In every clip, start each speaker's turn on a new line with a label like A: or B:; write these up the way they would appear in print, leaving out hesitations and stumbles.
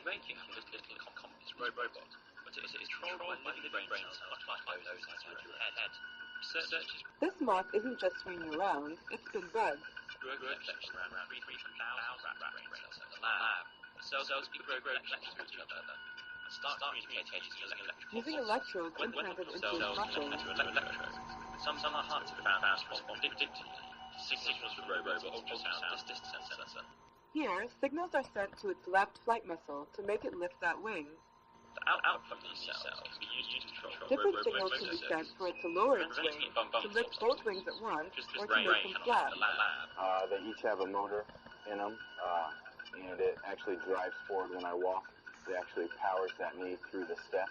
A: making from this little complex robot, but it is controlled by living brain cells much like those inside your head. Researchers...
B: This moth isn't just swinging around, it's been bugged.
A: Grow collections around 3,000 rat brain cells in the lab. The cells grow collections with each other and start communicating
B: using electrodes implanted into the muscles.
A: Some are hard to found respond predictably. Signals from robots ultrasound distance sensor.
B: Here, signals are sent to its left flight muscle to make it lift that wing.
A: The output of these cells can be used to control
B: different signals can be sent for it to lower its wing, to lift both wings at once, or to make them flat.
C: They each have a motor in them, and it actually drives forward when I walk. It actually powers that knee through the step.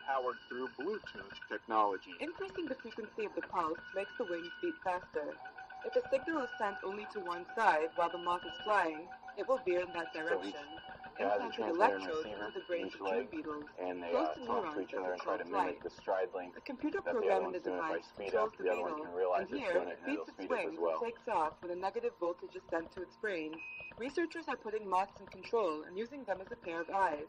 D: Powered through Bluetooth technology.
B: Increasing the frequency of the pulse makes the wings beat faster. If a signal is sent only to one side while the moth is flying, it will veer in that direction. Implanted electrodes into the brains of tree beetles,
C: and they
B: close to
C: talk to
B: neurons
C: each other and
B: that
C: try to
B: control
C: mimic the stride length.
B: A computer
C: that the
B: program
C: other
B: in the
C: one's doing. If I
B: device
C: speed
B: controls
C: up,
B: the
C: the other one
B: beetle,
C: can realize
B: and
C: it's
B: here
C: doing
B: it
C: it and
B: beats
C: it'll
B: its
C: speed up
B: wings
C: as well.
B: and takes off when a negative voltage is sent to its brain. Researchers are putting moths in control and using them as a pair of eyes.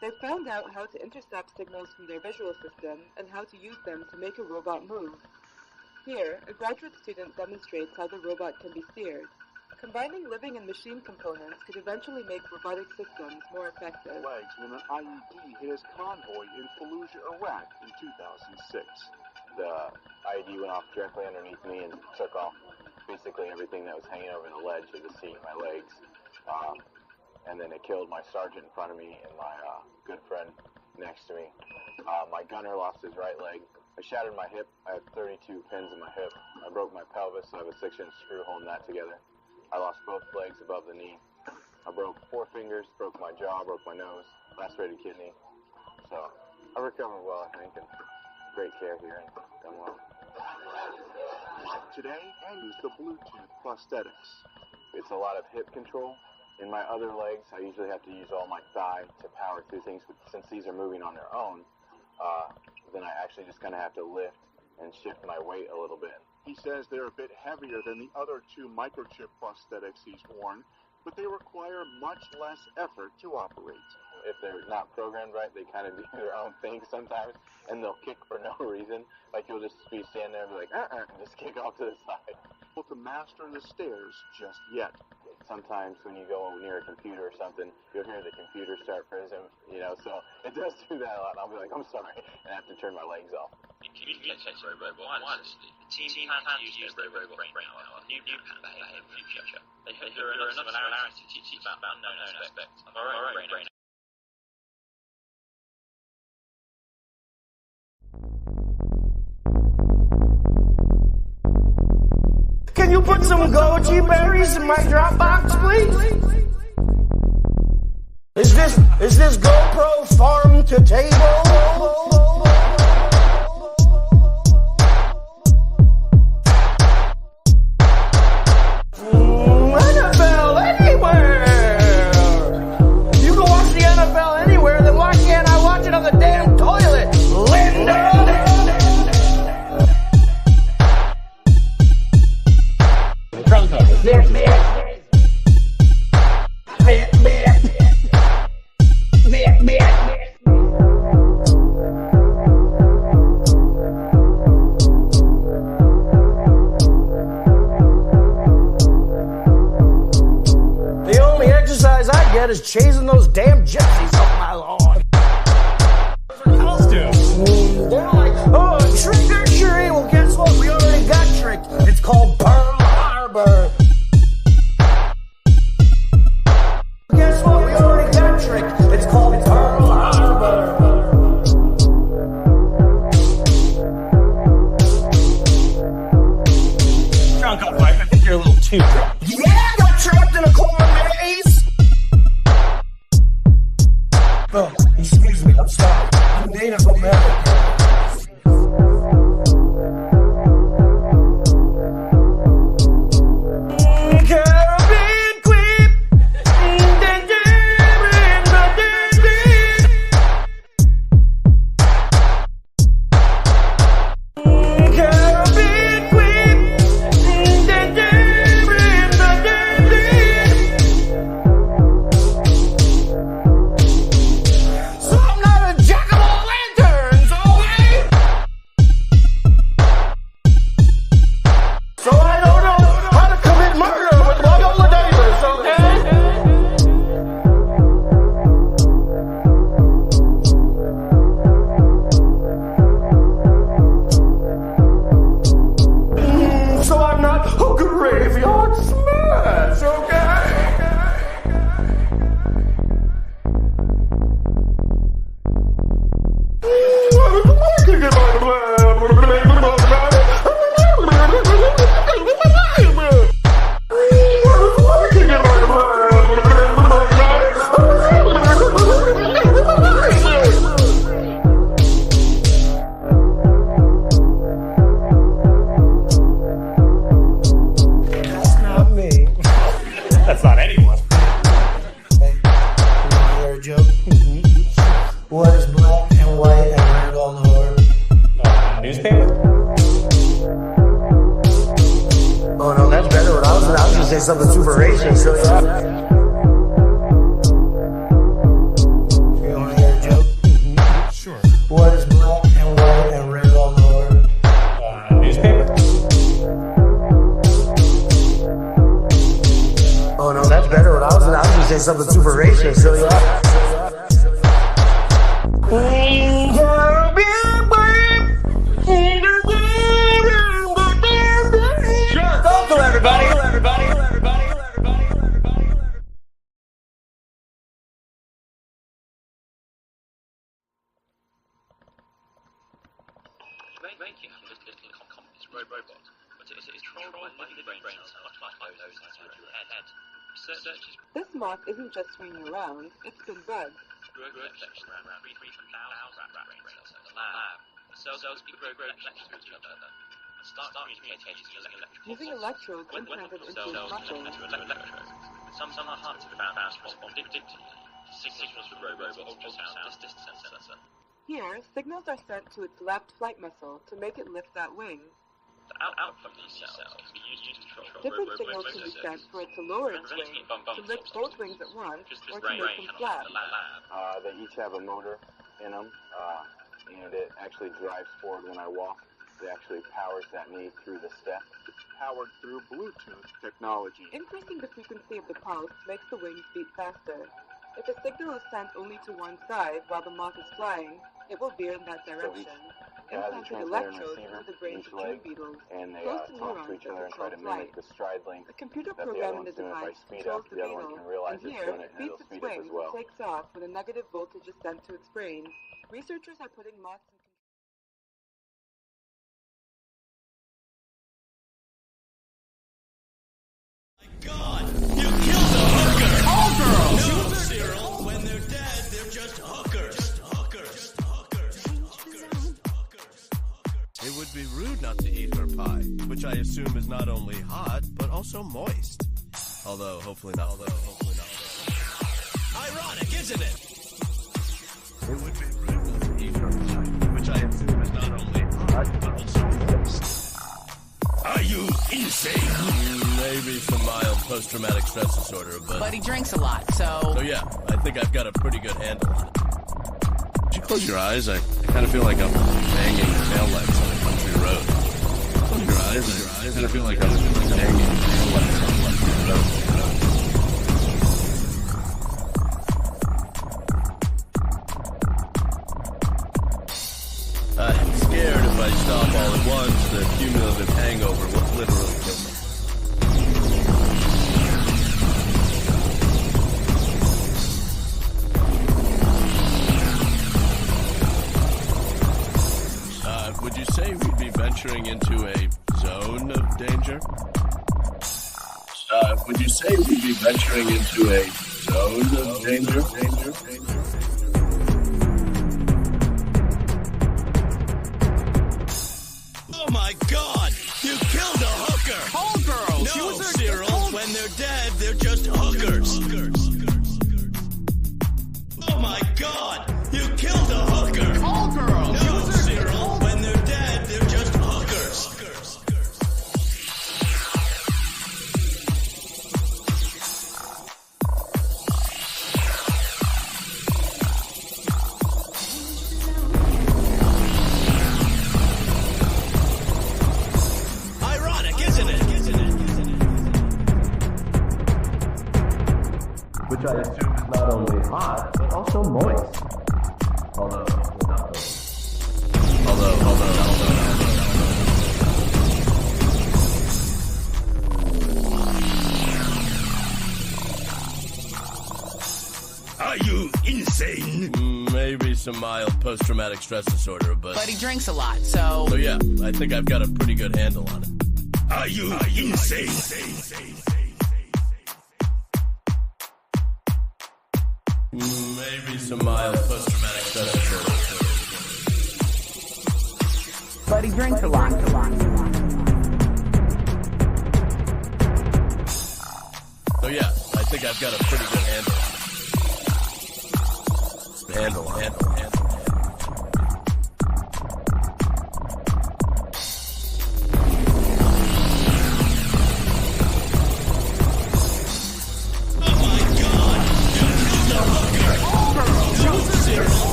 B: They've found out how to intercept signals from their visual system and how to use them to make a robot move. Here, a graduate student demonstrates how the robot can be steered. Combining living and machine components could eventually make robotic systems more effective.
D: Legs when an IED hit his convoy in Fallujah, Iraq in 2006.
C: The IED went off directly underneath me and took off basically everything that was hanging over the ledge of the seat, my legs. And then it killed my sergeant in front of me and my good friend next to me. My gunner lost his right leg. I shattered my hip. I had 32 pins in my hip. I broke my pelvis, so I have a 6-inch screw holding that together. I lost both legs above the knee. I broke 4 fingers, broke my jaw, broke my nose, lacerated kidney. So I recovered well, I think, and great care here and done well.
D: Today, I use the Bluetooth prosthetics.
C: It's a lot of hip control. In my other legs, I usually have to use all my thigh to power through things, but since these are moving on their own, then I actually just kind of have to lift and shift my weight a little bit.
D: He says they're a bit heavier than the other 2 microchip prosthetics he's worn, but they require much less effort to operate.
C: If they're not programmed right, they kind of do their own thing sometimes, and they'll kick for no reason. Like you'll just be standing there and be like, and just kick off to the side.
D: To master the stairs just yet.
C: Sometimes when you go near a computer or something, you'll hear the computer start frizzing, so it does do that a lot. I'll be like, I'm sorry, and I have to turn my legs off.
A: In communicating robot wirelessly, the team plans to use their robot brain power on new behavior in the future. They hope there are enough similarities to teach about unknown aspects of our own brain.
E: Can you put some goji berries in my Dropbox, please? Is this GoPro farm to table? NFL anywhere! You can watch the NFL anywhere, then why can't I watch it on the damn toilet? Linda! The only exercise I get is chasing those damn gypsies off my lawn. They're like, oh, trick or treat. Well, guess what? We already got tricked. It's called Pearl Harbor. Guess what? We already got tricked. It's called Pearl Harbor. Drunk up, Mike. I think you're a little too drunk. Yeah, I got trapped in a corn maze. Oh, excuse me. I'm sorry. I'm Native American. Caribbean queen. Caribbean queen.
F: not anyone.
E: Hey, you wanna hear a joke? What is black and white and red on the board?
F: Newspaper?
E: Oh no, that's better. What I was gonna say something super racist. So yeah. You wanna hear a joke?
F: Sure.
E: What is black and white and red on the board?
F: Newspaper?
E: Oh no, that's better. What I was gonna say something super racist. So yeah.
F: Sure. Everybody.
A: Making a little complex robot, but it is controlled by living brains like those inside your head. Researchers
B: This moth isn't just swinging around, it's been bugged.
A: grow collections around 3,000 rat brains in the lab. The cells grow collections with each other and start communicating
B: Using electrodes implanted into his muscles.
A: Some are hard to respond predictably. Signals from robots or ultrasound distance sensor.
B: Here, signals are sent to its left flight muscle to make it lift that wing.
A: The output of these cells can be used to control
B: Different signals can be sent for it to lower its wing, to lift both wings at once, or to make them flat.
C: They each have a motor in them, and it actually drives forward when I walk. It actually powers that knee through the step.
D: Powered through Bluetooth technology.
B: Increasing the frequency of the pulse makes the wings beat faster. If a signal is sent only to one side while the moth is flying, it will veer in that direction. Implanted electrodes into the brains of tree beetles,
C: and they
B: close to
C: talk
B: neurons
C: to each
B: that
C: other and try
B: control
C: to
B: flight.
C: mimic the stride length.
B: A computer
C: that the other
B: program in the
C: one's doing. If I
B: device
C: speed
B: controls
C: up,
B: the
C: the other one
B: beetle,
C: can realize
B: and
C: it's
B: here,
C: doing it, and
B: beats
C: it'll
B: its
C: speed up as
B: wings
C: well.
B: and takes off when a negative voltage is sent to its brain. Researchers are putting moths in
G: God, you killed a hooker! All girls! No, Cyril, when they're dead, they're just hookers.
H: It would be rude not to eat her pie, which I assume is not only hot, but also moist. Although, hopefully not.
G: Ironic, isn't it?
H: It would be rude not to eat her pie, which I assume is not only hot, but also moist.
G: Are you insane?
H: Maybe some mild post-traumatic stress disorder,
I: But he drinks a lot, so...
H: So yeah, I think I've got a pretty good handle on it. Would you close your eyes? I kind of feel like I'm banging taillights on a country road. Close your eyes. I kind of feel like I'm banging taillights on a country road. I'm scared if I stop all at once, the cumulative hangover will literally kill me. Would you say we'd be venturing into a zone of danger? Would you say we'd be venturing into a zone of danger?
G: Oh my God! You killed a hooker!
I: Call girls!
G: No, Cyril, when they're dead, they're just hookers. Oh my God! You killed a hooker!
I: Call girls!
G: No, Cyril, when they're dead, they're just hookers. Ironic, isn't it?
H: Which I assume is not only hot, but also moist. Although.
G: Are you insane?
H: Maybe some mild post-traumatic stress disorder,
I: But he drinks a lot, so...
H: So yeah, I think I've got a pretty good handle on it.
G: Are you insane?
H: Maybe some mild post-traumatic stress disorder.
I: But he drinks a lot.
H: So yeah, I think I've got a pretty good handle on it. Handle.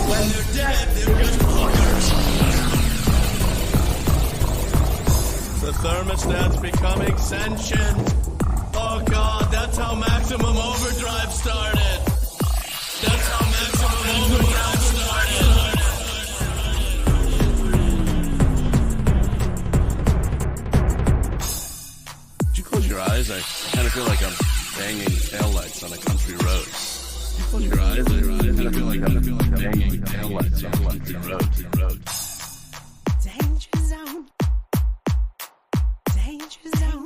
G: When they're dead, they're just hookers.
H: The thermostat's becoming sentient. Oh god, that's how maximum overdrive started. That's how maximum overdrive started. Did you close your eyes? I kind of feel like I'm banging taillights on a country road. Did you close your eyes? I kind of feel like I'm banging taillights on a country road.
I: Danger zone. Danger zone.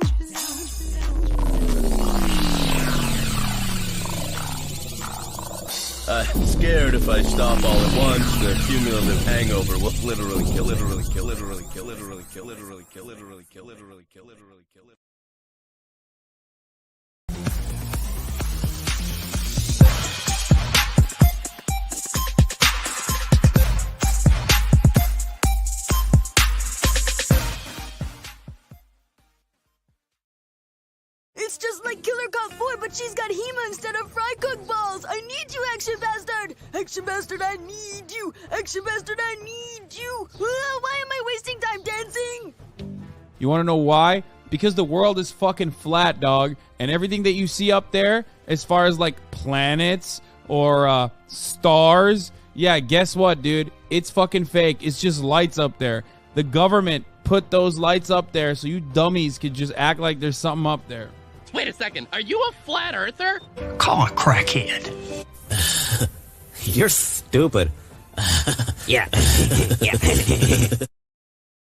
H: I'm scared if I stop all at once, the cumulative hangover will literally kill.
J: It's just like Killer Cop 4, but she's got Hema instead of fry cook balls. I need you, Action Bastard. Action Bastard, I need you. Action Bastard, I need you. Why am I wasting time dancing?
K: You want to know why? Because the world is fucking flat, dog. And everything that you see up there, as far as like planets or stars, yeah, guess what, dude? It's fucking fake. It's just lights up there. The government put those lights up there so you dummies could just act like there's something up there.
L: Wait a second, are you a flat earther?
E: Call a crackhead.
M: You're stupid.
E: Yeah.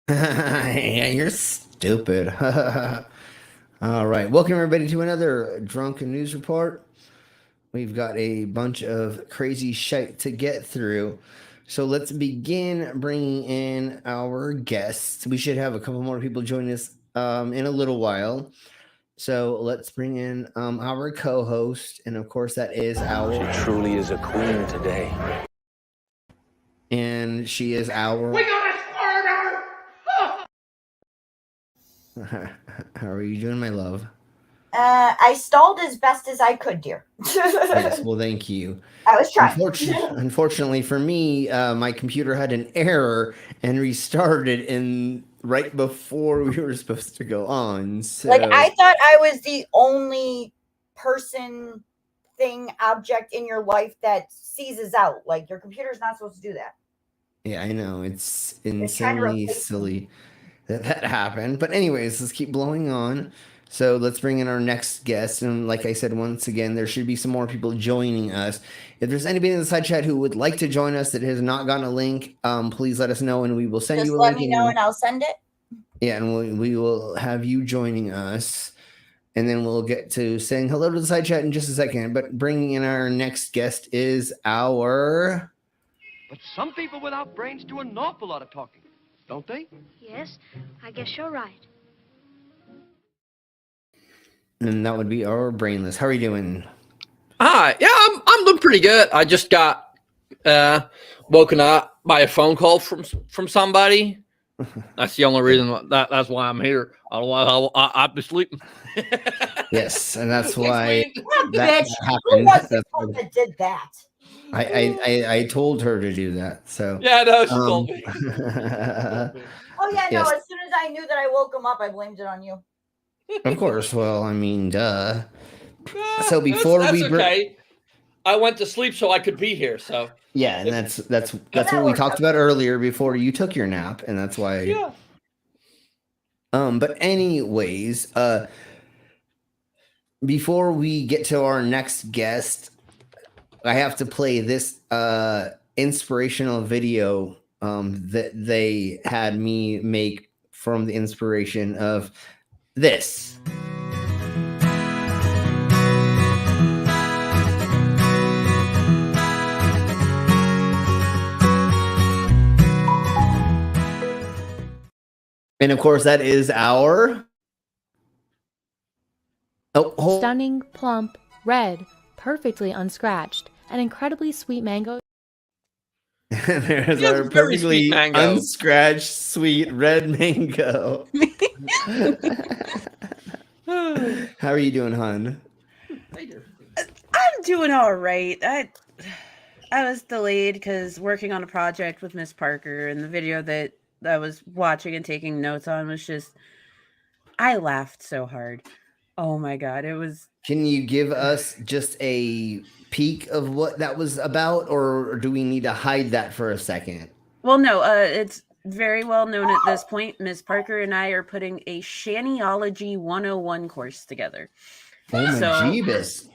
E: Yeah, you're stupid. All right. Welcome, everybody, to another Drunkin News Report. We've got a bunch of crazy shite to get through. So let's begin bringing in our guests. We should have a couple more people join us in a little while. So let's bring in our co-host, and of course that is our...
M: She truly is a queen today.
E: And she is our...
N: We got a starter!
E: How are you doing, my love?
O: I stalled as best as I could, dear.
E: Yes, well, thank you.
O: I was trying.
E: Unfortunately for me, my computer had an error and restarted right before we were supposed to go on. So.
O: Like, I thought I was the only person, thing, object in your life that seizes out. Like, your computer's not supposed to do that.
E: Yeah, I know. It's insanely silly that happened. But anyways, let's keep blowing on. So let's bring in our next guest. And like I said, once again, there should be some more people joining us. If there's anybody in the side chat who would like to join us that has not gotten a link, please let us know and we will send you a link.
O: Just let me know and I'll send it.
E: Yeah, and we will have you joining us. And then we'll get to saying hello to the side chat in just a second. But bringing in our next guest is our...
P: But some people without brains do an awful lot of talking, don't they?
Q: Yes, I guess you're right.
E: And that would be our brainless. How are you doing?
R: Hi, yeah, I'm doing pretty good. I just got woken up by a phone call from somebody. That's the only reason that's why I'm here. Otherwise, I'd be sleeping.
E: Yes, and that's why
O: that
E: happened.
O: Who was the one that did that?
E: I told her to do that. So
R: yeah, no, she told me.
O: Oh yeah, no.
E: Yes.
O: As soon as I knew that I woke him up, I blamed it on you.
E: Of course. Well, I mean, duh. So before
R: that's
E: we
R: okay. I went to sleep so I could be here. So
E: yeah, and that's what we talked about earlier before you took your nap, and that's why.
R: Yeah.
E: But anyways, before we get to our next guest, I have to play this inspirational video that they had me make from the inspiration of this. And of course, that is our
S: stunning, plump, red, perfectly unscratched, and incredibly sweet mango.
E: There's
R: Yeah,
E: our
R: it's very
E: perfectly
R: sweet mango.
E: unscratched, sweet red mango. How are you doing, hon?
T: I'm doing all right. I was delayed because working on a project with Miss Parker, and the video that I was watching and taking notes on was just, I laughed so hard. Oh my god, it was.
E: Can you give us just a peek of what that was about, or do we need to hide that for a second?
T: Well, no, it's very well known at this point. Miss Parker and I are putting a Shaniology 101 course together.
E: Oh my jeebus.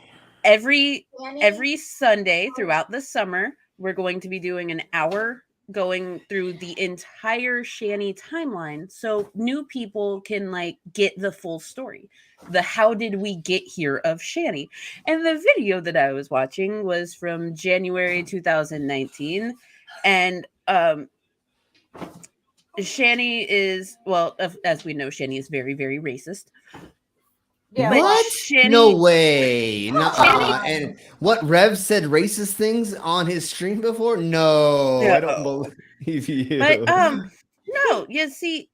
T: Every Sunday throughout the summer, we're going to be doing an hour going through the entire Shani timeline, so new people can like get the full story, the how did we get here of Shani. And the video that I was watching was from January 2019, and Shani is, well, as we know, Shani is very, very racist.
O: Yeah,
E: What?
T: Shani,
E: No way.
T: Shani-
E: And what, Rev said racist things on his stream before? No, I don't believe you.
T: But no, you see,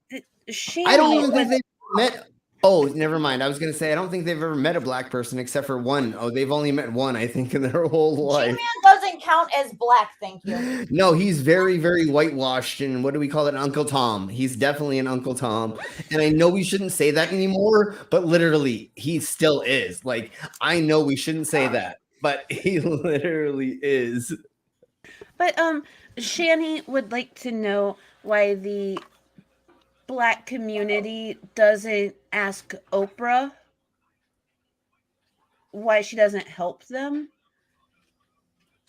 T: Shani.
E: I don't even think they've met. Oh, never mind. I was gonna say I don't think they've ever met a black person except for one. Oh, they've only met one, I think, in their whole life.
O: G-Man doesn't count as black, thank you.
E: No, he's very, very whitewashed, and what do we call it? Uncle Tom. He's definitely an Uncle Tom. And I know we shouldn't say that anymore, but literally, he still is. Like, I know we shouldn't say that, but he literally is.
T: But Shani would like to know why the black community doesn't ask Oprah why she doesn't help them.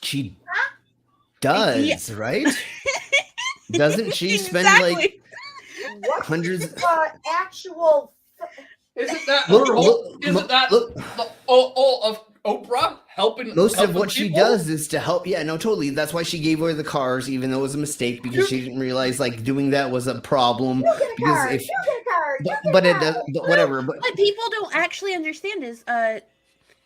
E: She does, right? Doesn't she spend like hundreds?
O: Actual.
R: Isn't that the all of Oprah helping?
E: Most of what
R: people?
E: she does is to help. Yeah, no, totally. That's why she gave away the cars, even though it was a mistake, because she didn't realize like doing that was a problem. Because if, but it does, but whatever. But
T: what people don't actually understand is,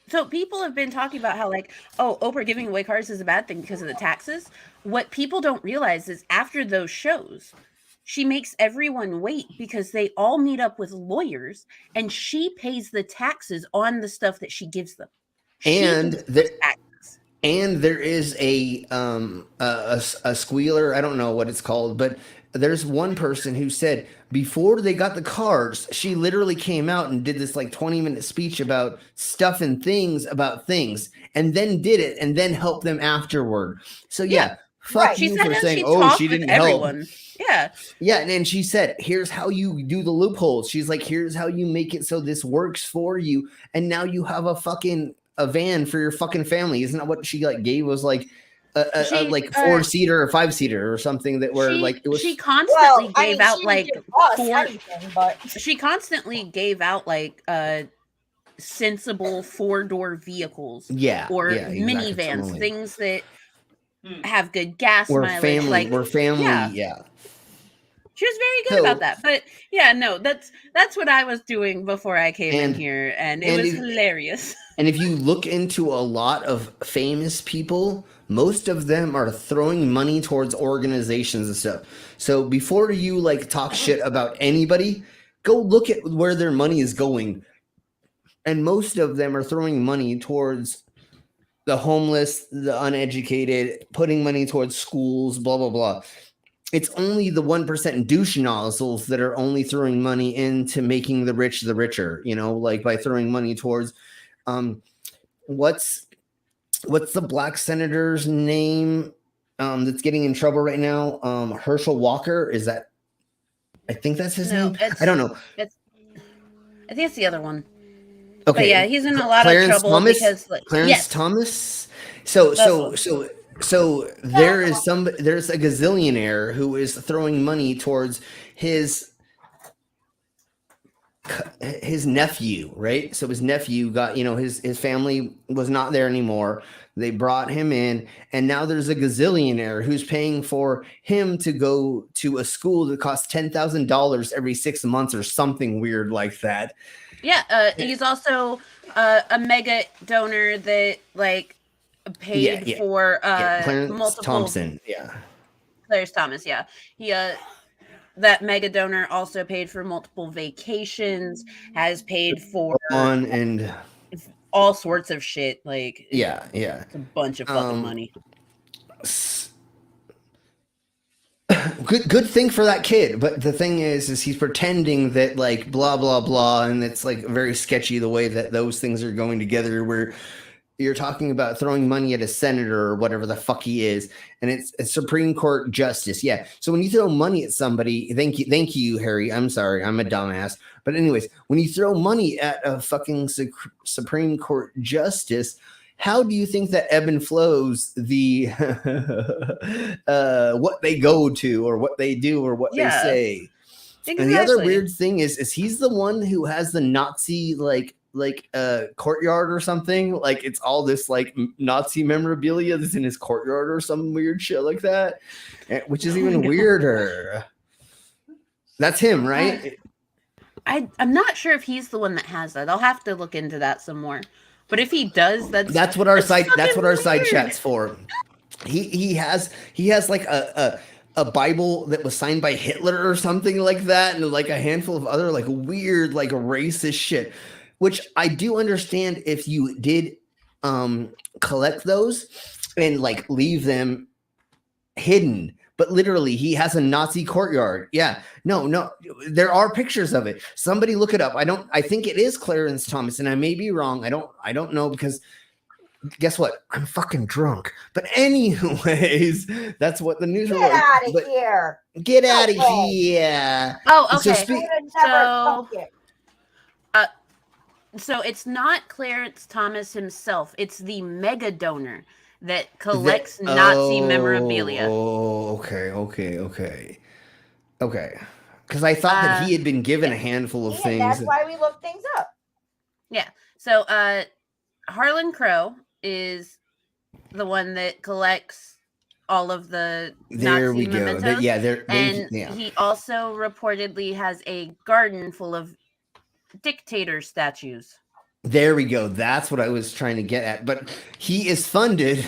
T: so people have been talking about how like, oh, Oprah giving away cars is a bad thing because of the taxes. What people don't realize is after those shows, she makes everyone wait because they all meet up with lawyers, and she pays the taxes on the stuff that she gives them.
E: And there is a squealer. I don't know what it's called, but there's one person who said before they got the cars, she literally came out and did this like 20-minute speech about stuff and things about things, and then did it and then helped them afterward. So yeah, fuck you for saying, oh, she didn't help. Yeah, and she said, here's how you do the loopholes. She's like, here's how you make it so this works for you, and now you have a van for your fucking family. Isn't that what she like gave? Was like a 4-seater or 5-seater or something that were like it was.
T: She constantly gave out like she constantly gave out like sensible 4-door vehicles, or minivans, totally. Things that have good gas mileage. We're family, yeah. She was very good about that. But yeah, no, that's what I was doing before I came in here, and it was hilarious.
E: And if you look into a lot of famous people, most of them are throwing money towards organizations and stuff. So before you like talk shit about anybody, go look at where their money is going. And most of them are throwing money towards the homeless, the uneducated, putting money towards schools, blah, blah, blah. It's only the 1% douche nozzles that are only throwing money into making the rich the richer, you know, like by throwing money towards what's the black senator's name that's getting in trouble right now? Herschel Walker, is that? I think that's his name. I don't know.
T: I think it's the other one.
E: Okay,
T: but yeah, he's in a lot
E: Clarence
T: of trouble
E: Thomas?
T: because
E: Clarence Thomas. So there's a gazillionaire who is throwing money towards his nephew, right? So his nephew got, his family was not there anymore. They brought him in, and now there's a gazillionaire who's paying for him to go to a school that costs $10,000 every 6 months or something weird like that.
T: Yeah, he's also a mega donor that like paid for
E: Clarence
T: multiple
E: Thompson.
T: Clarence Thomas. Yeah, he that mega donor also paid for multiple vacations, has paid for
E: and
T: all sorts of shit. Like
E: it's
T: a bunch of fucking money.
E: Good thing for that kid, but the thing is he's pretending that like blah blah blah, and it's like very sketchy the way that those things are going together, where you're talking about throwing money at a senator or whatever the fuck he is, and it's a Supreme Court justice. Yeah. So when you throw money at somebody, thank you, Harry. I'm sorry, I'm a dumbass. But anyways, when you throw money at a fucking Supreme Court justice, how do you think that ebb and flows the what they go to or what they do or what they say? Exactly. And the other weird thing is he's the one who has the Nazi like courtyard or something. Like it's all this like Nazi memorabilia that's in his courtyard or some weird shit like that, which is even weirder. That's him, right?
T: I'm not sure if he's the one that has that. I'll have to look into that some more. But if he does, that's
E: what our side chat's for. He has like a Bible that was signed by Hitler or something like that, and like a handful of other like weird like racist shit, which I do understand if you did collect those and like leave them hidden. But literally, he has a Nazi courtyard. Yeah, no, there are pictures of it. Somebody look it up. I think it is Clarence Thomas, and I may be wrong. I don't know, because guess what? I'm fucking drunk. But anyways, that's what the news.
O: Get out of here.
E: Get out of here.
T: Oh, okay. So it's not Clarence Thomas himself. It's the mega donor that collects Nazi memorabilia.
E: Oh, okay. Because I thought that he had been given a handful of things.
O: That's why we look things up.
T: Yeah. So Harlan Crow is the one that collects all of the Nazi mementos. He also reportedly has a garden full of dictator statues.
E: There we go. That's what I was trying to get at. But he is funded.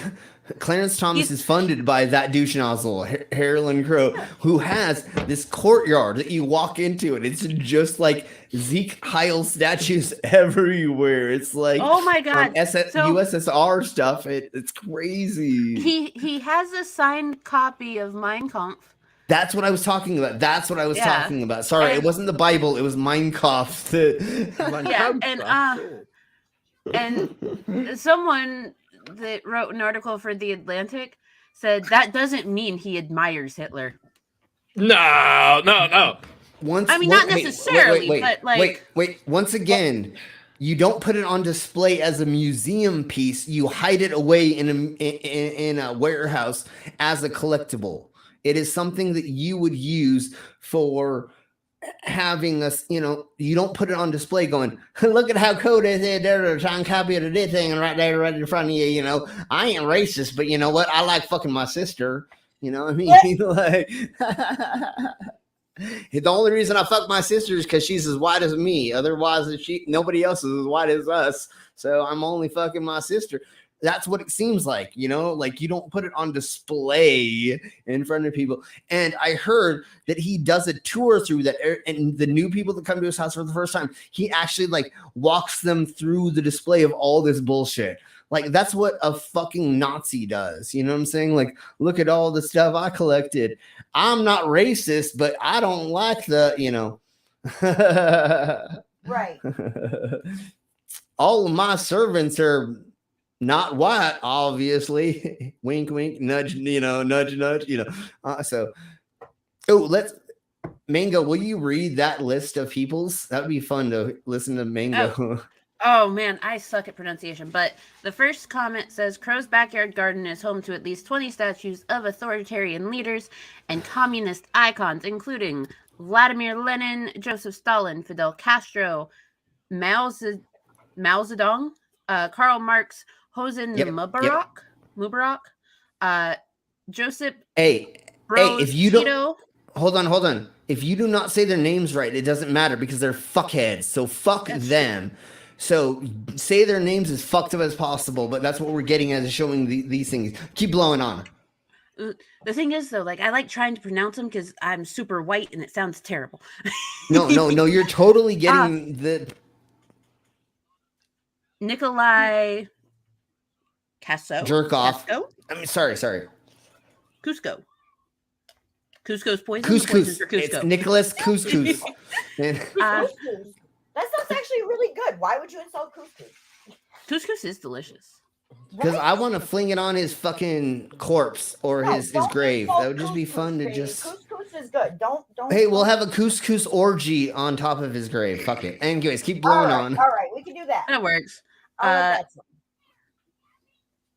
E: Clarence Thomas is funded by that douche nozzle, Harlan Crow, who has this courtyard that you walk into, and it's just like Zeke Heil statues everywhere. It's like,
T: oh my god,
E: USSR stuff. It's crazy.
T: He has a signed copy of Mein Kampf.
E: That's what I was talking about. Talking about. Sorry, it wasn't the Bible. It was Mein Kampf.
T: And someone that wrote an article for The Atlantic said that doesn't mean he admires Hitler.
R: No.
T: Not necessarily, but like...
E: Wait. Once again, you don't put it on display as a museum piece. You hide it away in a warehouse as a collectible. It is something that you would use for having us, you don't put it on display going, look at how cool this is. There's a signed copy of this thing right there, right in front of you. I ain't racist, but you know what? I like fucking my sister. You know what I mean? Like, the only reason I fuck my sister is because she's as white as me. Otherwise, nobody else is as white as us. So I'm only fucking my sister. That's what it seems like, like you don't put it on display in front of people. And I heard that he does a tour through that. And the new people that come to his house for the first time, he actually like walks them through the display of all this bullshit. Like that's what a fucking Nazi does. You know what I'm saying? Like, look at all the stuff I collected. I'm not racist, but I don't like
O: Right.
E: All of my servants are not white, obviously. Wink, wink, nudge, nudge, nudge, Mango, will you read that list of peoples? That would be fun to listen to Mango.
T: Oh man, I suck at pronunciation. But the first comment says, Crow's backyard garden is home to at least 20 statues of authoritarian leaders and communist icons, including Vladimir Lenin, Joseph Stalin, Fidel Castro, Mao Zedong, Karl Marx, Hosni Mubarak, Joseph.
E: If you don't hold on. If you do not say their names right, it doesn't matter because they're fuckheads. So fuck them. So say their names as fucked up as possible, but that's what we're getting as showing these things. Keep blowing on.
T: The thing is, though, like I like trying to pronounce them because I'm super white and it sounds terrible.
E: No, you're totally getting the
T: Nikolai Casso.
E: Jerk off.
T: Casco?
E: I mean, sorry.
T: Cusco. Cusco's poison.
E: Couscous.
T: For Cusco.
E: It's Nicholas Couscous.
O: That sounds actually really good. Why would you insult couscous?
T: Couscous is delicious.
E: Because I want to fling it on his fucking corpse or his grave. That would just be fun to just.
O: Couscous is good. Don't.
E: Hey, we'll have a couscous orgy on top of his grave. Fuck it. Anyways, keep blowing on.
O: All right, we can do that.
T: That works.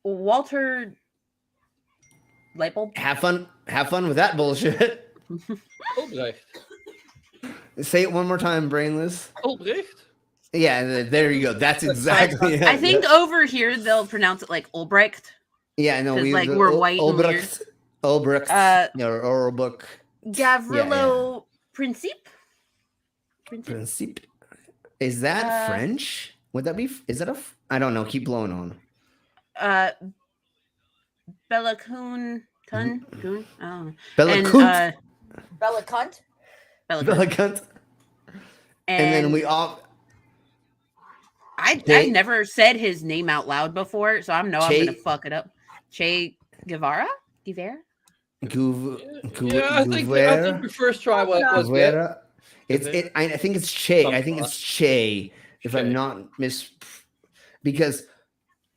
T: Walter Lightbulb.
E: Have fun with that bullshit.
R: Albrecht.
E: Say it one more time, brainless.
R: Albrecht.
E: Yeah, there you go. That's exactly it.
T: I think over here they'll pronounce it like Ulbrecht.
E: Yeah, no,
T: we're white
E: Ulbrecht. Ulbrecht. Ulbrecht.
T: Gavrilo Principe.
E: Principe. Is that French? Would that be? Is that I don't know. Keep blowing on.
T: Bella Kuhn. Oh.
E: Bella Kunt.
O: Bella Cunt.
E: Bella Cunt. And then we all.
T: I never said his name out loud before, so I'm gonna fuck it up. Che Guevara?
R: Yeah, I think the first try was
E: Guevara. I think it's Che. I think it's Che. If I'm not because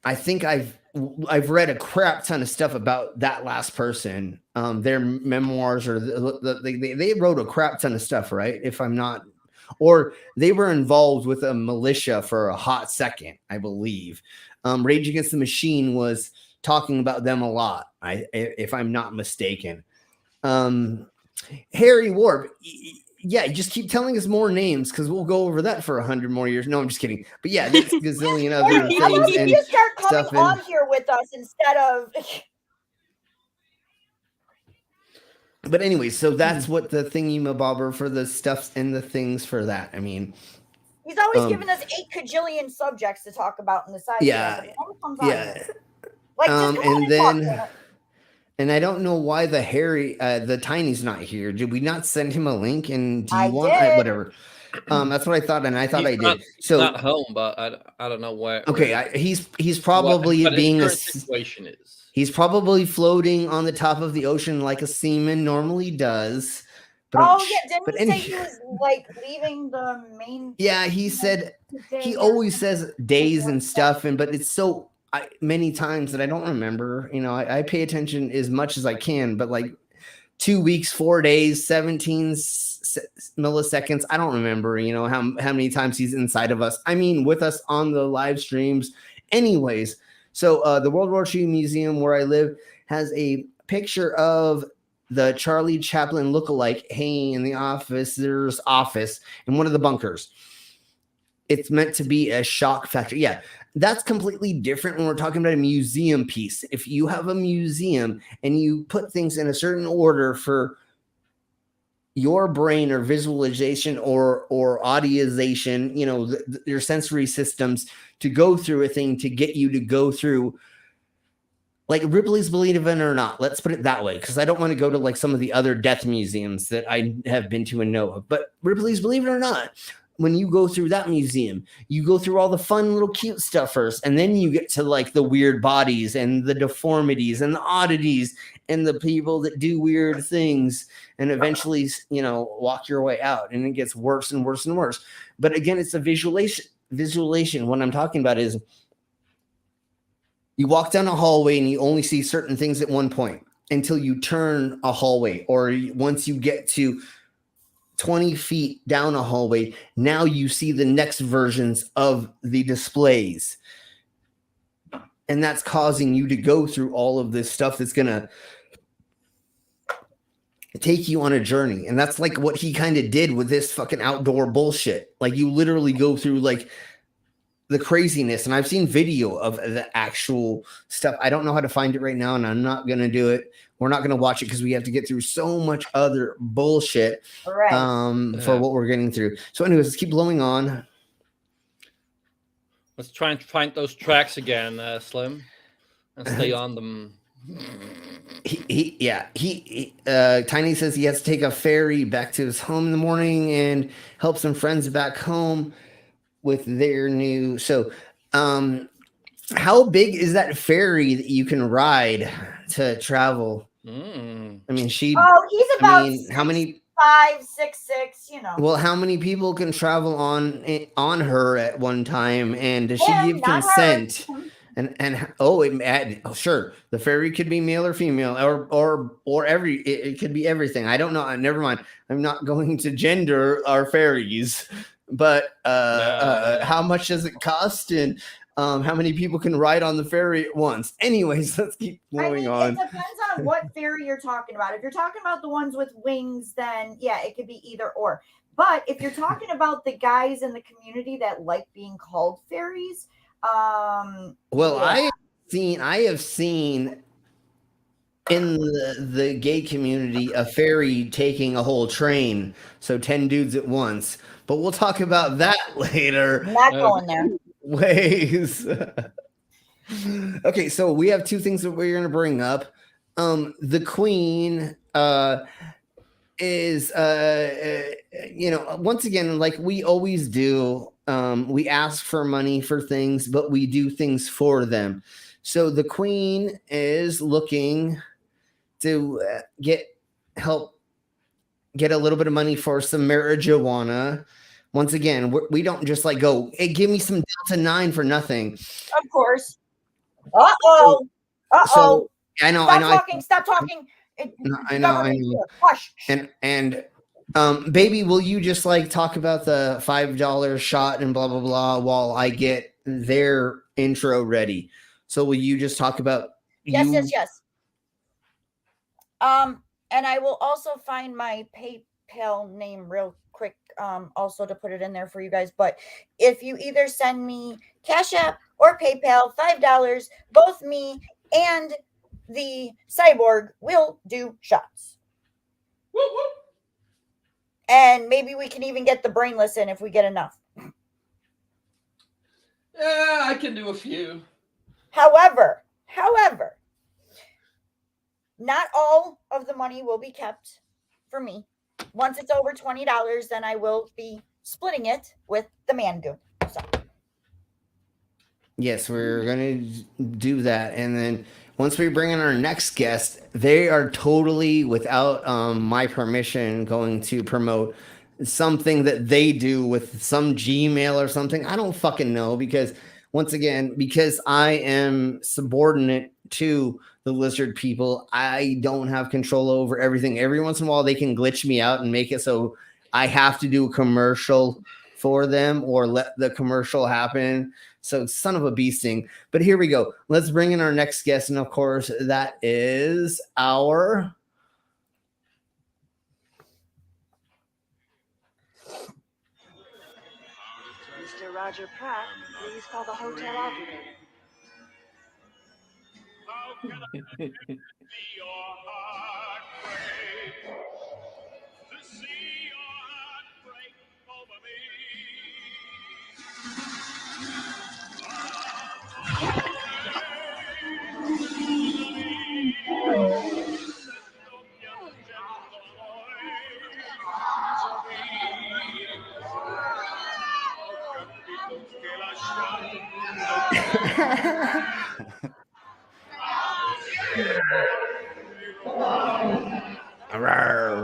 E: I think I've read a crap ton of stuff about that last person. Their memoirs or they wrote a crap ton of stuff, right? If I'm not. Or they were involved with a militia for a hot second, I believe. Rage Against the Machine was talking about them a lot, if I'm not mistaken. Harry Warp, yeah, you just keep telling us more names because we'll go over that for 100 more years. No, I'm just kidding. But yeah, there's a gazillion other things.
O: How about you start coming on here with us instead of...
E: But anyway, so that's what the thingy-mabobber for the stuffs and the things for that. I mean,
O: he's always giving us 8 kajillion subjects to talk about in the side.
E: Yeah.
O: Like,
E: and I don't know why the Tiny's not here. Did we not send him a link? And do you whatever? That's what I thought, and I thought I did. So
R: not home, but I don't know where.
E: Okay, he's probably being a
R: situation is.
E: He's probably floating on the top of the ocean like a seaman normally does.
O: But didn't he say he was like leaving the main?
E: Yeah, he said he always says days and stuff, but it's so many times that I don't remember. You know, I pay attention as much as I can, but like 2 weeks, 4 days, 17 milliseconds. I don't remember. You know how many times he's inside of us. I mean, with us on the live streams, anyways. So the World War II Museum where I live has a picture of the Charlie Chaplin lookalike hanging in the officer's office in one of the bunkers. It's meant to be a shock factor. Yeah, that's completely different when we're talking about a museum piece. If you have a museum and you put things in a certain order for your brain or visualization or audioization, you know, your sensory systems to go through a thing to get you to go through, like Ripley's Believe It or Not. Let's put it that way, because I don't want to go to like some of the other death museums that I have been to and know of. But Ripley's Believe It or Not, when you go through that museum, you go through all the fun little cute stuff first, and then you get to like the weird bodies and the deformities and the oddities and the people that do weird things, and eventually, you know, walk your way out, and it gets worse and worse and worse. But again, it's a visualization. What I'm talking about is you walk down a hallway and you only see certain things at one point until you turn a hallway, or once you get to 20 feet down a hallway, now you see the next versions of the displays. And that's causing you to go through all of this stuff that's going to take you on a journey. And that's like what he kind of did with this fucking outdoor bullshit. Like you literally go through like the craziness. And I've seen video of the actual stuff. I don't know how to find it right now, and I'm not going to do it. We're not going to watch it because we have to get through so much other bullshit for what we're getting through. So anyways, let's keep blowing on.
R: Let's try and find those tracks again, Slim, and stay on them.
E: Tiny says he has to take a ferry back to his home in the morning and help some friends back home with their new. So, how big is that ferry that you can ride to travel? I mean,
O: he's about
E: how many?
O: 5'6", 6", you know.
E: Well, how many people can travel on her at one time, and does she give consent? Sure, the ferry could be male or female, or it could be everything. I don't know. Never mind. I'm not going to gender our ferries, but how much does it cost, and how many people can ride on the ferry at once? Anyways, let's keep moving on.
O: It depends on what ferry you're talking about. If you're talking about the ones with wings, then yeah, it could be either or. But if you're talking about the guys in the community that like being called fairies,
E: I have seen in the gay community a fairy taking a whole train, so 10 dudes at once. But we'll talk about that later.
O: I'm not going there.
E: Ways. Okay, so we have two things that we're going to bring up. The queen is once again, like we always do, we ask for money for things, but we do things for them. So the queen is looking to get a little bit of money for some marijuana. Once again, we don't just like go, hey, give me some Delta 9 for nothing.
O: Of course.
E: So I know.
O: Stop talking.
E: I know.
O: Hush.
E: And baby, will you just like talk about the $5 shot and blah blah blah while I get their intro ready? So will you just talk about?
O: Yes. And I will also find my PayPal name real quick, also to put it in there for you guys. But if you either send me Cash App or PayPal, $5, both me and the cyborg will do shots.
R: Woo woo.
O: And maybe we can even get the brainless in if we get enough.
R: Yeah, I can do a few.
O: However, not all of the money will be kept for me. Once it's over $20, then I will be splitting it with the man goon. So.
E: Yes, we're going to do that. And then once we bring in our next guest, they are totally without my permission going to promote something that they do with some Gmail or something. I don't fucking know, because once again, because I am subordinate to the lizard people, I don't have control over everything. Every once in a while, they can glitch me out and make it so I have to do a commercial for them or let the commercial happen. So son of a beasting. But here we go. Let's bring in our next guest. And of course, that is our...
B: Mr. Roger Pratt, please call the hotel operator.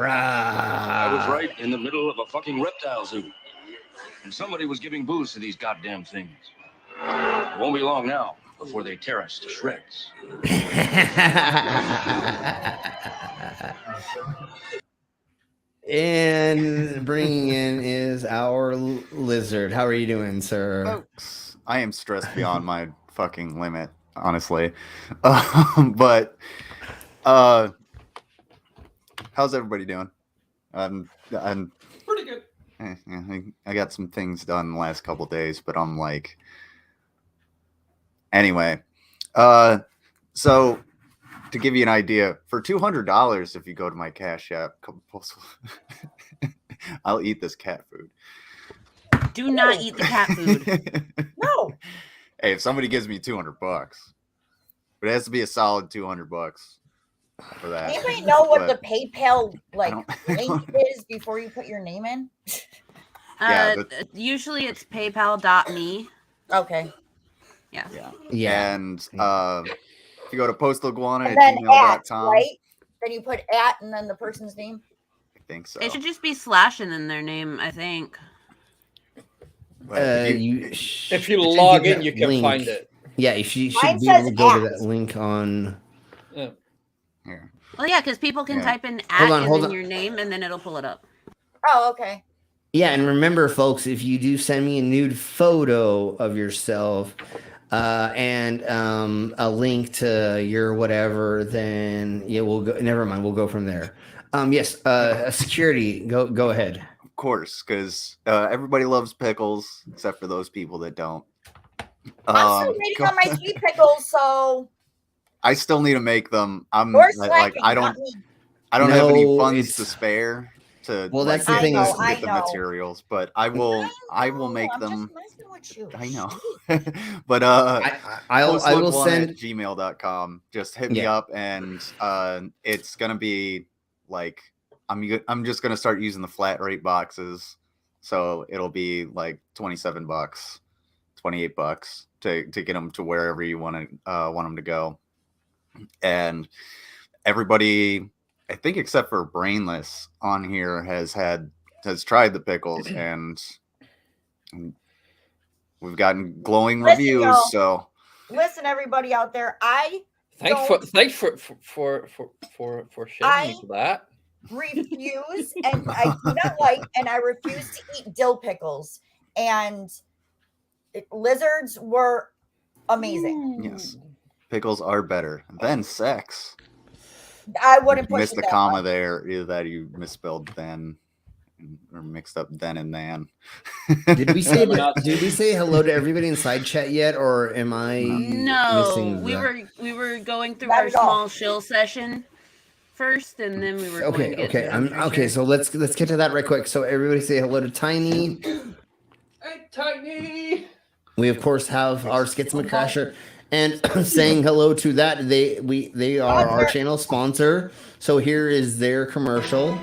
U: I was right in the middle of a fucking reptile zoo. And somebody was giving booze to these goddamn things. It won't be long now before they tear us to shreds.
E: And bringing in is our lizard. How are you doing, sir?
V: Folks, I am stressed beyond my fucking limit, honestly. But how's everybody doing? I'm
R: pretty good.
V: I got some things done the last couple days, but I'm like, anyway. So to give you an idea, for $200, if you go to my Cash App, I'll eat this cat food.
T: Do not eat the cat food.
O: No.
V: Hey, if somebody gives me $200, but it has to be a solid $200 for that.
O: Anybody know what
V: But
O: the PayPal link is before you put your name in?
V: Yeah,
T: Usually it's paypal.me.
O: Okay.
T: Yeah.
V: And if you go to postalguana
O: And
V: at
O: then
V: gmail.com,
O: right? Then you put at and then the person's name.
V: I think so.
T: It should just be slashing in their name, I think.
R: If you log in, you can
E: link.
R: find it.
E: Yeah, if you
O: Mine
E: should be able to
O: says
E: go to
O: at.
E: that link on.
R: Yeah.
V: Here.
T: Well, yeah, because people can
E: Yeah.
T: type in
E: Hold
T: at
E: on,
T: and
E: hold
T: then
E: on.
T: your name, and then it'll pull it up.
O: Oh, okay.
E: Yeah, and remember, folks, if you do send me a nude photo of yourself and a link to your whatever, then yeah, we'll go. Never mind, we'll go from there. Yes, security, go ahead.
V: Of course, because everybody loves pickles except for those people that don't.
O: I'm still waiting on my sweet pickles, so
V: I still need to make them. I'm
O: you're
V: like
O: slacking,
V: I
O: not
V: don't
O: me.
V: have
E: No,
V: any funds
E: it's-
V: to spare to
E: Well, that's the
V: get
E: thing
V: the,
E: is-
V: to get the
O: I know.
V: materials, but I will make
O: I'm
V: them.
O: just messing with you.
V: I know. But
E: I will send
V: at gmail.com. Just hit me
E: Yeah.
V: up, and it's gonna be like I'm just gonna start using the flat rate boxes, so it'll be like $27, $28 to get them to wherever you want them to go. And everybody, I think except for Brainless on here, has tried the pickles, and we've gotten glowing
O: Listen,
V: reviews.
O: y'all.
V: So
O: Listen, everybody out there,
R: Thanks for sharing me for that.
O: refuse and I do not like and I refuse to eat dill pickles. And lizards were amazing.
V: yes, pickles are better than sex.
O: I wouldn't
V: You
O: push
V: missed
O: it
V: the
O: that
V: comma
O: much.
V: there. Either that you misspelled then, or mixed up then and than.
E: Did we say hello to everybody in side chat yet, or am I
T: No,
E: missing
T: we
E: that?
T: were going through
O: Not
T: our
O: at all.
T: small shill session first, and then we were going to get to them for
E: Okay.
T: sure.
E: So let's get to that right quick. So everybody say hello to Tiny.
R: Hey, Tiny.
E: We of course have our Skitsman Crasher, and saying hello to that. They are our channel sponsor. So here is their commercial.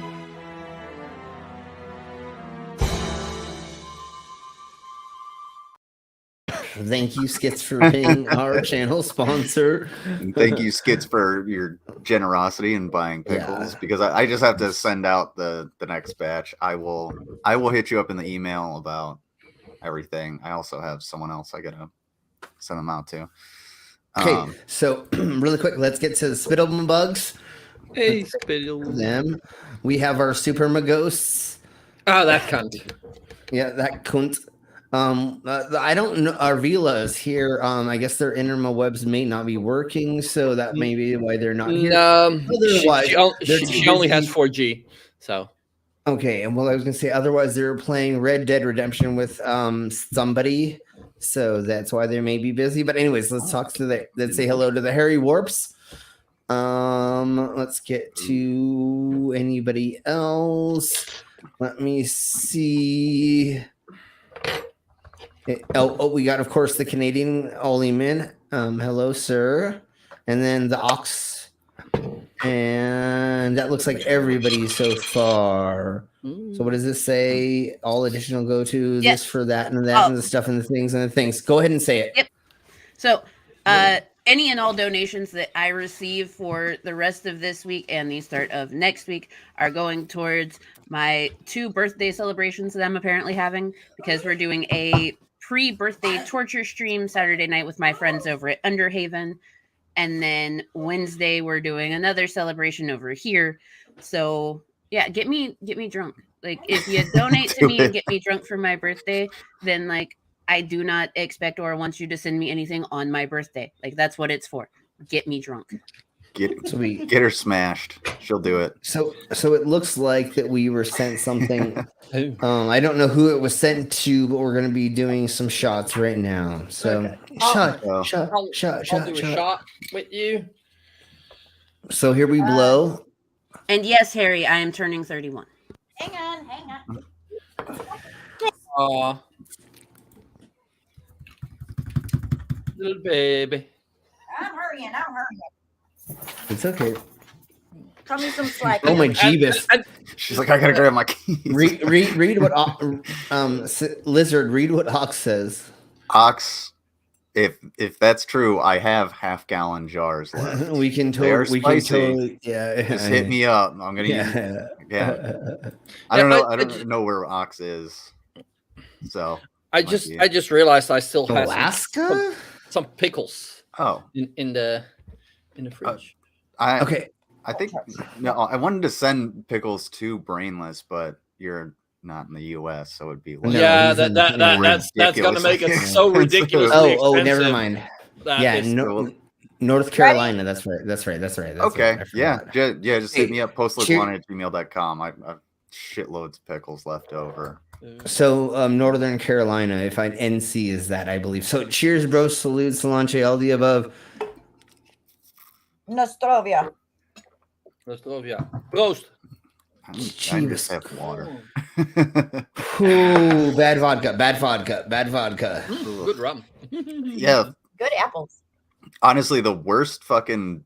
E: Thank you, Skits, for being our channel sponsor.
V: And thank you, Skits, for your generosity in buying pickles.
E: Yeah.
V: Because I just have to send out the next batch. I will hit you up in the email about everything. I also have someone else I gotta send them out to.
E: Okay, so really quick, let's get to the Spittle Bugs.
R: Hey, Spittle.
E: Them. We have our Super Maghosts.
R: Oh, that cunt.
E: Yeah, that cunt. I don't know. Arvila is here. I guess their interwebs may not be working, so that may be why they're not here. Otherwise,
R: she only has 4G, so.
E: Okay, and well, I was gonna say otherwise they're playing Red Dead Redemption with somebody, so that's why they may be busy. But anyways, let's say hello to the Harry Warps. Let's get to anybody else. Let me see. We got, of course, the Canadian Oleman. Hello, sir. And then the Ox. And that looks like everybody so far. So what does this say? All additional go to this for that and that and the stuff and the things and the things. Go ahead and say it.
T: Yep. So any and all donations that I receive for the rest of this week and the start of next week are going towards my 2 birthday celebrations that I'm apparently having, because we're doing a pre-birthday torture stream Saturday night with my friends over at Underhaven. And then Wednesday we're doing another celebration over here. So yeah, get me drunk. Like, if you donate to me and get me drunk for my birthday, then like I do not expect or want you to send me anything on my birthday. Like, that's what it's for. Get me drunk.
V: Get her smashed. She'll do it.
E: So it looks like that we were sent something. I don't know who it was sent to, but we're going to be doing some shots right now. So shot.
R: I'll do a shot with you.
E: So here we blow.
T: And yes, Harry, I am turning 31.
O: Hang on.
R: Little baby.
O: I'm hurrying.
E: It's okay.
O: Cut me some slack.
E: Oh my Jeebus.
V: She's like, I gotta grab my keys.
E: read what Lizard. Read what Ox says.
V: Ox, if that's true, I have half-gallon jars left.
E: we can totally. Yeah.
V: Just hit me up. I'm gonna use. Yeah. I don't know where Ox is. So
R: I just realized I still have
E: Alaska
R: some pickles.
V: Oh,
R: in the fridge.
E: Okay.
V: I think I wanted to send pickles to Brainless, but you're not in the U.S., so it'd be like
R: that's gonna make it so ridiculous.
E: Never mind. North Carolina. That's right.
V: Okay, just hit me up. Postless1@gmail.com. I have shitloads of pickles left over.
E: So Northern Carolina, if I NC is that, I believe. So cheers, bro. Salute, Solange, all the above.
O: Nostrovia.
R: Prost.
V: I just have water.
E: Ooh, bad vodka.
R: Good rum.
V: Yeah.
O: Good apples.
V: Honestly, the worst fucking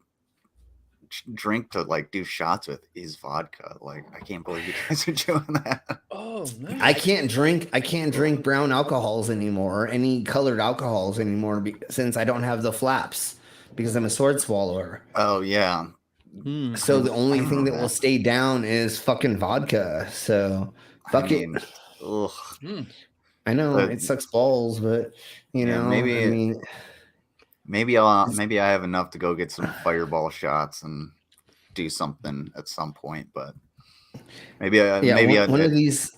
V: drink to like do shots with is vodka. Like, I can't believe you guys are doing that.
R: Oh, nice.
E: I can't drink brown alcohols anymore, or any colored alcohols anymore, since I don't have the flaps because I'm a sword swallower.
V: Oh yeah.
E: So the only thing that will stay down is fucking vodka. So fuck it.
V: Ugh.
E: I know it sucks balls, but maybe
V: I have enough to go get some fireball shots and do something at some point, but one of these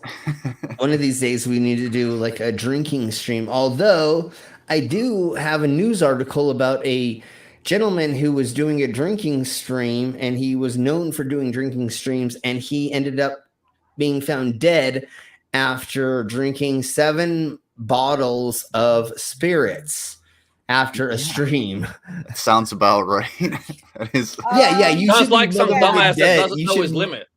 V: days we need to do like a drinking stream. Although I do have a news article about a gentleman who was doing a drinking stream, and he was known for doing drinking streams, and he ended up being found dead after drinking 7 bottles of spirits after a stream. Sounds about right. That is.
E: You
R: sounds like some dumbass that doesn't know his limit.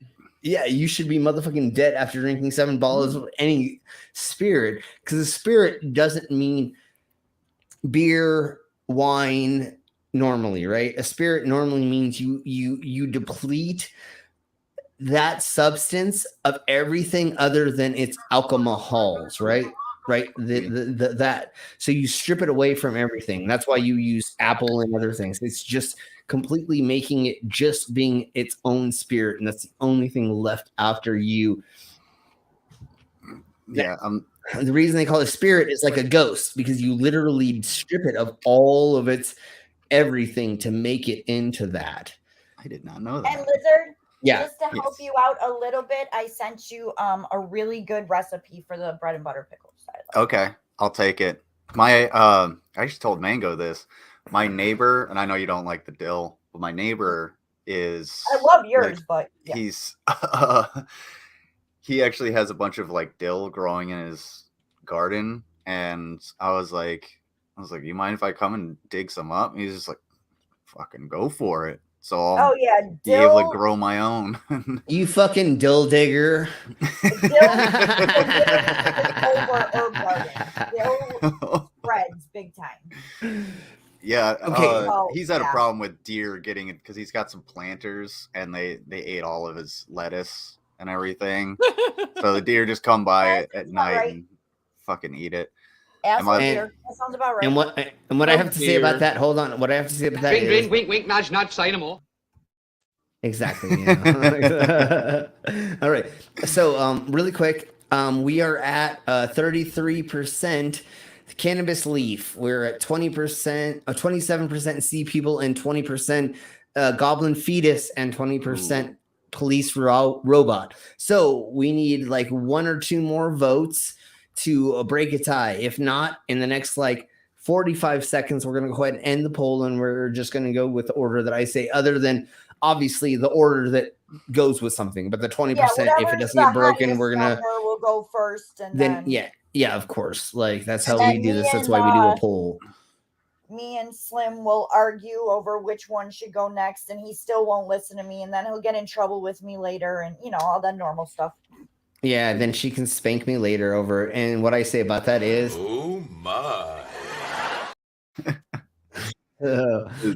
E: Yeah, you should be motherfucking dead after drinking 7 bottles of any spirit, because a spirit doesn't mean beer, wine. Normally, right? A spirit normally means you deplete that substance of everything other than its alcohols, right? That. So you strip it away from everything. That's why you use apple and other things. It's just completely making it just being its own spirit, and that's the only thing left after you.
V: Yeah.
E: The reason they call it spirit is like a ghost, because you literally strip it of all of its everything to make it into that.
V: I did not know that.
O: And Lizard,
E: yeah,
O: just to help you out a little bit, I sent you a really good recipe for the bread and butter pickles.
V: Okay, I'll take it. My I just told Mango this. My neighbor, and I know you don't like the dill, but my neighbor is.
O: I love yours, but yeah.
V: He's he actually has a bunch of like dill growing in his garden, and I was like, you mind if I come and dig some up? And he's just like, fucking go for it. So I'll be able to grow my own.
E: You fucking dill digger.
O: Over herb garden. Dill spreads big time.
V: Yeah.
E: Okay.
V: He's had a problem with deer getting it because he's got some planters and they ate all of his lettuce and everything. So the deer just come by at night and fucking eat it.
O: That sounds about right.
E: And what I have to say about that? Hold on. What I have to say about that is
A: wink, wink, nudge, nudge, say no more.
E: Exactly. Yeah. All right. So, really quick, we are at 33% cannabis leaf. We're at 20%, 27% sea people, and 20% goblin fetus, and 20% police robot. So we need like 1 or 2 more votes to break a tie. If not, in the next like 45 seconds, we're going to go ahead and end the poll, and we're just going to go with the order that I say, other than obviously the order that goes with something. But the 20%, if it doesn't get broken, we're going to
O: we'll go first, and then
E: yeah, of course. Like that's how we do this. That's why we do a poll.
O: Me and Slim will argue over which one should go next, and he still won't listen to me, and then he'll get in trouble with me later, and all that normal stuff.
E: Yeah, then she can spank me later over. And what I say about that is,
G: oh my.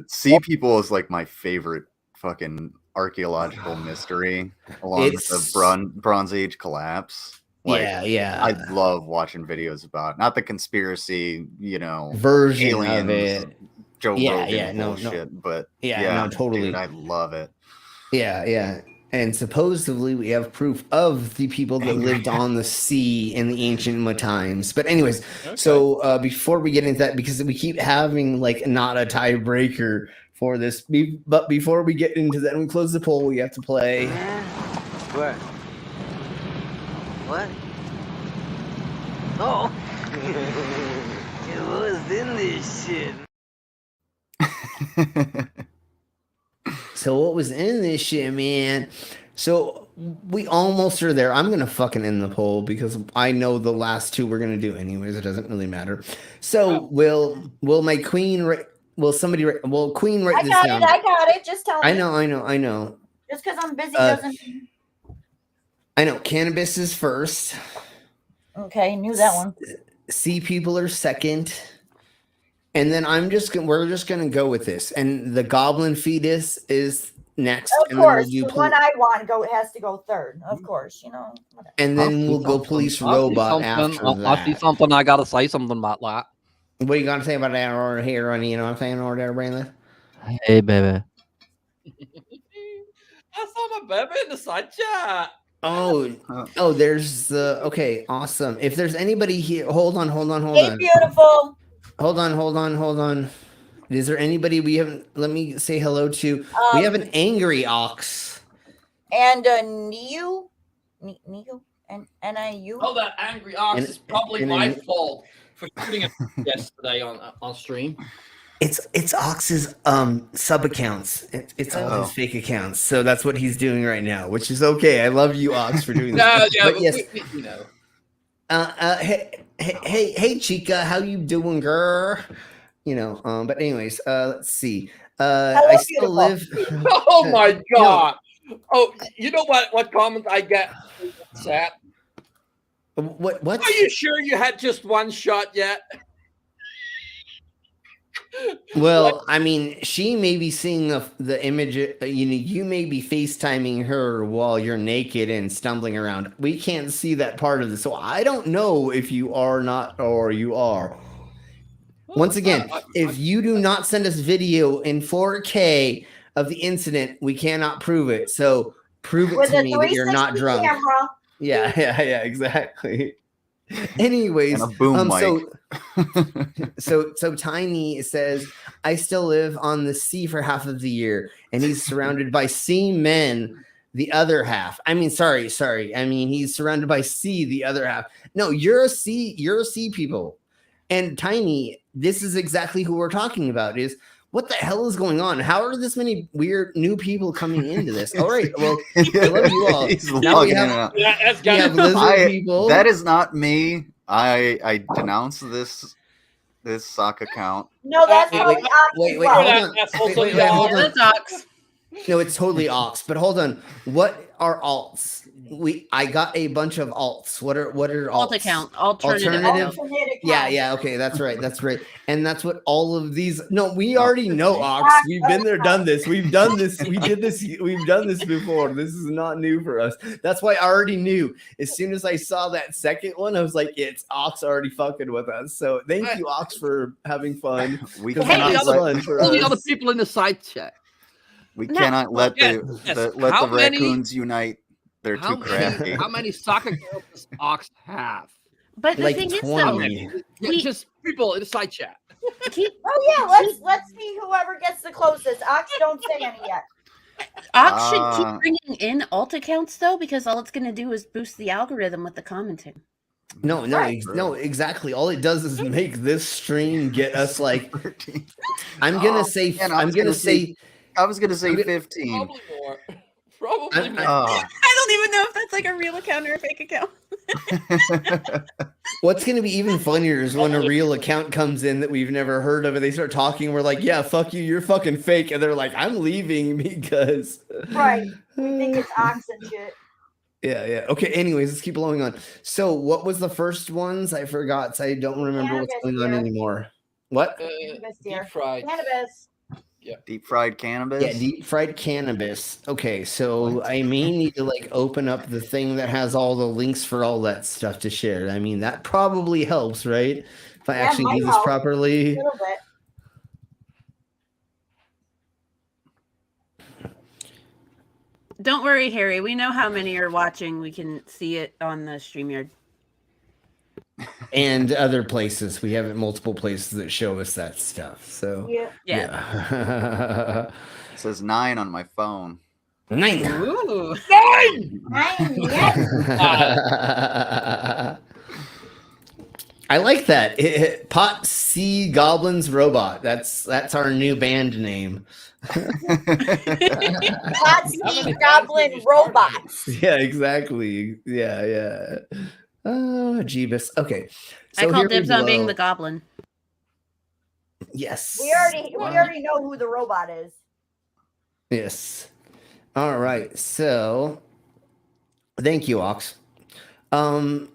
V: Sea people is like my favorite fucking archaeological mystery, along with the Bronze Age collapse. Like,
E: yeah.
V: I love watching videos about not the conspiracy,
E: version
V: aliens,
E: of it.
V: Joe Rogan bullshit, but
E: totally.
V: dude, I love it.
E: Yeah. And supposedly we have proof of the people that lived on the sea in the ancient times. But anyways, so before we get into that, because we keep having like not a tiebreaker for this, but before we get into that and we close the poll, we have to play.
A: What? Oh, it was in this shit.
E: So what was in this shit, man? So we almost are there. I'm gonna fucking end the poll because I know the last two we're gonna do anyways. It doesn't really matter. So will my queen? Will somebody? Will Queen write this down?
O: I got it. Just tell me.
E: I know.
O: Just because I'm busy doesn't.
E: I know. Cannabis is first.
O: Okay, knew that one.
E: Sea people are second. And then we're just gonna go with this. And the Goblin Foetus is next.
O: Of course, the one I want has to go third. Of course, whatever.
E: And then we'll go Police Robot after that.
R: I see something. I gotta say something about that.
E: What are you gonna say about that or here, Ronnie? You know what I'm saying, or there, Brandon?
M: Hey, baby.
R: I saw my baby in the side chat.
E: Oh, there's the okay, awesome. If there's anybody here, hold on.
O: Hey, beautiful.
E: Hold on. Is there anybody we haven't? Let me say hello to. We have an angry ox
O: and a Niu, and NIU.
R: Oh, that angry ox is probably my fault for shooting it yesterday on stream.
E: It's Ox's sub accounts. It's all his fake accounts. So that's what he's doing right now, which is okay. I love you, Ox, for doing that. But yes. Hey, Chica, how you doing, girl? But anyways, let's see. I still live.
R: Oh my god! Oh, you know what comments I get in the chat?
E: What?
R: Are you sure you had just one shot yet?
E: Well, I mean, she may be seeing the image. You may be FaceTiming her while you're naked and stumbling around. We can't see that part of this, so I don't know if you are not or you are. Once again, if you do not send us video in 4K of the incident, we cannot prove it. So prove it to me that you're not drunk. Camera. Yeah, exactly. Anyways,
V: and a boom mic.
E: So Tiny says, I still live on the sea for half of the year, and he's surrounded by sea men the other half. I mean, sorry. I mean, he's surrounded by sea the other half. No, you're a sea people. And Tiny, this is exactly who we're talking about, is what the hell is going on? How are this many weird new people coming into this? All right, well, I love you all. Now we have lizard people.
V: That is not me. I denounce this sock account.
O: No, that's probably Ox.
E: Wait, hold on.
T: That's Ox.
E: No, it's totally Ox. But hold on. What are alts? I got a bunch of alts. What are alts?
T: Alt account. Alternative.
E: Yeah. Okay, that's right. And that's what all of these. No, we already know Ox. We've been there, done this. We've done this. We did this. We've done this before. This is not new for us. That's why I already knew. As soon as I saw that second one, I was like, it's Ox already fucking with us. So thank you, Ox, for having fun.
V: We
R: the other people in the side chat.
V: We cannot let the raccoons unite. They're too crafty.
R: How many soccer girls does Ox have?
T: But the thing is, though,
R: just people in the side chat.
O: Let's see whoever gets the closest. Ox, don't say any yet.
T: Ox should keep bringing in alt accounts, though, because all it's going to do is boost the algorithm with the commenting.
E: No, exactly. All it does is make this stream get us like. I was gonna say
V: 15.
R: Probably more. Probably more.
T: I don't even know if that's like a real account or a fake account.
E: What's going to be even funnier is when a real account comes in that we've never heard of and they start talking. We're like, yeah, fuck you. You're fucking fake. And they're like, I'm leaving because.
O: Right. We think it's Ox and shit.
E: Yeah. Okay. Anyways, let's keep blowing on. So what was the first ones? I forgot. So I don't remember what's going on anymore. What?
O: Cannabis, dear.
R: Deep fried.
O: Cannabis.
R: Yeah.
V: Deep fried cannabis.
E: Yeah, deep fried cannabis. Okay, so I may need to like open up the thing that has all the links for all that stuff to share. I mean, that probably helps, right? If I actually do this properly.
O: A little bit.
T: Don't worry, Harry. We know how many are watching. We can see it on the StreamYard.
E: And other places. We have multiple places that show us that stuff. So
T: yeah.
V: It says 9 on my phone.
E: 9.
T: Ooh.
O: 9. Yes.
E: I like that. Pot C Goblins Robot. That's our new band name.
O: Pot C Goblin Robots.
E: Yeah, exactly. Yeah. Oh, Jeebus. Okay.
T: I call dibs on being the goblin.
E: Yes.
O: We already know who the robot is.
E: Yes. All right. So thank you, Ox.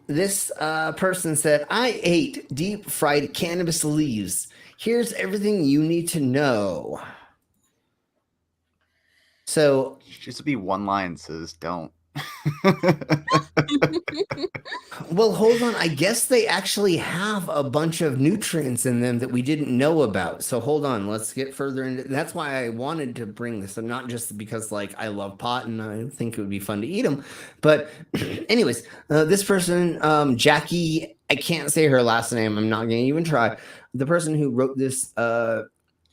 E: This person said, I ate deep fried cannabis leaves. Here's everything you need to know. So
V: should just be one line says don't.
E: Well, hold on. I guess they actually have a bunch of nutrients in them that we didn't know about. So hold on. Let's get further into. That's why I wanted to bring this, and not just because like I love pot and I think it would be fun to eat them. But anyways, this person, Jackie, I can't say her last name. I'm not going to even try. The person who wrote this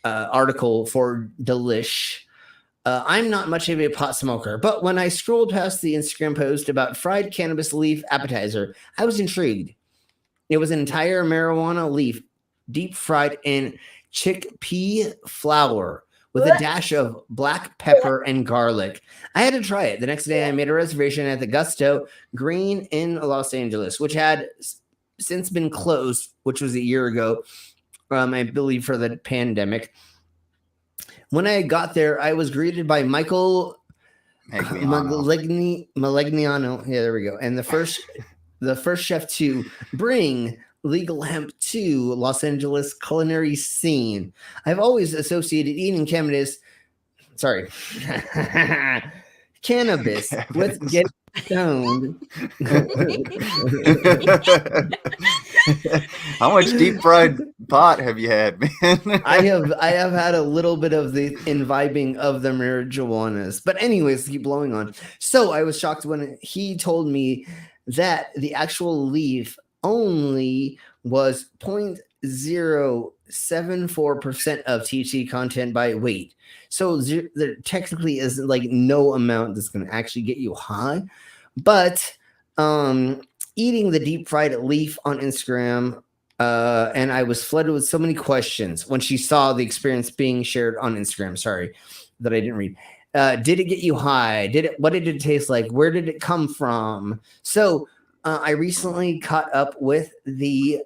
E: article for Delish. I'm not much of a pot smoker, but when I scrolled past the Instagram post about fried cannabis leaf appetizer, I was intrigued. It was an entire marijuana leaf, deep fried in chickpea flour with a dash of black pepper and garlic. I had to try it. The next day, I made a reservation at the Gusto Green in Los Angeles, which had since been closed, which was a year ago, I believe, for the pandemic. When I got there, I was greeted by Michael Malegnano. Yeah, there we go. And the first chef to bring legal hemp to Los Angeles culinary scene. I've always associated eating cannabis with getting stoned.
V: How much deep fried pot have you had, man?
E: I have had a little bit of the imbibing of the marijuanas. But anyways, keep blowing on. So I was shocked when he told me that the actual leaf only was 0.074% of THC content by weight. So there technically is like no amount that's going to actually get you high. But eating the deep fried leaf on Instagram, and I was flooded with so many questions when she saw the experience being shared on Instagram. Sorry that I didn't read. Did it get you high? What did it taste like? Where did it come from? So I recently caught up with the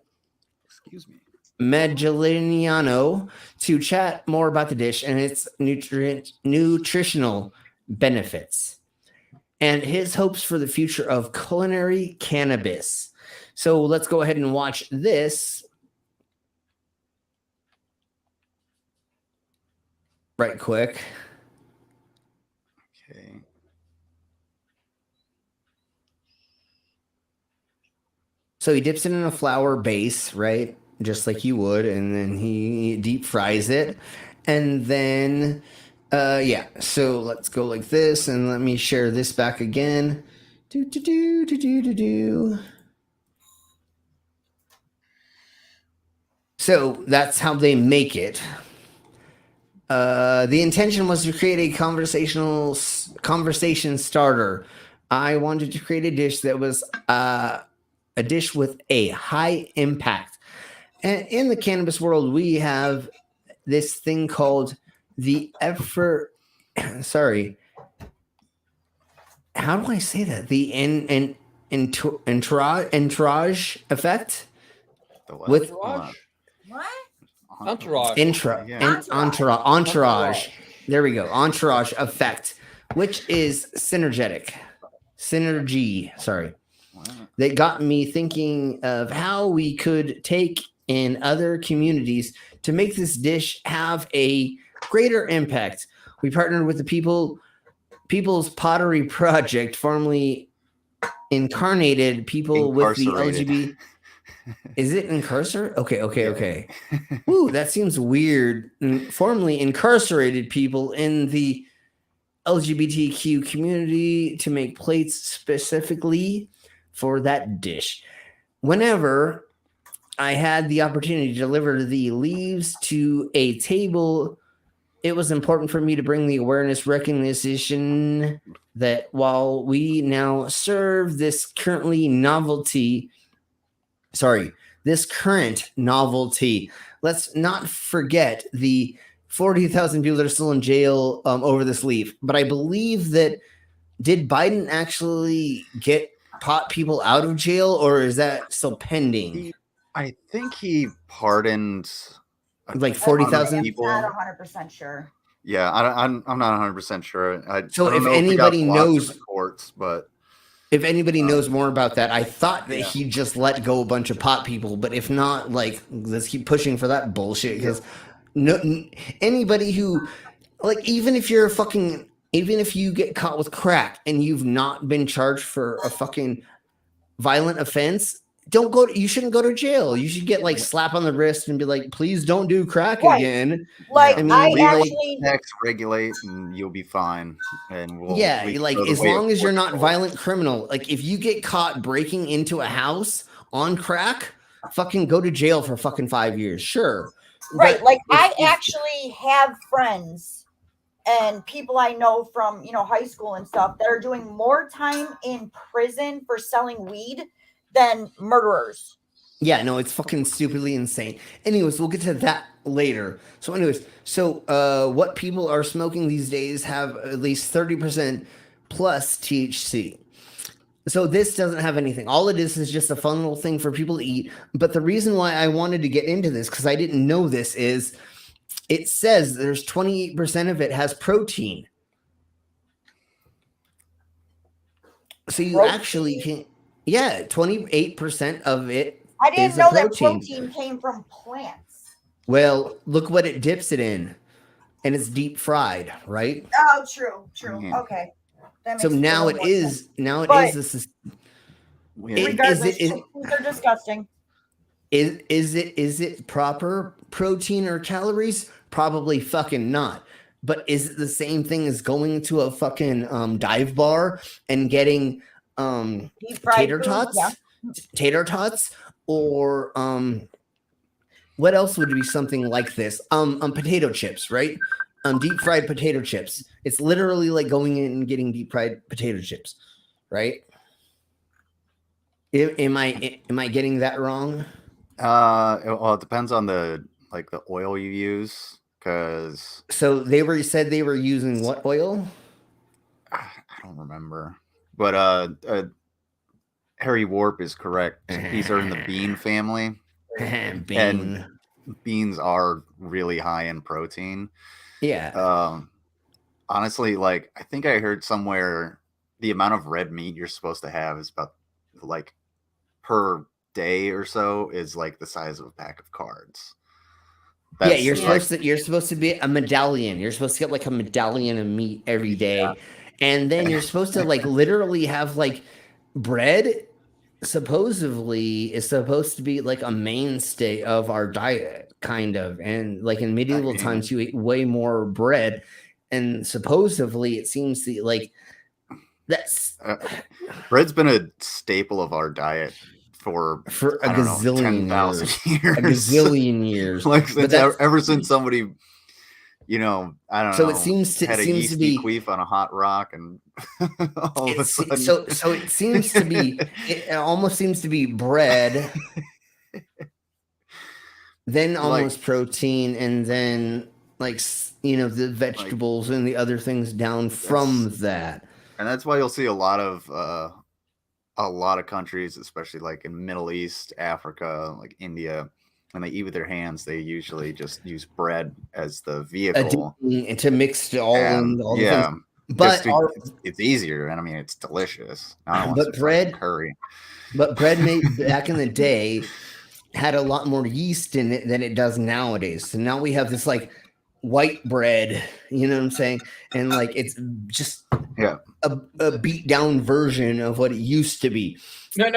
E: Magellaniano to chat more about the dish and its nutritional benefits and his hopes for the future of culinary cannabis. So let's go ahead and watch this right quick.
V: Okay.
E: So he dips it in a flour base, right? Just like you would, and then he deep fries it. And then yeah, so let's go like this, and let me share this back again. So that's how they make it. The intention was to create a conversation starter. I wanted to create a dish that was a dish with a high impact. And in the cannabis world, we have this thing called the how do I say that? The entourage effect. With
R: Entourage.
E: Entourage. There we go. Entourage effect, which is synergy. Sorry. That got me thinking of how we could take in other communities to make this dish have a greater impact. We partnered with the People's Pottery Project, formerly incarnated people with the LGBT. Is it incarcerated? Okay. Ooh, that seems weird. Formerly incarcerated people in the LGBTQ community to make plates specifically for that dish. Whenever I had the opportunity to deliver the leaves to a table, it was important for me to bring the awareness recognition that while we now serve this current novelty, let's not forget the 40,000 people that are still in jail over this leaf. But I believe that, did Biden actually get pot people out of jail, or is that still pending?
V: I think he pardoned
E: like 40,000
V: people.
O: I'm not 100% sure.
V: Yeah, I'm not 100% sure.
E: So
V: I don't
E: if
V: know
E: anybody
V: it got blocked in
E: knows
V: the courts, but
E: if anybody knows more about that, I thought that he just let go a bunch of pot people. But if not, like, let's keep pushing for that bullshit, because anybody who, like, even if you get caught with crack and you've not been charged for a fucking violent offense, you shouldn't go to jail. You should get like slap on the wrist and be like, please don't do crack again.
O: Like,
E: I mean,
V: actually tax regulate and you'll be fine. And we'll
E: like, as long as you're not violent criminal, like if you get caught breaking into a house on crack, fucking go to jail for fucking 5 years. Sure.
O: Right. Like I actually have friends and people I know from, high school and stuff that are doing more time in prison for selling weed than murderers.
E: Yeah, no, it's fucking stupidly insane. Anyways, we'll get to that later. So what people are smoking these days have at least 30% plus THC. So this doesn't have anything. All it is just a fun little thing for people to eat. But the reason why I wanted to get into this, because I didn't know this, is it says there's 28% of it has protein. So you actually can... Yeah, 28% of it.
O: I didn't know that protein came from plants.
E: Well, look what it dips it in, and it's deep fried, right?
O: Oh, true.
E: Mm-hmm.
O: Okay.
E: So now it is. Now it is. This is.
O: Regardless, these are disgusting.
E: Is it proper protein or calories? Probably fucking not. But is it the same thing as going to a fucking dive bar and getting tater tots, or what else would be something like this? Potato chips, right? Deep fried potato chips. It's literally like going in and getting deep fried potato chips, right? Am I getting that wrong?
V: Well, it depends on the oil you use, because
E: so they said they were using what oil?
V: I don't remember. But Harry Warp is correct. These are in the bean family. And beans are really high in protein.
E: Yeah.
V: Honestly, like, I think I heard somewhere the amount of red meat you're supposed to have is about, like, per day or so is like the size of a pack of cards.
E: Yeah, you're supposed to be a medallion. You're supposed to get like a medallion of meat every day. Yeah. And then you're supposed to like literally have like bread supposedly is supposed to be like a mainstay of our diet, kind of. And like in medieval times, you ate way more bread. And supposedly it seems to like that's
V: bread's been a staple of our diet for
E: a gazillion
V: years.
E: A gazillion years.
V: Like ever since somebody, I don't know.
E: So it seems to
V: had a yeasty queef on a hot rock, and all of a sudden.
E: So it seems to be. It almost seems to be bread, then almost like, protein, and then like the vegetables and the other things down from that.
V: And that's why you'll see a lot of countries, especially like in Middle East, Africa, like India. When they eat with their hands, they usually just use bread as the vehicle
E: and to mix it all in. All
V: yeah,
E: but
V: it's easier, and I mean it's delicious.
E: But bread
V: curry.
E: But bread made back in the day had a lot more yeast in it than it does nowadays. So now we have this like white bread, you know what I'm saying? And like it's just a beat down version of what it used to be.
R: No.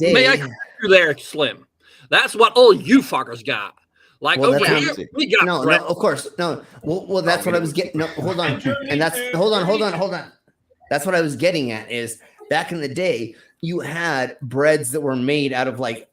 R: May I correct you there, Slim? That's what all you fuckers got. Like over here, we got
E: no, of course, no. Well, that's what I was getting. No, hold on, and that's hold on. That's what I was getting at. Is back in the day, you had breads that were made out of like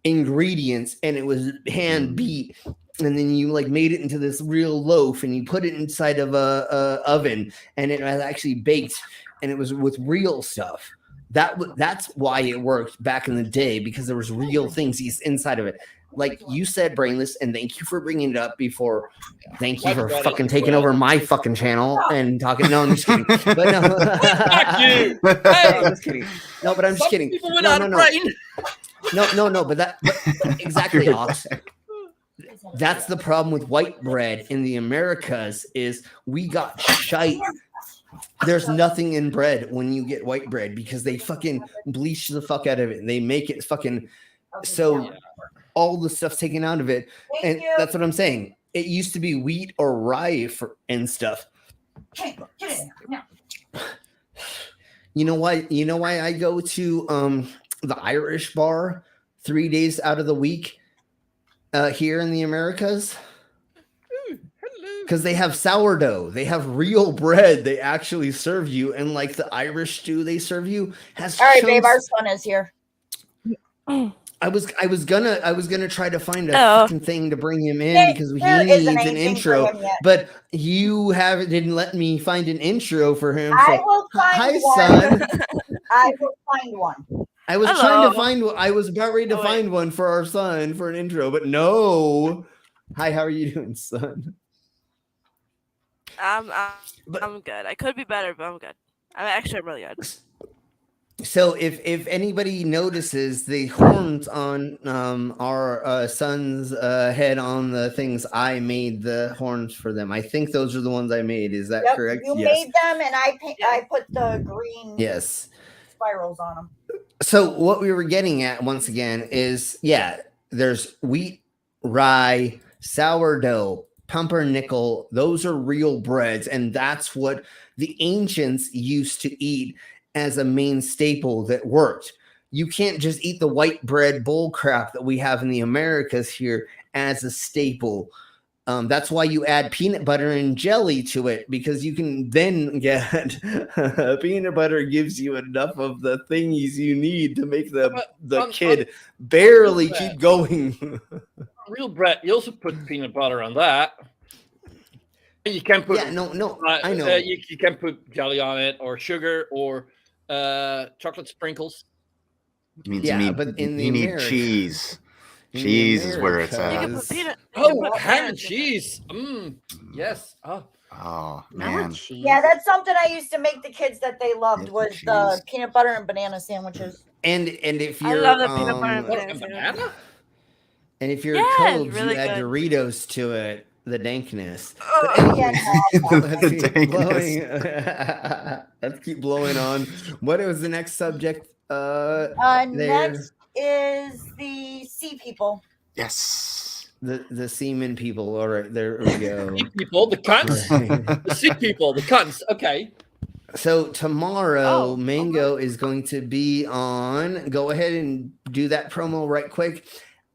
E: ingredients, and it was hand beat, and then you like made it into this real loaf, and you put it inside of a oven, and it was actually baked, and it was with real stuff. That's why it worked back in the day, because there was real things inside of it. Like you said, Brainless, and thank you for bringing it up before. Thank you for fucking taking over my fucking channel and talking. No, I'm just kidding. But no,
R: you.
E: No, I'm just kidding. No, but I'm just kidding. No. But exactly, Ox. That's the problem with white bread in the Americas is we got shite. There's nothing in bread when you get white bread because they fucking bleach the fuck out of it and they make it fucking so all the stuff's taken out of it. And that's what I'm saying. It used to be wheat or rye and stuff. You know why I go to the Irish bar 3 days out of the week here in the Americas? Because they have sourdough, they have real bread they actually serve you, and like the Irish stew they serve you has.
O: All right, babe, our son is here.
E: I was gonna try to find a fucking thing to bring him in because he needs an intro, but you didn't let me find an intro for him.
O: I will find one. Son. I will find one.
E: I was trying to find one. I was about ready to find one for our son for an intro, but no. Hi, how are you doing, son?
D: I'm good. I could be better, but I'm good. I'm really good.
E: So if anybody notices the horns on our son's head on the things, I made the horns for them. I think those are the ones I made. Is that correct?
O: You made them, and I put the green spirals on them.
E: So what we were getting at once again is there's wheat, rye, sourdough, pumpernickel. Those are real breads, and that's what the ancients used to eat as a main staple that worked. You can't just eat the white bread bull crap that we have in the Americas here as a staple. That's why you add peanut butter and jelly to it, because you can then get peanut butter gives you enough of the things you need to make the kid barely keep going.
R: Real bread, you also put peanut butter on that. You can put
E: I know
R: you can put jelly on it or sugar or chocolate sprinkles.
V: You need cheese. Cheese is where it's at.
R: Ham and cheese. Yes.
V: Oh man.
O: Yeah, that's something I used to make the kids that they loved was the peanut butter and banana sandwiches.
E: And if you're
D: I love the peanut butter and banana.
E: And if you're Cobes, really you add Doritos to it, the dankness. Let's keep blowing on. What was the next subject?
O: Next is the sea people.
V: Yes.
E: The seaman people. All right, there we go.
R: Sea people, the cunts. The sea people, the cunts. Okay.
E: So tomorrow, Mango is going to be on. Go ahead and do that promo right quick.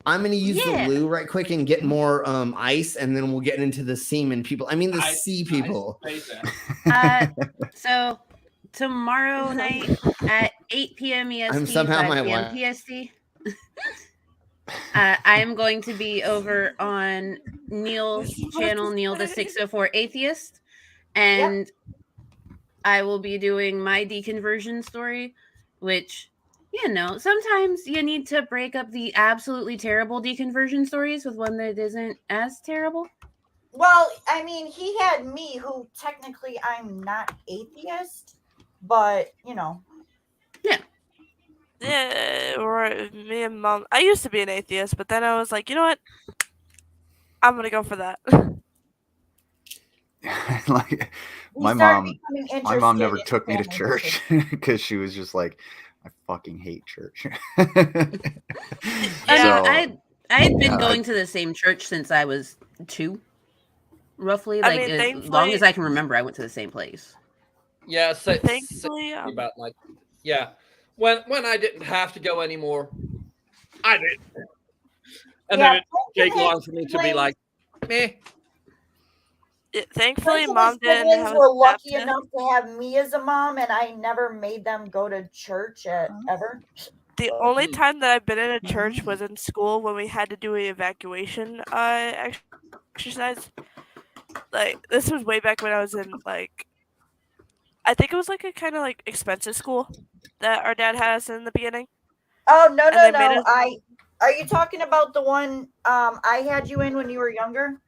E: I'm going to use the loo right quick and get more ice, and then we'll get into the seaman people. I mean, the sea people.
T: So tomorrow night at 8 p.m. EST,
E: I'm somehow my
T: wife. PST, I'm going to be over on Neil's channel, Neil the 604 Atheist, and I will be doing my deconversion story, which... sometimes you need to break up the absolutely terrible deconversion stories with one that isn't as terrible.
O: Well, I mean, he had me, who technically I'm not atheist, but,
D: Yeah, or me and Mom. I used to be an atheist, but then I was like, you know what? I'm going to go for that.
V: My mom never took me to church because she was just like, I fucking hate church.
T: I had been going to the same church since I was 2, roughly. Like as long as I can remember, I went to the same place.
R: Yeah,
D: thankfully,
R: about like when I didn't have to go anymore, I did, and then it take long for me to be like, meh.
D: Thankfully,
O: Most of
D: Mom
O: the
D: didn't
O: siblings
D: have
O: were
D: a
O: lucky
D: baptism.
O: enough to have me as a mom, and I never made them go to church ever.
D: The only time that I've been in a church was in school when we had to do an evacuation exercise. Like this was way back when I was in like, I think it was like a kind of like expensive school that our dad had us in the beginning.
O: Oh no
D: And
O: no
D: they made
O: no!
D: us-
O: Are you talking about the one I had you in when you were younger?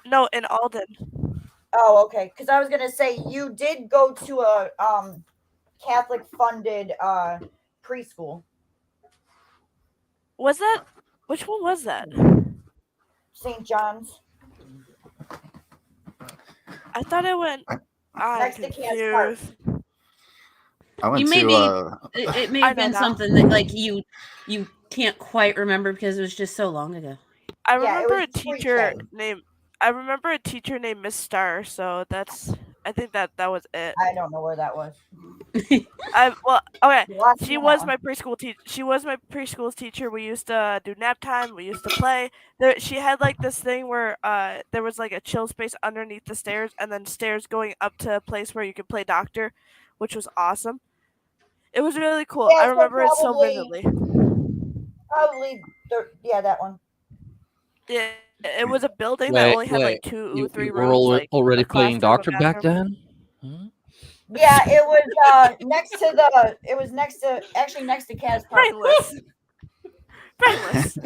D: No, in Alden.
O: Oh, okay. Because I was gonna say you did go to a Catholic funded preschool.
D: Was that? Which one was that?
O: St. John's.
D: I thought I went. I'm
O: Next to Cass Park.
D: confused.
V: I went
T: You may
V: to
T: be. It may have been something that like you can't quite remember because it was just so long ago.
D: I
O: Yeah, it
D: remember
O: was
D: a teacher named. I remember a teacher named Miss Star. So that's. I think that was it.
O: I don't know where that was.
D: Okay.
O: Lost
D: She
O: me on
D: was
O: that
D: my preschool teacher. She was my preschool teacher. We used to do nap time. We used to play. She had like this thing where there was like a chill space underneath the stairs, and then stairs going up to a place where you could play doctor, which was awesome. It was really cool.
O: Yeah,
D: I
O: so
D: remember it so
O: probably-
D: vividly.
O: Yeah, that one.
D: Yeah, it was a building that only had like 2, 3
R: you were
D: rooms. Like
R: already
D: a
R: playing
D: classroom, a
R: doctor back
D: bathroom.
R: then.
O: Yeah, it was next to the. It was next to Cass Park.
D: Brainless. Brainless.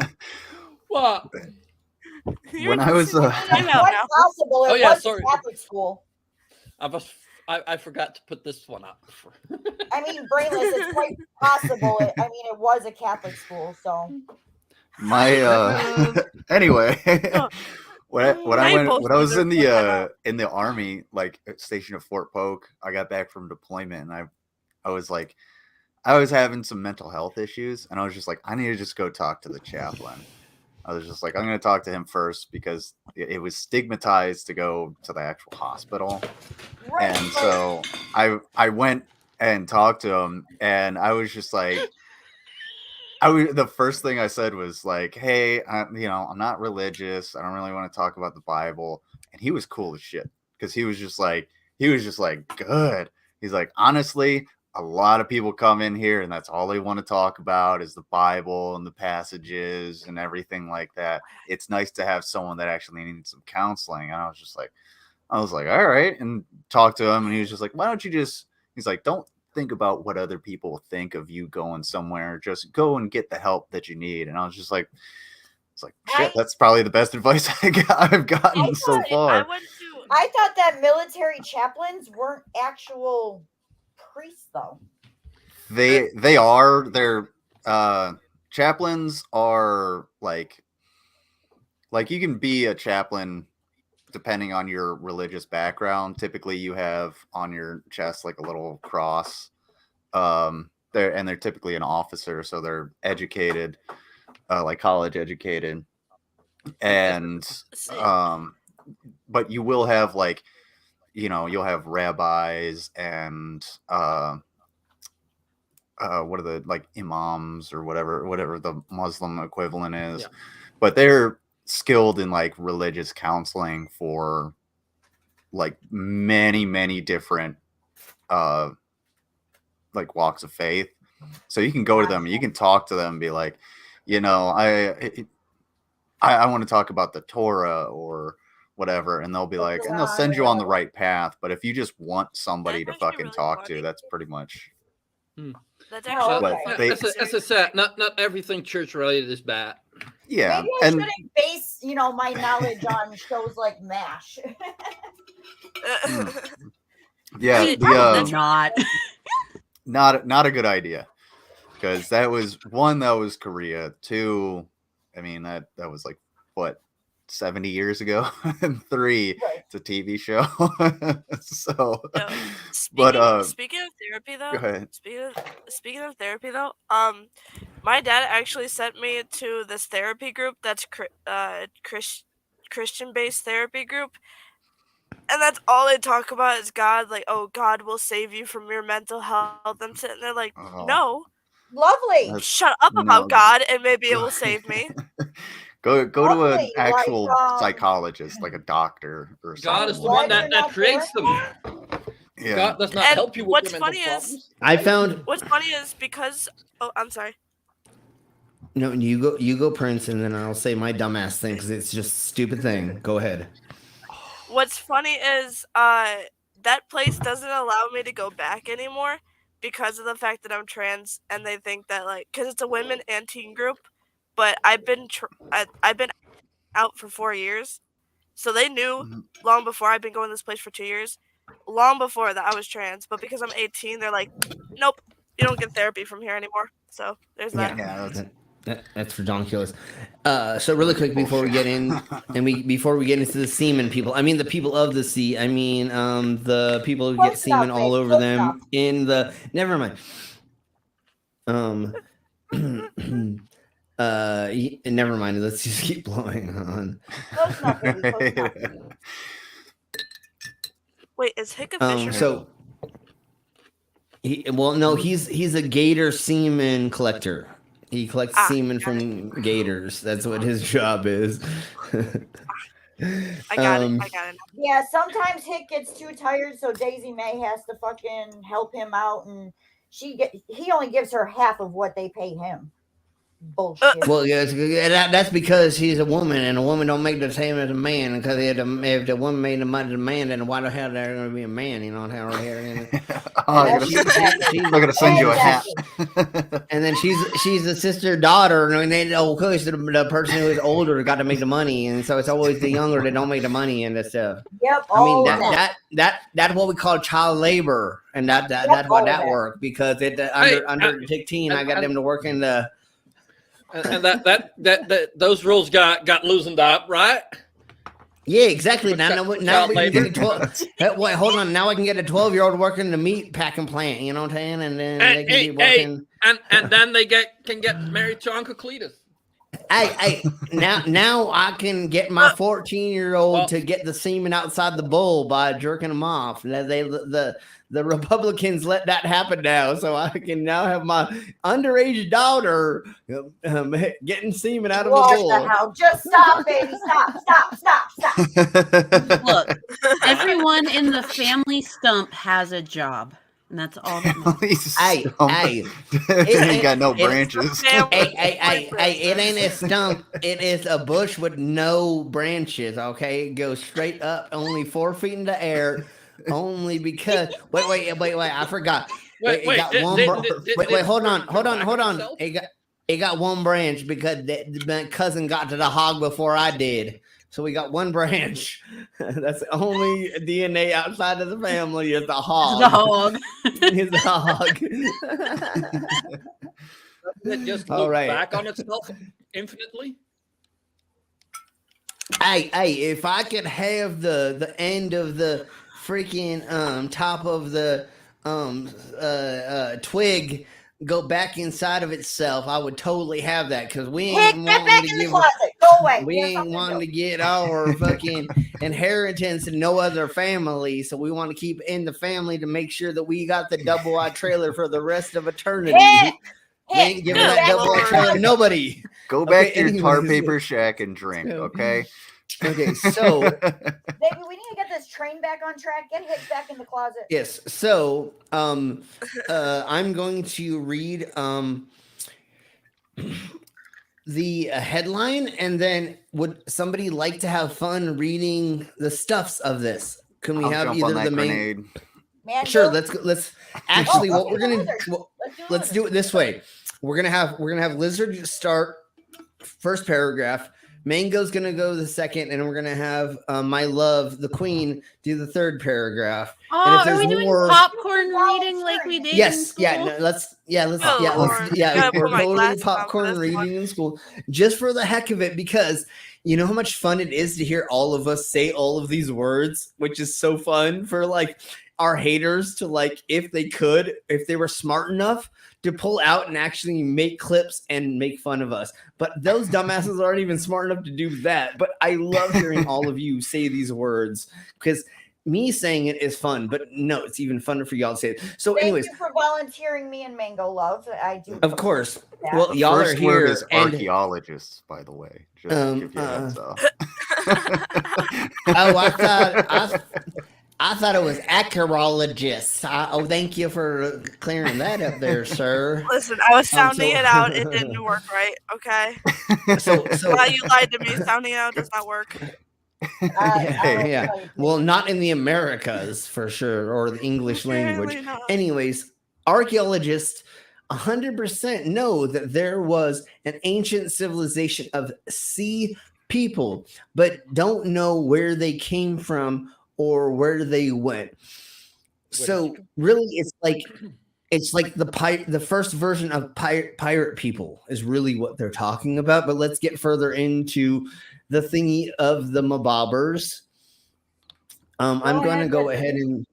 R: What?
V: when I was
D: Time out
O: Quite
D: now.
O: possible. It
R: Oh, yeah,
O: was
R: sorry.
O: a Catholic school.
R: I forgot to put this one up.
O: I mean, brainless. It's quite possible. It was a Catholic school, so.
V: my anyway. When I was in the army, like stationed at Fort Polk, I got back from deployment, and I was like, I was having some mental health issues, and I was just like, I need to just go talk to the chaplain. I was just like, I'm going to talk to him first because it was stigmatized to go to the actual hospital, and so I went and talked to him, and I was just like. The first thing I said was like, "Hey, I'm not religious. I don't really want to talk about the Bible." And he was cool as shit because he was just like, good. He's like, honestly, a lot of people come in here and that's all they want to talk about is the Bible and the passages and everything like that. It's nice to have someone that actually needs some counseling. And I was like, all right, and talked to him, and he was just like, why don't you just? He's like, don't think about what other people think of you going somewhere. Just go and get the help that you need. And I was just like, shit, that's probably the best advice I've gotten so far.
O: I thought that military chaplains weren't actual priests, though.
V: They are. Their chaplains are like you can be a chaplain depending on your religious background. Typically you have on your chest like a little cross. They're typically an officer, so they're educated, like college educated. And but you will have like, you'll have rabbis and what are the like imams or whatever the Muslim equivalent is. Yeah. But they're skilled in like religious counseling for like many different like walks of faith. So you can go to them, you can talk to them and be like, I want to talk about the Torah or whatever, and they'll be like, and they'll send you on the right path. But if you just want somebody to fucking really talk to, that's pretty much
D: That's actually
R: as I said, not everything church related is bad.
V: Yeah,
O: maybe I shouldn't base my knowledge on shows like MASH.
V: Yeah, not a good idea, because that was Korea. 2, I mean that was like foot 70 years ago, and 3, it's a TV show. So,
D: Speaking of therapy, though.
V: Go ahead.
D: Speaking of therapy, though. My dad actually sent me to this therapy group that's Christian-based therapy group. And that's all they talk about is God. Like, oh, God will save you from your mental health. I'm sitting there like, no.
O: Lovely.
D: Shut up about God, and maybe it will save me.
V: Go to an actual psychologist, like a doctor or something.
R: God is the one that creates them.
V: Yeah.
R: God does not help you with your mental problems.
E: I found.
D: What's funny is because. Oh, I'm sorry.
E: No, you go, Prince, and then I'll say my dumbass thing because it's just a stupid thing. Go ahead.
D: What's funny is that place doesn't allow me to go back anymore because of the fact that I'm trans, and they think that because it's a women and teen group, but I've been out for 4 years, so they knew long before. I've been going to this place for 2 years, long before that I was trans. But because I'm 18, they're like, nope, you don't get therapy from here anymore. So there's that.
V: Yeah,
E: that's ridiculous. So really quick before we get in, before we get into the semen people, I mean the people of the sea, I mean the people who get semen all over them in the. Never mind. Never mind. Let's just keep blowing on.
D: Wait, is Hick a fisherman?
E: So. He's a gator semen collector. He collects semen from gators. That's what his job is.
D: I got it.
O: Yeah, sometimes Hick gets too tired, so Daisy May has to fucking help him out, and he only gives her half of what they pay him. Bullshit.
E: Well, yeah, that's because he's a woman, and a woman don't make the same as a man. Because if the woman made the money as a man, then why the hell they're going to be a man? You know how they're
V: I'm going to send you a hat.
E: And then she's the sister daughter, and then of course the person who is older got to make the money, and so it's always the younger that don't make the money and that stuff.
O: Yep.
E: I mean that's what we call child labor, and that's why that works because under 16 I got them to work in the.
R: And that those rules got loosened up, right?
E: Yeah, exactly. Now we can get a 12. Wait, hold on. Now I can get a 12-year-old working the meat packing plant. You know what I'm saying? And then they can be working.
R: And then they can get married to Uncle Cletus.
E: Now I can get my 14-year-old to get the semen outside the bowl by jerking them off. The Republicans let that happen now, so I can now have my underage daughter getting semen out of the bowl.
O: What the hell? Just stop, baby. Stop.
T: Look, everyone in the family stump has a job. And that's all that matters.
E: Hey,
V: it ain't got no branches.
E: Hey, it ain't a stump. It is a bush with no branches, okay? It goes straight up, only 4 feet in the air, only because... Wait, I forgot. Wait, hold on. It got one branch because my cousin got to the hog before I did. So we got one branch. That's the only DNA outside of the family is the hog.
T: The hog.
E: Is the hog.
R: It just looks back on itself infinitely.
E: Hey, if I could have the end of the freaking top of the twig go back inside of itself, I would totally have that because we ain't wanting to give.
O: Go away.
E: We ain't wanting to get our fucking inheritance in no other family, so we want to keep in the family to make sure that we got the double wide trailer for the rest of eternity. We ain't giving that double wide trailer to nobody.
V: Go back to your tar paper shack and drink, okay?
E: Okay, so
O: baby, we need to get this train back on track. Get Hicks back in the closet.
E: Yes. So I'm going to read the headline, and then would somebody like to have fun reading the stuffs of this? Can we have either the main? Sure. Let's actually what we're gonna let's do it this way. We're gonna have Lizard start first paragraph. Mango's gonna go the second, and we're gonna have my love, the queen, do the third paragraph.
T: Oh, are we doing popcorn reading like we did?
E: Yes, let's we're totally popcorn reading in school just for the heck of it because You know how much fun it is to hear all of us say all of these words, which is so fun for like our haters to like, if they were smart enough to pull out and actually make clips and make fun of us. But those dumbasses aren't even smart enough to do that. But I love hearing all of you say these words because me saying it is fun, but no, it's even funner for y'all to say it. So anyways,
O: thank you for volunteering me and Mango Love. I do.
E: Of course.
O: That.
E: Well, y'all are here.
V: Word is archaeologists, by the way. Just to give you a heads up.
E: I thought it was archaeologists. Oh, thank you for clearing that up there, sir.
D: Listen, I was sounding it out. It didn't work right. Okay.
E: So
D: why you lied to me? Sounding it out does not work.
E: Yeah. Well, not in the Americas for sure, or the English language. Anyways, archaeologists 100% know that there was an ancient civilization of sea people, but don't know where they came from or where they went. So really, it's like the first version of pirate people is really what they're talking about. But let's get further into the thingy of the mabobbers. I'm going to go ahead and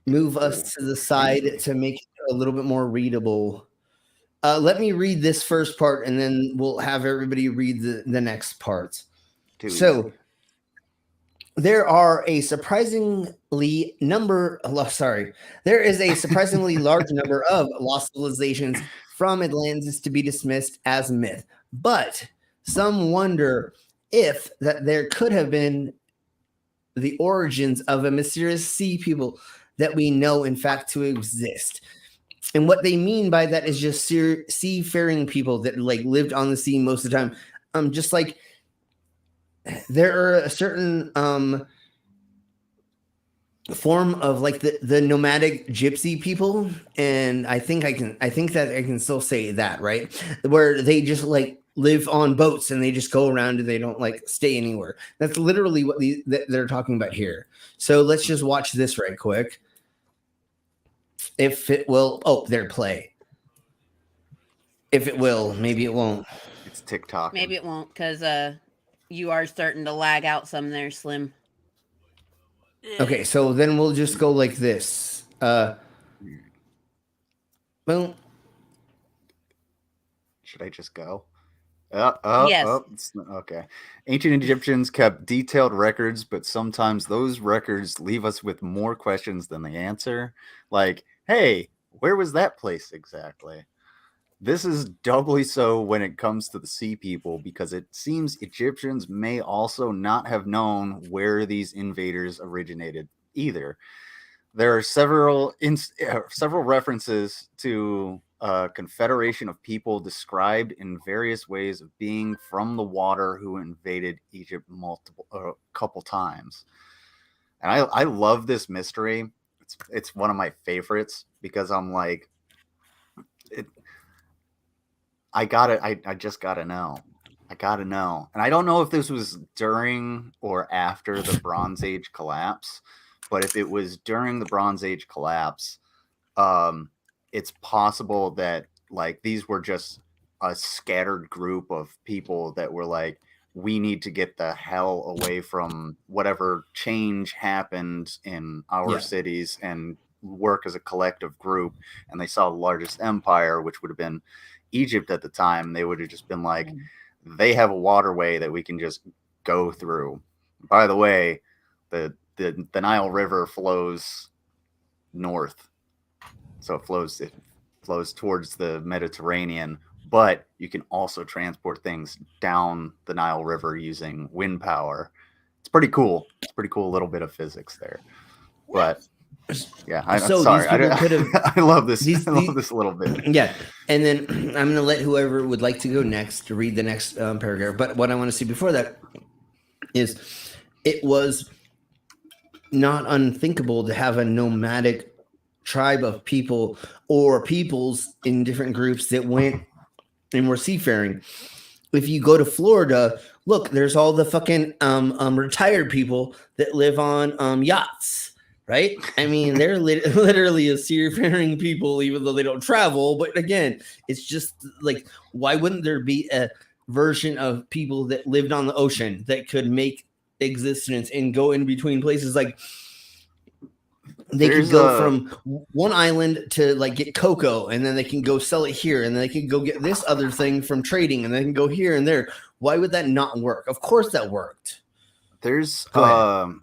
E: move us to the side to make it a little bit more readable. Let me read this first part, and then we'll have everybody read the next parts. So there is a surprisingly large number of lost civilizations from Atlantis to be dismissed as myth, but some wonder if that there could have been the origins of a mysterious sea people that we know in fact to exist. And what they mean by that is just seafaring people that like lived on the sea most of the time. Just like there are a certain form of like the nomadic gypsy people, and I think that I can still say that, right? Where they just like live on boats and they just go around and they don't like stay anywhere. That's literally what they're talking about here. So let's just watch this right quick. If it will, play. If it will, maybe it won't.
V: It's TikTok.
T: Maybe it won't, because you are starting to lag out some there, Slim.
E: Okay, so then we'll just go like this. Boom.
V: Should I just go?
T: Yes.
V: Okay. Ancient Egyptians kept detailed records, but sometimes those records leave us with more questions than they answer. Like, hey, where was that place exactly? This is doubly so when it comes to the sea people, because it seems Egyptians may also not have known where these invaders originated either. There are several references to a confederation of people described in various ways of being from the water who invaded Egypt a couple times. And I love this mystery. It's one of my favorites because I'm like, I just gotta know. I gotta know. And I don't know if this was during or after the Bronze Age collapse, but if it was during the Bronze Age collapse, it's possible that like these were just a scattered group of people that were like, we need to get the hell away from whatever change happened in our cities and work as a collective group. And they saw the largest empire, which would have been Egypt at the time. They would have just been like, they have a waterway that we can just go through. By the way, the Nile River flows north. So it flows towards the Mediterranean, but you can also transport things down the Nile River using wind power. It's pretty cool. It's pretty cool, a little bit of physics there. But yeah, I'm sorry. I love this. I love this a little bit.
E: Yeah, and then I'm going to let whoever would like to go next to read the next paragraph. But what I want to see before that is it was not unthinkable to have a nomadic tribe of people or peoples in different groups that went and were seafaring. If you go to Florida, look, there's all the fucking retired people that live on yachts, right? I mean, they're literally a seafaring people, even though they don't travel. But again, it's just like, why wouldn't there be a version of people that lived on the ocean that could make existence and go in between places. Like they could go from one island to like get cocoa, and then they can go sell it here, and then they can go get this other thing from trading, and they can go here and there. Why would that not work? Of course that worked.
V: There's a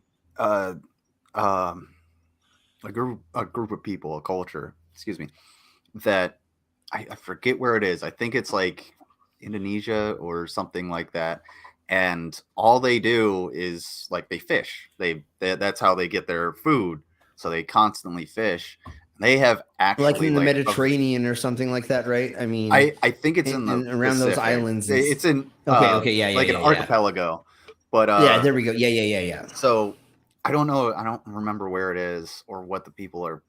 V: group of people, a culture, excuse me, that I forget where it is. I think it's like Indonesia or something like that. And all they do is like they fish. That's how they get their food. So they constantly fish. They have actually
E: like in the Mediterranean or something like that, right? I mean,
V: I think it's in
E: around
V: Pacific.
E: those islands.
V: It's in
E: yeah,
V: like an archipelago. But
E: yeah, there we go. Yeah.
V: So I don't know. I don't remember where it is or what the people are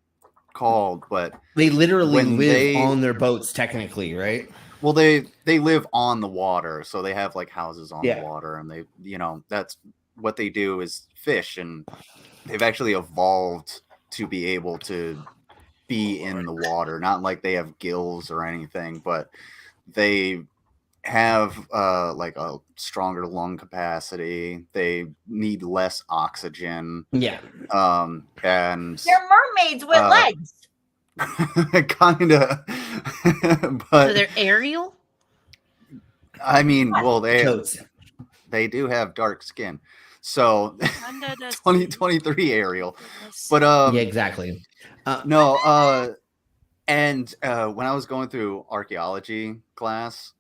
V: called, but
E: they literally live on their boats, technically, right?
V: Well, they live on the water, so they have like houses on the water, and they, that's what they do is fish, and they've actually evolved to be able to be in the water. Not like they have gills or anything, but they have like a stronger lung capacity. They need less oxygen.
E: Yeah.
V: And
O: they're mermaids with legs.
V: Kind of. But
T: so they're aerial?
V: I mean, well, they do have dark skin. So 2023 Ariel. But
E: yeah, exactly.
V: No, and when I was going through archaeology class,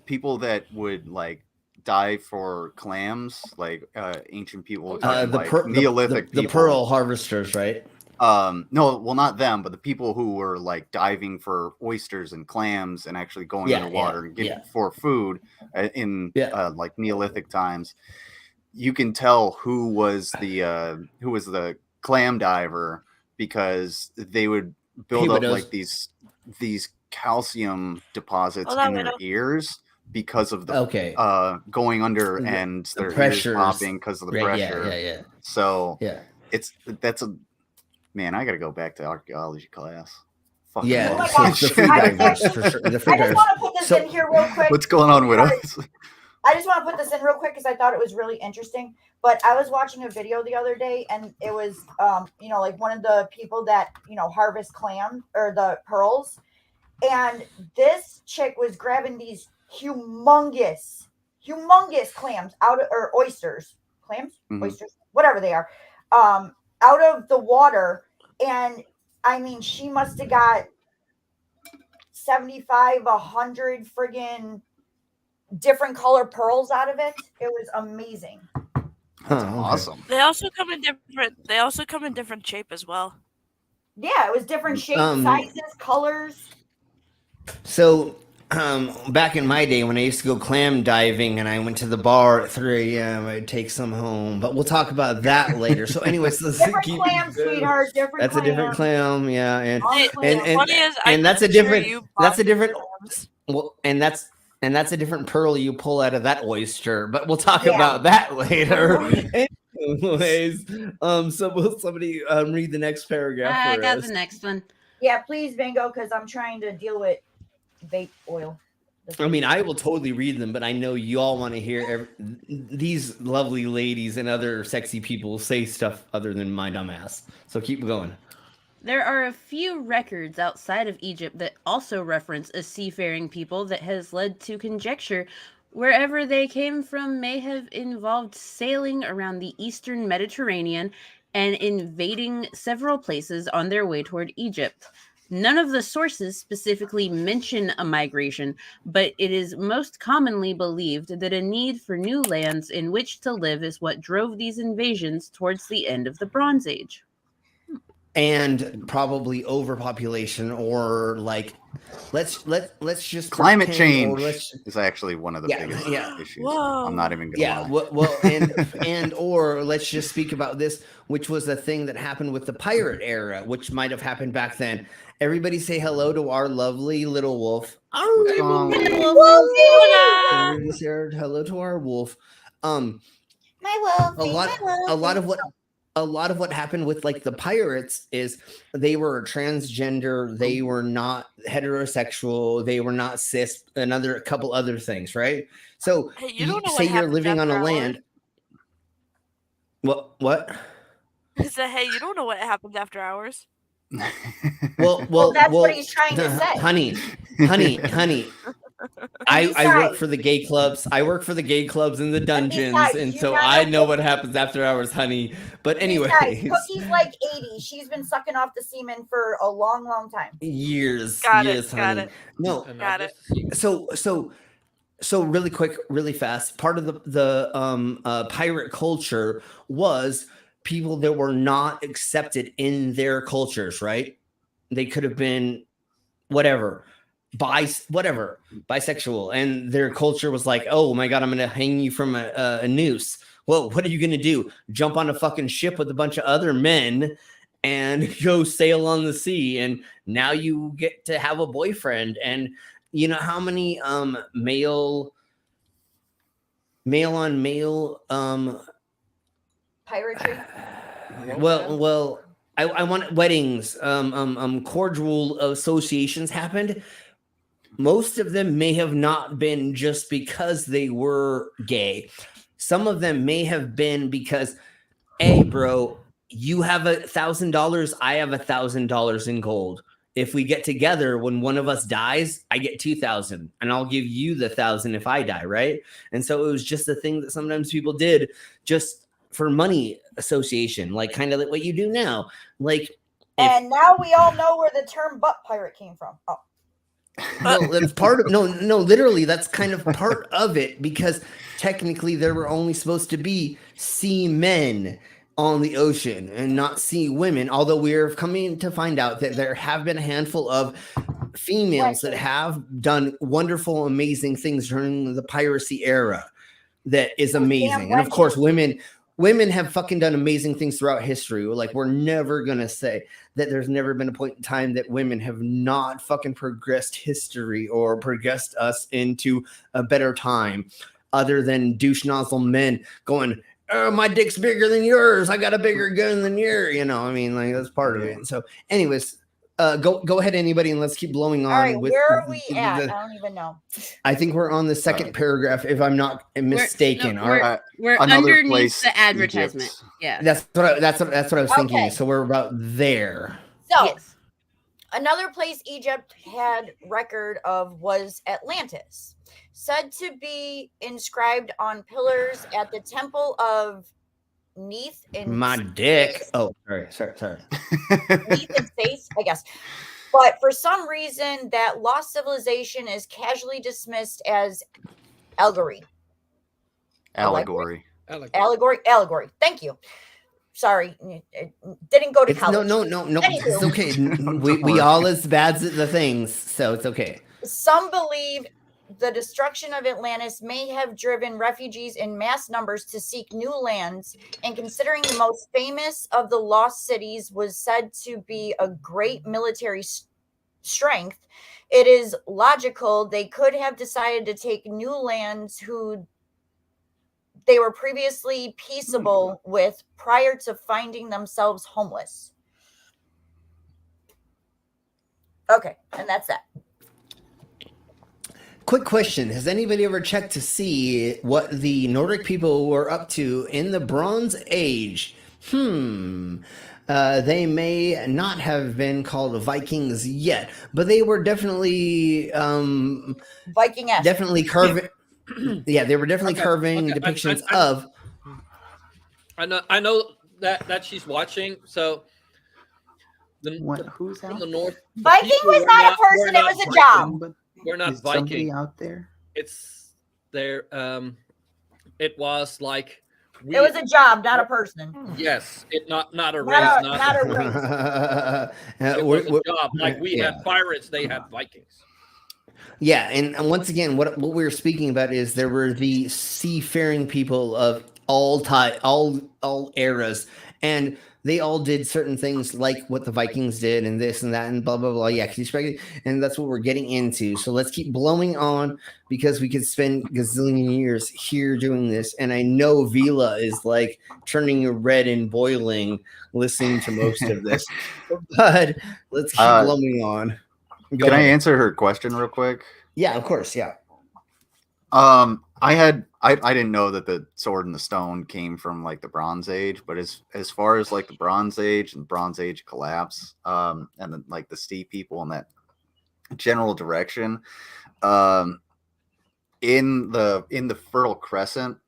V: people that would like die for clams, like ancient people, Neolithic people.
E: The pearl harvesters, right?
V: No, well, not them, but the people who were like diving for oysters and clams and actually going in the water and getting for food in like Neolithic times. You can tell who was the clam diver because they would build up like these calcium deposits in their ears because of the going under and their ears popping because of the pressure.
E: Yeah.
V: So man, I gotta go back to archaeology class.
E: Fucking it's the free divers for sure. The free divers.
O: I just want to put this in here real quick.
V: What's going on with us?
O: I just want to put this in real quick because I thought it was really interesting. But I was watching a video the other day, and it was, like one of the people that harvest clam or the pearls, and this chick was grabbing these humongous clams or oysters, oysters, whatever they are, out of the water. And I mean, she must have got 75, 100 friggin' different color pearls out of it. It was amazing.
V: That's awesome.
D: They also come in different shape as well.
O: Yeah, it was different shapes, sizes, colors.
E: So back in my day when I used to go clam diving and I went to the bar at 3 a.m., I'd take some home. But we'll talk about that later. So anyways, let's
O: different clam, sweetheart.
E: That's
O: clam.
E: a different clam, yeah.
D: And
E: that's a different well, and that's a different pearl you pull out of that oyster. But we'll talk about that later. Anyways, so will somebody read the next paragraph?
T: I got the next one.
O: Yeah, please, Bingo, because I'm trying to deal with vape oil.
E: I mean, I will totally read them, but I know you all want to hear these lovely ladies and other sexy people say stuff other than my dumb ass. So keep going.
T: There are a few records outside of Egypt that also reference a seafaring people that has led to conjecture wherever they came from may have involved sailing around the eastern Mediterranean and invading several places on their way toward Egypt. None of the sources specifically mention a migration, but it is most commonly believed that a need for new lands in which to live is what drove these invasions towards the end of the Bronze Age.
E: And probably overpopulation, or like let's just
V: climate change is actually one of the biggest issues.
E: Whoa.
V: I'm not even gonna lie.
E: Well, and or let's just speak about this, which was the thing that happened with the pirate era, which might have happened back then. Everybody say hello to our lovely little wolf.
V: What's going on with
E: Hello to our wolf.
O: My wolf.
E: A lot of what a lot of what happened with like the pirates is they were transgender, they were not heterosexual, they were not cis, a couple other things, right? So
D: Hey, you don't know
E: say
D: what
E: you're
D: happens
E: living on a
D: after
E: land. What?
D: I said, hey, you don't know what happens after hours.
E: Well,
O: that's what he's trying to say.
E: Honey. I work for the gay clubs. I work for the gay clubs in the dungeons, and so I know what happens after hours, honey. But anyway,
O: Cookie's like 80. She's been sucking off the semen for a long, long time.
E: Years,
D: got
E: honey.
D: it.
E: No,
D: got it.
E: So really quick, really fast. Part of the pirate culture was people that were not accepted in their cultures, right? They could have been whatever, bisexual, and their culture was like, oh my god, I'm gonna hang you from a noose. Well, what are you gonna do? Jump on a fucking ship with a bunch of other men and go sail on the sea, and now you get to have a boyfriend. And you know how many male on male
O: piracy?
E: Well, I want weddings, cordial associations happened. Most of them may have not been just because they were gay. Some of them may have been because, hey, bro, you have $1,000, I have $1,000 in gold. If we get together, when one of us dies, I get 2,000, and I'll give you the 1,000 if I die, right? And so it was just a thing that sometimes people did just for money association, like kind of like what you do now. Like,
O: and now we all know where the term butt pirate came from. Oh.
E: No, that's part of no, literally, that's kind of part of it, because technically there were only supposed to be sea men on the ocean and not sea women, although we're coming to find out that there have been a handful of females that have done wonderful, amazing things during the piracy era. That is amazing. And of course, women have fucking done amazing things throughout history. Like, we're never gonna say that there's never been a point in time that women have not fucking progressed history or progressed us into a better time, other than douche nozzle men going, oh, my dick's bigger than yours, I got a bigger gun than yours. You know, I mean, like, that's part of it. So anyways, go ahead, anybody, and let's keep blowing on.
O: All right,
E: with
O: where are we at? I don't even know.
E: I think we're on the second paragraph, if I'm not mistaken.
T: We're underneath the advertisement.
E: Egypt.
T: Yeah,
E: that's what I was thinking. So we're about there.
O: So another place Egypt had record of was Atlantis, said to be inscribed on pillars at the temple of Neith in
E: my dick. Oh, sorry.
O: Neith in space, I guess. But for some reason, that lost civilization is casually dismissed as allegory. Allegory. Thank you. Sorry, it didn't go to college.
E: No. It's okay. we all as bad at the things, so it's okay.
O: Some believe the destruction of Atlantis may have driven refugees in mass numbers to seek new lands, and considering the most famous of the lost cities was said to be a great military strength, it is logical they could have decided to take new lands who they were previously peaceable with prior to finding themselves homeless. Okay, and that's that.
E: Quick question. Has anybody ever checked to see what the Nordic people were up to in the Bronze Age? They may not have been called Vikings yet, but they were definitely
O: Viking-esque.
E: Definitely carving. Yeah, they were definitely carving depictions of.
R: I know that she's watching. So
N: who's
R: from the north?
O: Viking was not a person; it was a job.
R: We're not
N: Viking
R: out
N: there.
R: It's there. It was like
O: it was a job, not a person.
R: Yes, it not a race,
O: not a race.
R: It was a job. Like we had pirates, they had Vikings.
E: Yeah, and once again, what we were speaking about is there were the seafaring people of all eras, and they all did certain things like what the Vikings did and this and that and blah, blah, blah. Yeah, and that's what we're getting into. So let's keep blowing on because we could spend gazillion years here doing this. And I know Vila is like turning red and boiling listening to most of this. But let's keep blowing on. Go
V: Can
E: ahead.
V: I answer her question real quick?
E: Yeah, of course. Yeah.
V: I didn't know that the sword and the stone came from like the Bronze Age, but as far as like the Bronze Age and Bronze Age collapse, and then like the Sea people in that general direction, in the Fertile Crescent,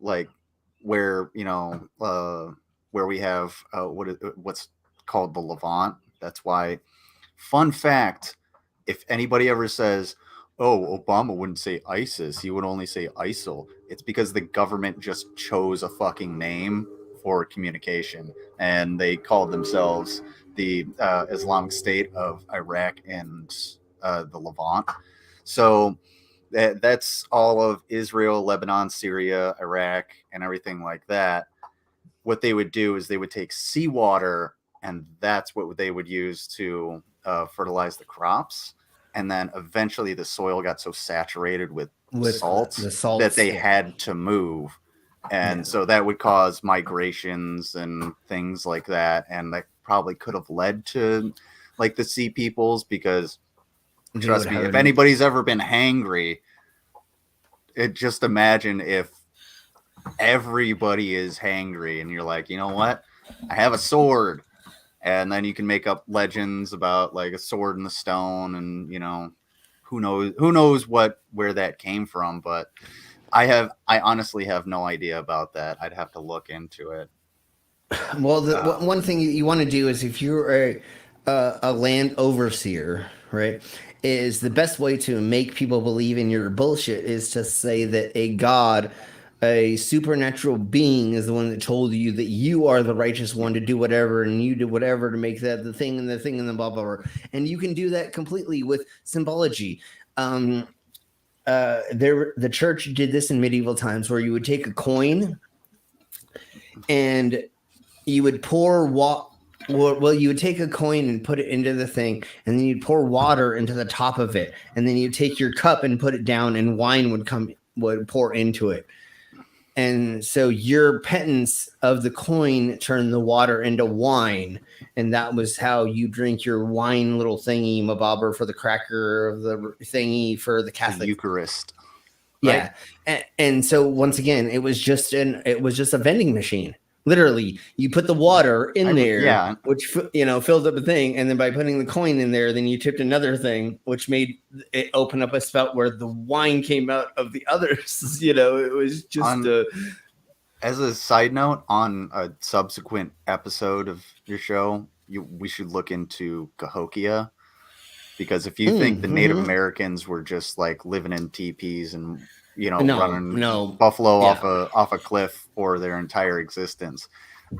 V: like where where we have what's called the Levant. That's why. Fun fact: if anybody ever says, "Oh, Obama wouldn't say ISIS, he would only say ISIL," it's because the government just chose a fucking name for communication, and they called themselves the Islamic State of Iraq and the Levant. So that's all of Israel, Lebanon, Syria, Iraq, and everything like that. What they would do is they would take seawater, and that's what they would use to fertilize the crops. And then eventually the soil got so saturated with salts that they had to move. And so that would cause migrations and things like that. And that probably could have led to like the Sea Peoples, because trust me, if anybody's ever been hangry, just imagine if everybody is hangry and you're like, you know what? I have a sword. And then you can make up legends about like a sword and the stone, and who knows where that came from. But I honestly have no idea about that. I'd have to look into it.
E: Well, one thing you want to do is, if you're a land overseer, right, is the best way to make people believe in your bullshit is to say that a god, a supernatural being, is the one that told you that you are the righteous one to do whatever, and you do whatever to make that the thing and the thing and the blah, blah, blah. And you can do that completely with symbology. The church did this in medieval times, where you would take a coin and you would pour you would take a coin and put it into the thing, and then you'd pour water into the top of it, and then you'd take your cup and put it down, and wine would pour into it. And so your penance of the coin turned the water into wine. And that was how you drink your wine little thingy mabobber for the cracker of the thingy for the Catholic.
V: The Eucharist.
E: Right? Yeah. And so once again, it was just a vending machine. Literally, you put the water in there, which filled up a thing, and then by putting the coin in there, then you tipped another thing, which made it open up a spout where the wine came out of the others. It was just
V: as a side note, on a subsequent episode of your show, we should look into Cahokia, because if you think the Native Americans were just like living in teepees and running buffalo off a cliff for their entire existence.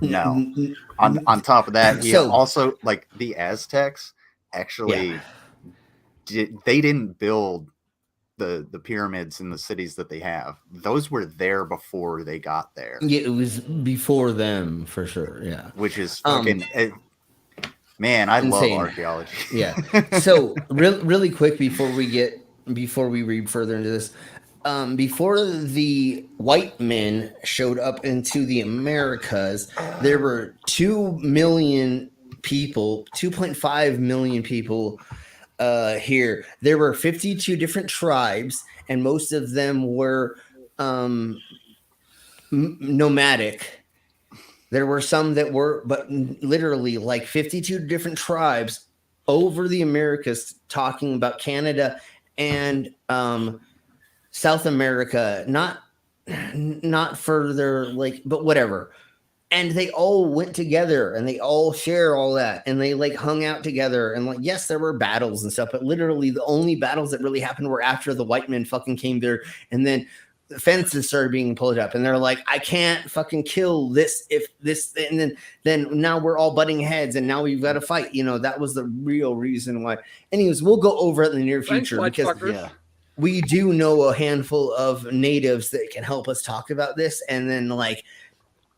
V: No. On top of that, also like the Aztecs actually they didn't build the pyramids in the cities that they have. Those were there before they got there.
E: Yeah, it was before them for sure. Yeah.
V: Which is fucking man, I love archaeology.
E: Yeah. So really quick before we read further into this. Before the white men showed up into the Americas, there were 2 million people, 2.5 million people here. There were 52 different tribes, and most of them were nomadic. There were some that were, but literally like 52 different tribes over the Americas, talking about Canada and South America, not further, but whatever. And they all went together, and they all share all that, and they hung out together, and yes, there were battles and stuff, but literally the only battles that really happened were after the white men fucking came there, and then the fences started being pulled up, and they're like, I can't fucking kill this if this, and then now we're all butting heads, and now we've got to fight. That was the real reason why. Anyways, we'll go over it in the near future because we do know a handful of natives that can help us talk about this, and then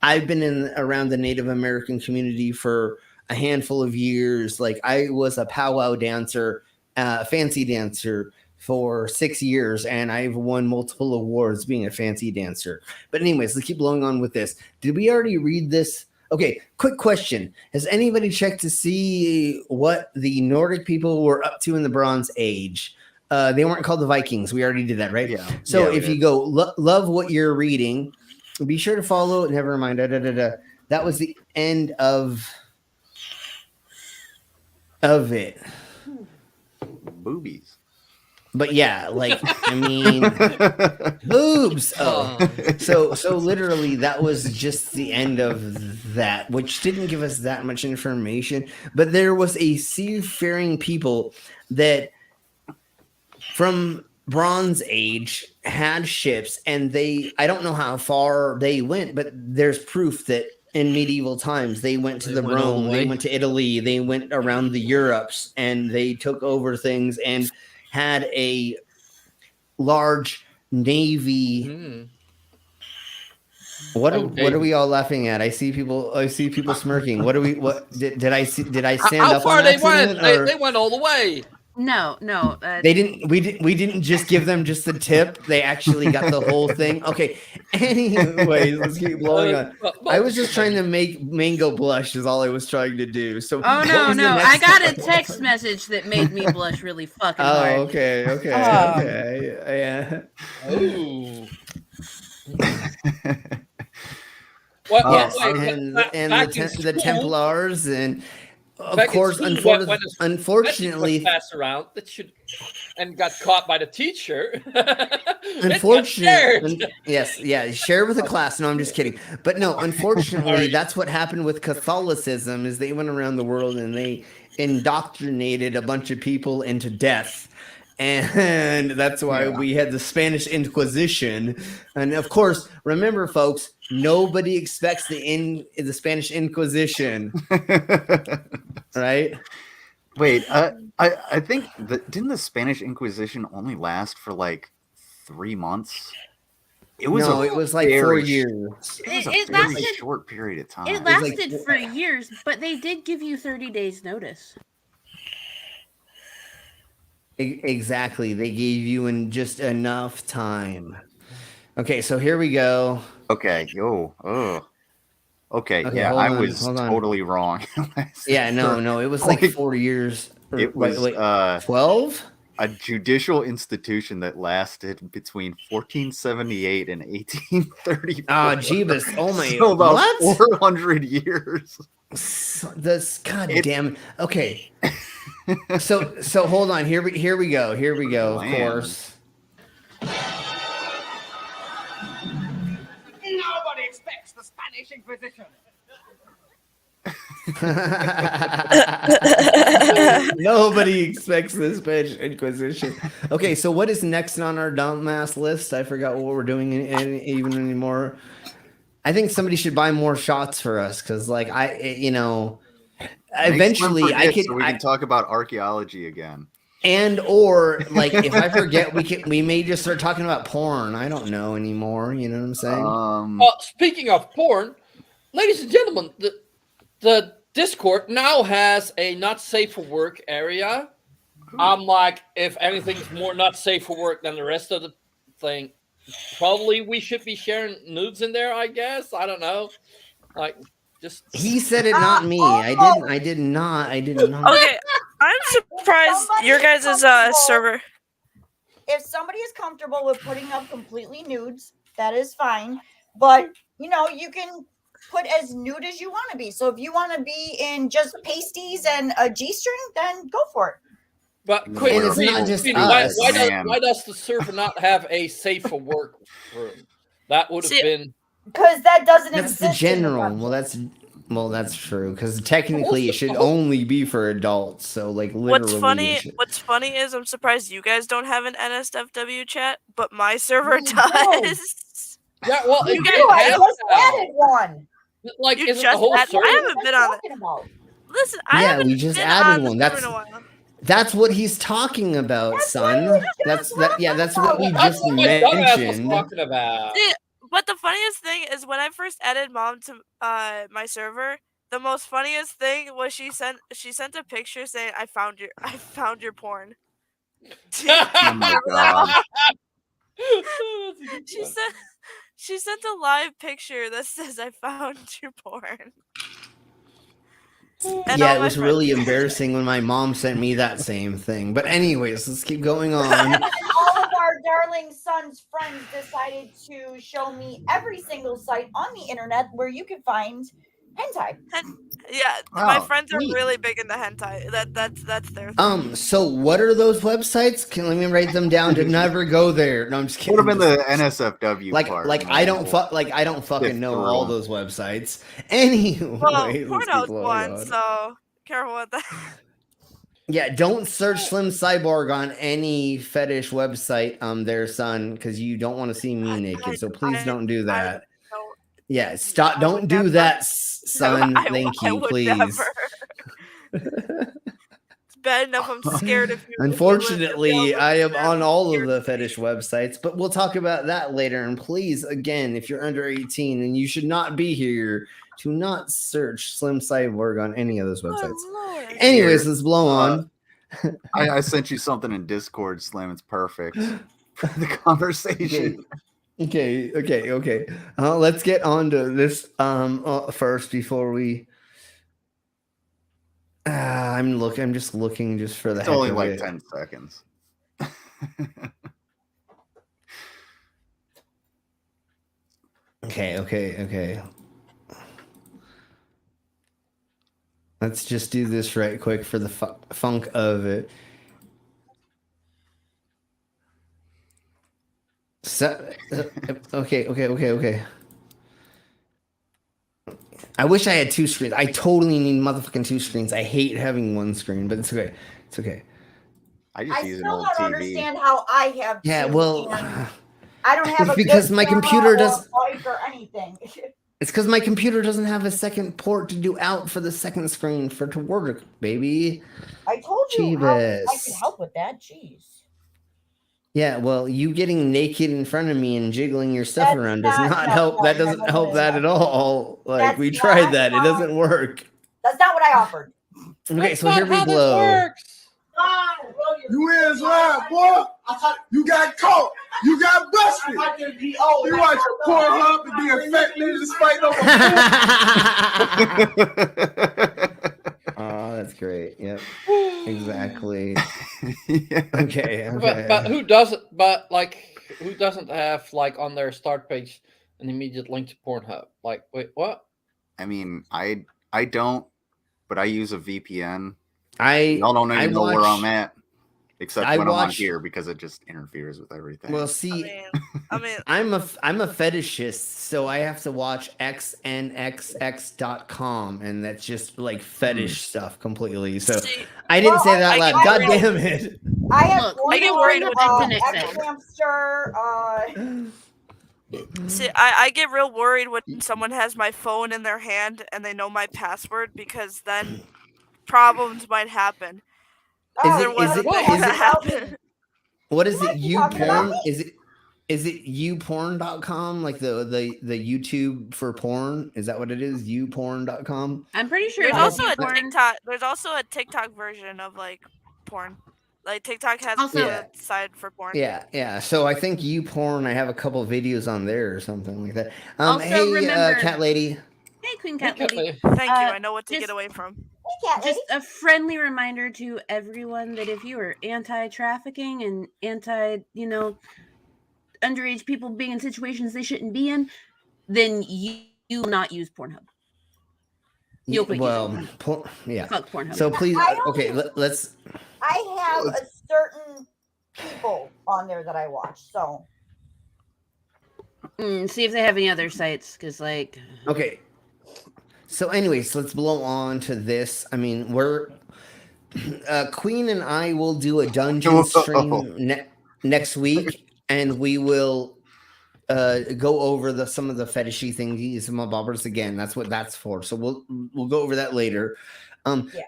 E: I've been around the Native American community for a handful of years. Like I was a powwow dancer, fancy dancer for 6 years, and I've won multiple awards being a fancy dancer. But anyways, let's keep blowing on with this. Did we already read this? Okay, quick question. Has anybody checked to see what the Nordic people were up to in the Bronze Age? They weren't called the Vikings. We already did that, right?
V: Yeah.
E: So
V: Yeah,
E: if you go love what you're reading, be sure to follow. Never mind. That was the end of it.
V: Boobies.
E: But yeah, like I mean, boobs. Oh, so literally, that was just the end of that, which didn't give us that much information. But there was a seafaring people that, from Bronze Age, had ships, and I don't know how far they went, but there's proof that in medieval times they went to Rome, they went to Italy, they went around the Europes, and they took over things and had a large navy. What are we all laughing at? I see people smirking. What did I stand
R: How
E: up
R: far
E: on
R: they
E: accident?
R: went? They went all the way.
T: No.
E: They didn't. We didn't just give them just the tip. They actually got the whole thing. Okay. Anyways, let's keep blowing on. I was just trying to make Mango blush. Is all I was trying to do. So.
T: Oh no! I got a text message that made me blush really fucking hard.
E: Oh, okay. Yeah.
R: Ooh.
E: The Templars and. Of course, unfortunately,
R: passed around that should and got caught by the teacher.
E: Unfortunately, share with the class. No, I'm just kidding. But no, unfortunately, that's what happened with Catholicism. Is they went around the world and they indoctrinated a bunch of people into death. And that's why we had the Spanish Inquisition. And of course, remember, folks, nobody expects the Spanish Inquisition, right?
V: Wait, I think didn't the Spanish Inquisition only last for like 3 months? It was
E: like 4 years.
V: It was a very short period of time.
T: It lasted for years, but they did give you 30 days notice.
E: Exactly. They gave you in just enough time. Okay, so here we go.
V: Okay, Okay, yeah, I was totally wrong.
E: Yeah, no, it was like 4 years.
V: It was
E: 12?
V: A judicial institution that lasted between 1478 and 1834.
E: Ah, Jeebus. Oh my.
V: So about
E: what?
V: 400 years.
E: Damn. Okay. So hold on. Here we go. Of course.
I: Nobody expects the Spanish Inquisition.
E: Nobody expects the Spanish Inquisition. Okay, so what is next on our dumbass list? I forgot what we're doing even anymore. I think somebody should buy more shots for us because, like, eventually we
V: can talk about archaeology again.
E: And or like if I forget, we may just start talking about porn. I don't know anymore. You know what I'm saying?
R: Speaking of porn, ladies and gentlemen, the Discord now has a not safe for work area. I'm like, if anything's more not safe for work than the rest of the thing, probably we should be sharing nudes in there. I guess I don't know. Like, just
E: he said it, not me. I did not.
D: Okay, I'm surprised your guys' server.
O: If somebody is comfortable with putting up completely nudes, that is fine. But you can put as nude as you want to be. So if you want to be in just pasties and a G-string, then go for it.
R: But quick, why does the server not have a safe for work room? That would have been
O: because that doesn't exist.
E: That's the general. Well, that's true because technically it should only be for adults. So like literally.
D: What's funny is I'm surprised you guys don't have an NSFW chat, but my server does.
R: Yeah, well,
O: I just added one.
R: Like, is the whole server?
D: I haven't been on it. Listen,
E: we just added one. That's what he's talking about, son. That's what we just mentioned.
R: Talking about.
D: But the funniest thing is when I first added mom to my server, the most funniest thing was she sent a picture saying I found your porn.
V: Oh my god.
D: She sent a live picture that says I found your porn. And
E: Yeah,
D: all
E: it
D: my
E: was
D: friends
E: really
D: did.
E: embarrassing when my mom sent me that same thing. But anyways, let's keep going on.
O: And all of our darling son's friends decided to show me every single site on the internet where you can find hentai.
D: Yeah, my
E: Oh,
D: friends are
E: neat.
D: really big into hentai. That's their thing.
E: So what are those websites? Let me write them down to never go there. No, I'm just kidding.
V: Put them in the NSFW part.
E: I don't fucking know all those websites. Anyway,
D: Well,
E: let's keep
D: porno's
E: going
D: one,
E: on.
D: so careful with that.
E: Yeah, don't search Slim Cyborg on any fetish website, there, son, because you don't want to see me naked. So please don't do that. Yeah, stop. Don't do that, son. Thank you, please.
D: It's bad enough I'm scared of you.
E: Unfortunately, I am on all of the fetish websites, but we'll talk about that later. And please, again, if you're under 18 and you should not be here, do not search Slim Cyborg on any of those websites. Anyways, let's blow on.
V: I sent you something in Discord, Slim. It's perfect for the conversation.
E: Okay. Let's get on to this first before we. I'm just looking for the.
V: It's
E: heck
V: only
E: of
V: like
E: it.
V: 10 seconds.
E: Okay. Let's just do this right quick for the funk of it. Okay. I wish I had two screens. I totally need motherfucking two screens. I hate having one screen, but it's okay. It's okay.
V: I just
O: I
V: use an
O: still
V: old
O: don't
V: TV.
O: understand how I have.
E: Yeah,
O: two
E: well,
O: and I don't have
E: it's
O: a
E: because
O: good
E: my
O: camera
E: computer
O: or
E: does.
O: a mic or anything.
E: It's because my computer doesn't have a second port to do out for the second screen to work, baby.
O: I told you how I
E: Jeebus.
O: could help with that. Jeez.
E: Yeah, well, you getting naked in front of me and jiggling your stuff around does not help. That doesn't help that at all. Like, we tried that. It doesn't work.
O: That's not what I offered.
E: Okay, so here we blow.
C: You is lying, boy. You got caught. You got busted. You watch a Pornhub and be affected despite no.
E: Oh, that's great. Yep, exactly. Okay.
R: But who doesn't? But like, who doesn't have like on their start page an immediate link to Pornhub? Like, wait, what?
V: I mean, I don't, but I use a VPN.
E: Y'all
V: don't even know where I'm at, except when I'm on here because it just interferes with everything.
E: Well, see,
D: I mean,
E: I'm a fetishist, so I have to watch xnxx.com, and that's just like fetish stuff completely. So I didn't say that loud. God damn it!
O: I have.
D: I get worried with internet See, I get real worried when someone has my phone in their hand and they know my password because then problems might happen.
E: What is it? YouPorn? Is it youporn.com? Like the YouTube for porn? Is that what it is? Youporn.com?
T: I'm pretty sure
D: there's also a TikTok. There's also a TikTok version of like porn. Like TikTok has a side for porn.
E: Yeah. So I think YouPorn. I have a couple videos on there or something like that.
T: Also,
E: hey,
T: remember,
E: cat lady.
T: Hey, Queen Cat Lady.
D: Thank you. I know what to get away from.
T: Just a friendly reminder to everyone that if you are anti-trafficking and anti, underage people being in situations they shouldn't be in, then you will not use Pornhub. You'll quit using Pornhub.
E: Yeah.
T: Fuck Pornhub.
E: So please, okay, let's.
O: I have a certain people on there that I watch, so.
T: See if they have any other sites, because like.
E: Okay. So, anyways, let's blow on to this. I mean, we're Queen and I will do a dungeon stream next week, and we will go over some of the fetishy things, some bobbers again. That's what that's for. So we'll go over that later.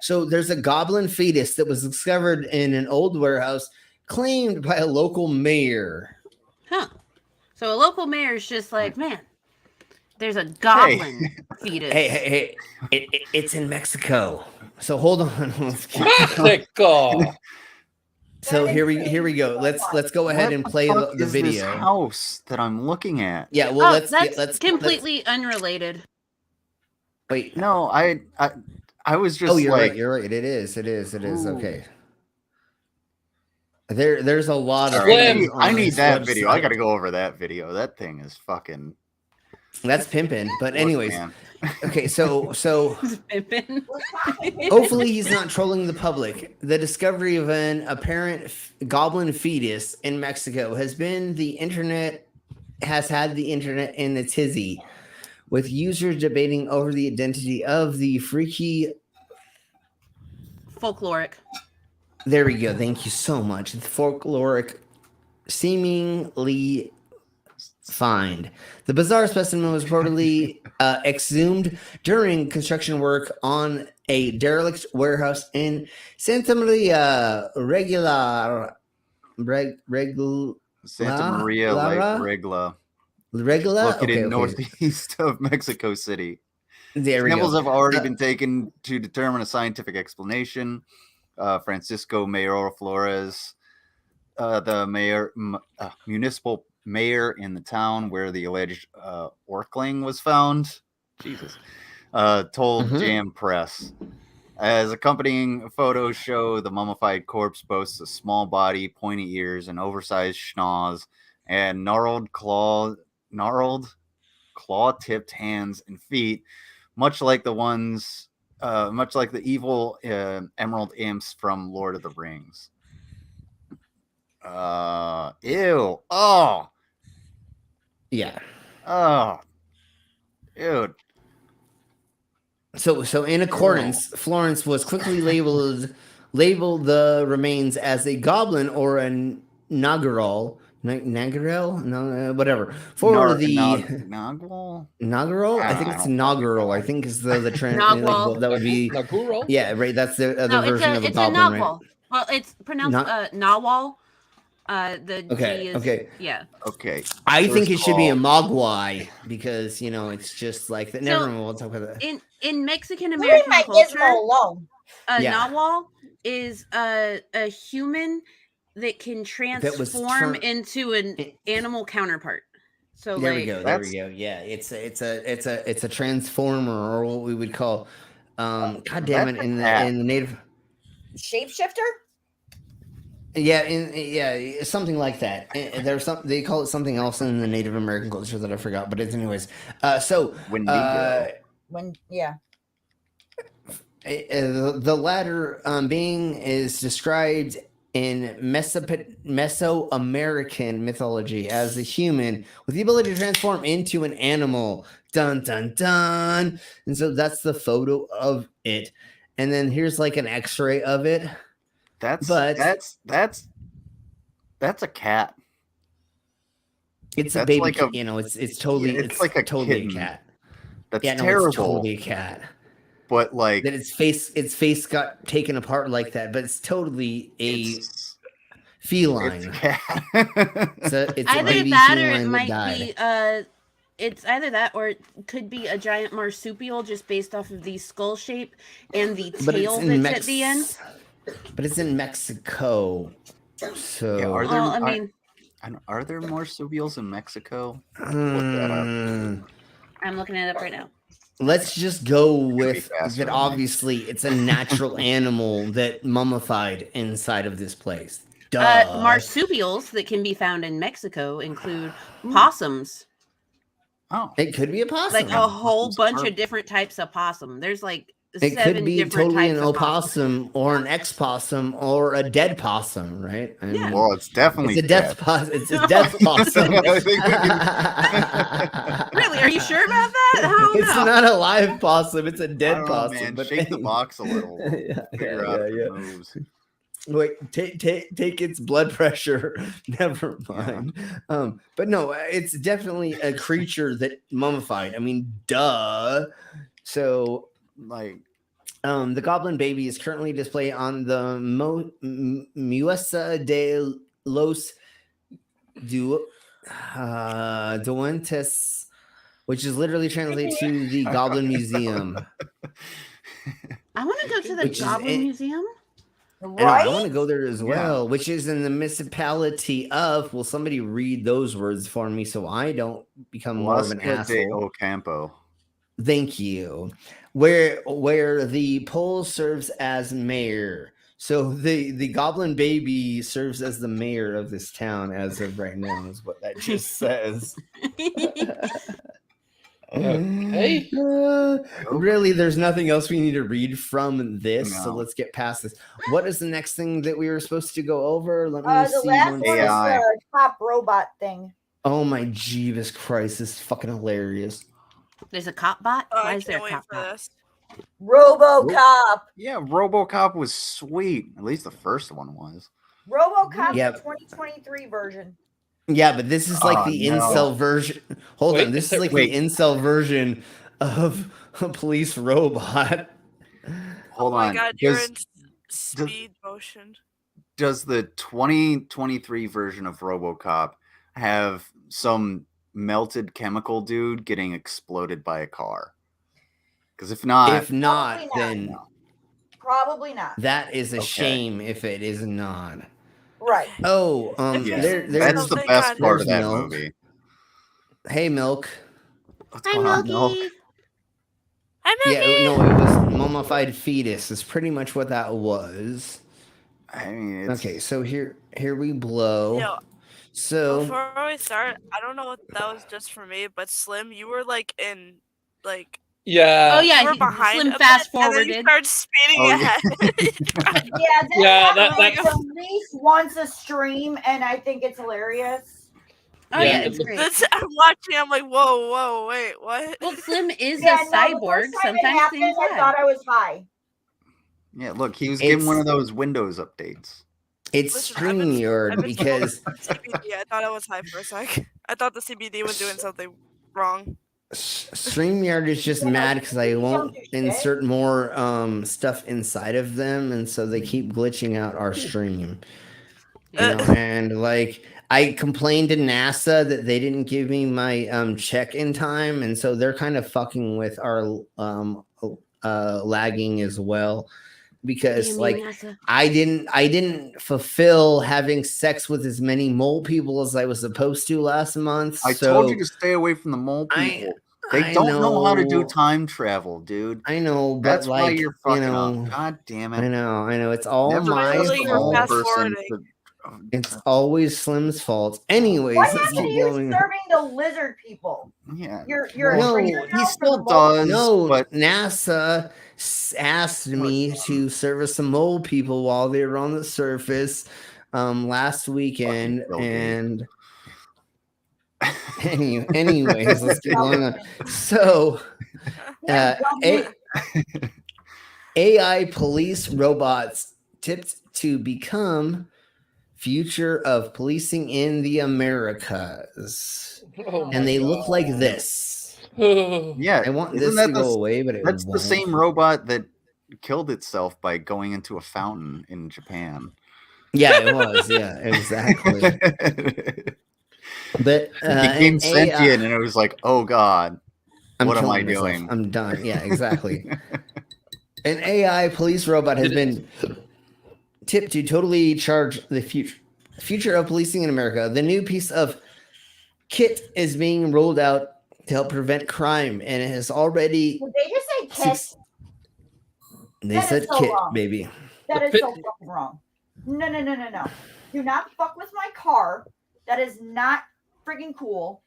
E: So there's a goblin fetus that was discovered in an old warehouse, claimed by a local mayor.
T: Huh. So a local mayor is just like, man, there's a goblin fetus.
E: Hey! It's in Mexico. So hold on.
R: Mexico.
E: So here we go. Let's go ahead and play the
V: Is
E: video.
V: this house that I'm looking at?
E: Yeah, well,
T: that's completely unrelated.
E: Wait,
V: no, I was just.
E: Oh, you're
V: like,
E: right. You're right. It is. Okay. There's a lot of.
V: I need that video. I got to go over that video. That thing is fucking.
E: That's pimping. But
V: Look,
E: anyways,
V: man.
E: okay. So hopefully he's not trolling the public. The discovery of an apparent goblin fetus in Mexico has had the internet in a tizzy, with users debating over the identity of the freaky
T: folkloric.
E: There we go. Thank you so much. The folkloric seemingly find. The bizarre specimen was reportedly exhumed during construction work on a derelict warehouse in Santa Maria Regla.
V: Santa Maria Regla. Located northeast of Mexico City. Samples have already been taken to determine a scientific explanation. Francisco Mayor Flores, the municipal mayor in the town where the alleged Orkling was found, told Jam Press. As accompanying photos show, the mummified corpse boasts a small body, pointy ears, an oversized schnoz, and gnarled claw-tipped hands and feet, much like the evil emerald imps from Lord of the Rings. Ew. Oh.
E: Yeah.
V: Oh. Dude.
E: So in accordance, Florence was quickly labeled the remains as a goblin or a Nagarol. Nagarel? No, whatever.
V: Nagarol?
E: Nagarol? I think it's Nagarol. I think is the trend. That would be
R: Naguro?
E: Yeah, right. That's the other version of a goblin, right?
T: Well, it's pronounced Nawal.
E: Okay.
T: Yeah.
V: Okay.
E: I think it should be a Mogwai because it's just like that. Never mind. We'll talk about that.
T: In Mexican American culture,
E: Yeah.
T: Nawal is a human that can transform into an animal counterpart. So
E: There we go. Yeah, it's a transformer, or what we would call, God damn it, in the native
O: shapeshifter.
E: Yeah, something like that. There's they call it something else in the Native American culture that I forgot, but it's anyways. The latter being is described in Mesoamerican mythology as a human with the ability to transform into an animal. Dun dun dun. And so that's the photo of it. And then here's like an X-ray of it.
V: That's a cat.
E: It's a baby. It's totally. It's like totally a cat.
V: That's
E: terrible. It's totally a cat.
V: But like
E: that, its face got taken apart like that. But it's totally a feline.
V: It's a cat.
E: it's
T: either
E: a baby
T: that, or
E: feline
T: it might
E: that
T: be. It's either that, or it could be a giant marsupial, just based off of the skull shape and the tail that's at the end.
E: But it's in Mexico, so
V: are there marsupials in Mexico?
T: I'm looking it up right now.
E: Let's just go with that. Obviously, it's a natural animal that mummified inside of this place. Duh.
T: Marsupials that can be found in Mexico include possums.
V: Oh,
E: it could be a possum.
T: Like a whole bunch of different types of possum. There's like
E: it could be totally an
T: opossum
E: or an ex-possum or a dead possum, right?
V: Yeah. Well, it's definitely
E: a death possum. It's a death possum.
T: Really? Are you sure about that? I don't
E: know. Not a live possum. It's a dead possum.
V: Man. But shake the box a little. Figure out if it moves.
E: Wait, take its blood pressure. Never mind. But no, it's definitely a creature that mummified. I mean, duh. So,
V: like,
E: the goblin baby is currently displayed on the Muesa de los Duentes, which is literally translated to the Goblin Museum.
T: I want to go to the Goblin Museum.
E: I want to go there as well, which is in the municipality of. Will somebody read those words for me so I don't become more of an asshole?
V: De Ocampo.
E: Thank you. Where the pole serves as mayor. So the Goblin baby serves as the mayor of this town as of right now, is what that just says.
R: Okay.
E: Really, there's nothing else we need to read from this, so
V: No.
E: let's get past this. What is the next thing that we were supposed to go over? Let me
O: The
E: see.
O: last one is the top robot thing.
E: Oh my Jeebus Christ, this is fucking hilarious.
T: There's a cop bot. Why is there a cop bot?
O: RoboCop.
V: Yeah, RoboCop was sweet. At least the first one was.
O: RoboCop,
E: Yep.
O: the 2023 version.
E: Yeah, but this is like the
V: no.
E: incel version. Hold
V: Wait,
E: on, this is like
V: wait.
E: the incel version of a police robot.
V: Hold
D: Oh my
V: on.
D: god, you're in speed motion.
V: Does the 2023 version of RoboCop have some melted chemical dude getting exploded by a car? Because if not,
E: then
O: Probably not.
E: that is a shame if it is not.
O: Right.
E: Oh,
V: Yeah,
E: there's
V: that's the best part of that
E: Milk.
V: movie.
E: Hey, Milk.
V: What's going on, Milk?
E: Yeah, no, it was mummified fetus. Is pretty much what that was.
V: I mean, it's...
E: Okay, so here we blow.
D: Yo,
E: So
D: before we start, I don't know what that was just for me, but Slim, you were like in like.
R: Yeah.
T: Oh yeah,
D: you were behind
T: Slim
D: a
T: fast
D: bit, and then you
T: forwarded.
D: started speeding ahead.
O: Yeah,
R: that-
O: at least once a stream, and I think it's hilarious.
T: Oh yeah, it's great.
D: I'm watching. I'm like, whoa, wait, what?
T: Well, Slim is
O: Yeah,
T: a
O: no, the
T: cyborg.
O: first time it
T: Sometimes
O: happened,
T: things
O: I
T: happen.
O: thought I was high.
V: Yeah, look, he was getting one of those Windows updates.
E: it's StreamYard because
D: CBD. I thought I was high for a sec. I thought the CBD was doing something wrong.
E: StreamYard is just mad because I won't insert more stuff inside of them, and so they keep glitching out our stream. You know, and like I complained to NASA that they didn't give me my check in time, and so they're kind of fucking with our lagging as well. Because like I didn't fulfill having sex with as many mole people as I was supposed to last month.
V: I told you to stay away from the mole people. They don't know how to do time travel, dude.
E: I know, but
V: That's
E: like,
V: why you're fucking
E: you know,
V: up. God damn it.
E: I know. It's all
V: Never
E: my
V: trust a mole
E: fault.
V: person.
E: It's always Slim's fault. Anyways,
O: What
E: let's
O: happened to
E: keep
O: you
E: going.
O: serving the lizard people?
V: Yeah.
O: You're a
E: No,
O: trainer now
V: he
O: for
V: still
O: the mole?
V: does.
E: No,
V: but
E: NASA asked me to service some mole people while they were on the surface last weekend, and anyways, let's keep going on. So, AI police robots tipped to become future of policing in the Americas, and they look like this.
V: yeah,
E: I want
V: isn't
E: this
V: that
E: to go away, but
V: that's
E: won't.
V: the same robot that killed itself by going into a fountain in Japan.
E: Yeah, it was. Yeah, exactly. But
V: It became sentient, and it was like, "Oh God, what am I
E: killing myself.
V: doing?
E: I'm done." Yeah, exactly. An AI police robot has been tipped to totally charge the future of policing in America. The new piece of kit is being rolled out to help prevent crime, and it has already.
O: Did they just say kit?
E: They
O: That
E: said
O: is so
E: kit,
O: wrong.
E: baby.
O: That is so fucking wrong. No. Do not fuck with my car. That is not freaking cool.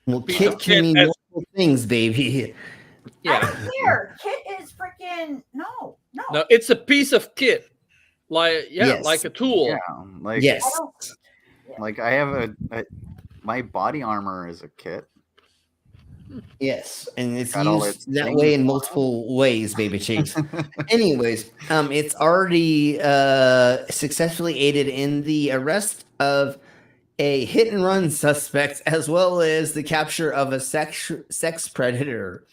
E: Well, kit can mean multiple things, baby.
O: I don't care. Kit is freaking no.
R: No, it's a piece of kit, like like a tool.
V: Yeah, like like I have a my body armor is a kit.
E: Yes, and it's
V: Got all
E: used
V: its
E: that
V: things
E: way in
V: on.
E: multiple ways, baby cheeks. Anyways, it's already successfully aided in the arrest of a hit and run suspect, as well as the capture of a sex predator.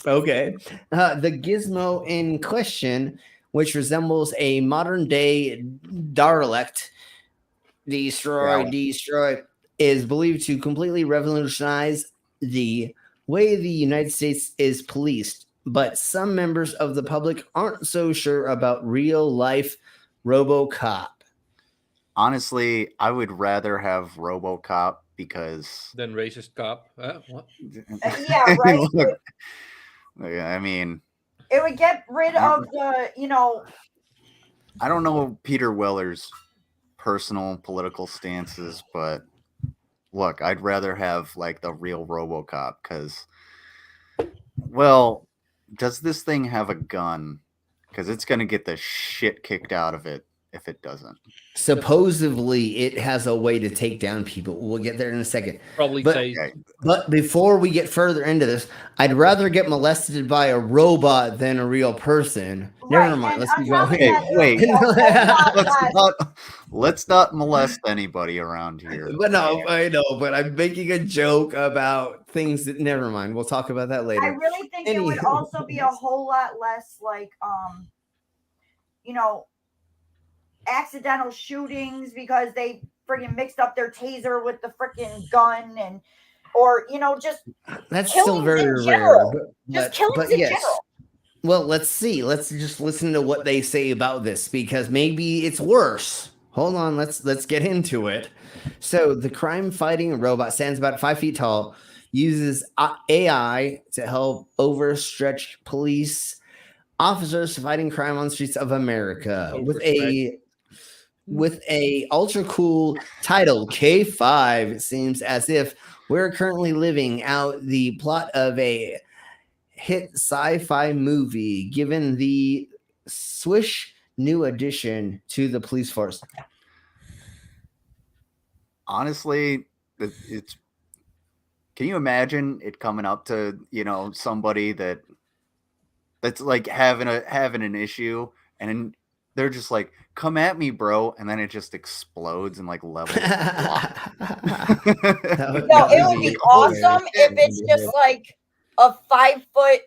E: Okay, the gizmo in question, which resembles a modern day derelict, destroy, is believed to completely revolutionize the way the United States is policed. But some members of the public aren't so sure about real life RoboCop.
V: Honestly, I would rather have RoboCop because
R: Then racist cop. What?
O: Yeah, right.
V: Look, I mean,
O: It would get rid of the,
V: I don't know Peter Weller's personal political stances, but look, I'd rather have like the real RoboCop because, well, does this thing have a gun? Because it's going to get the shit kicked out of it if it doesn't.
E: Supposedly, it has a way to take down people. We'll get there in a second.
R: Probably
E: But before we get further into this, I'd rather get molested by a robot than a real person. Never mind. Let's be going.
V: Wait. Let's not molest anybody around here.
E: But no, I know. But I'm making a joke about things that. Never mind. We'll talk about that later.
O: I really think it would also be a whole lot less like, accidental shootings because they friggin' mixed up their taser with the freaking gun or just
E: that's still very rare. But
O: killings in
E: yes.
O: general.
E: Well, let's see. Let's just listen to what they say about this because maybe it's worse. Hold on. Let's get into it. So the crime-fighting robot stands about 5 feet tall, uses AI to help overstretch police officers fighting crime on the streets of America with a ultra cool title K5. It seems as if we're currently living out the plot of a hit sci-fi movie, given the swish new addition to the police force.
V: Honestly, it's. Can you imagine it coming up to somebody that's like having an issue and they're just like, come at me, bro. And then it just explodes and like levels.
O: No, it would be awesome if it's just like a 5-foot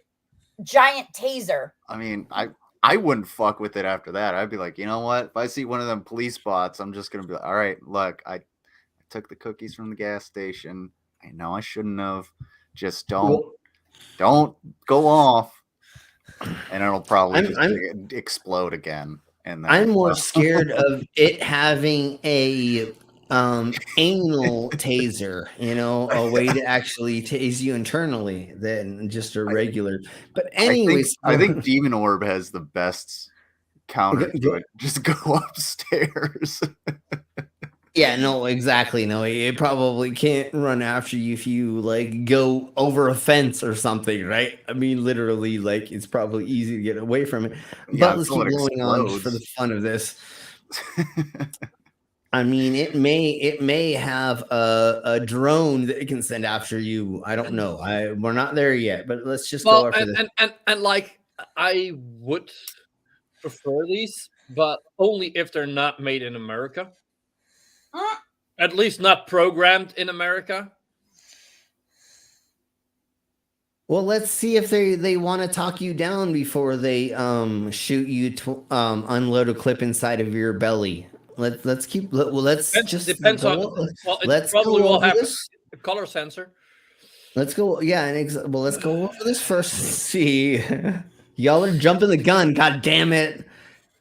O: giant taser.
V: I mean, I wouldn't fuck with it after that. I'd be like, you know what? If I see one of them police bots, I'm just going to be like, all right, look, I took the cookies from the gas station. I know I shouldn't have. Just don't go off. And it'll probably explode again. And
E: I'm more scared of it having a anal taser, a way to actually tase you internally than just a regular. But anyways,
V: I think Demon Orb has the best counter to it. Just go upstairs.
E: Yeah, no, exactly. No, it probably can't run after you if you like go over a fence or something, right? I mean, literally, like it's probably easy to get away from it. But let's keep going on for the fun of this. I mean, it may have a drone that it can send after you. I don't know. We're not there yet, but let's just go after this.
R: And like I would prefer these, but only if they're not made in America. At least not programmed in America.
E: Well, let's see if they want to talk you down before they shoot you to unload a clip inside of your belly. Let's keep. Let's
R: depends on. Well, it probably will have a color sensor.
E: Let's go. Yeah, let's go over this first. See, y'all are jumping the gun. God damn it!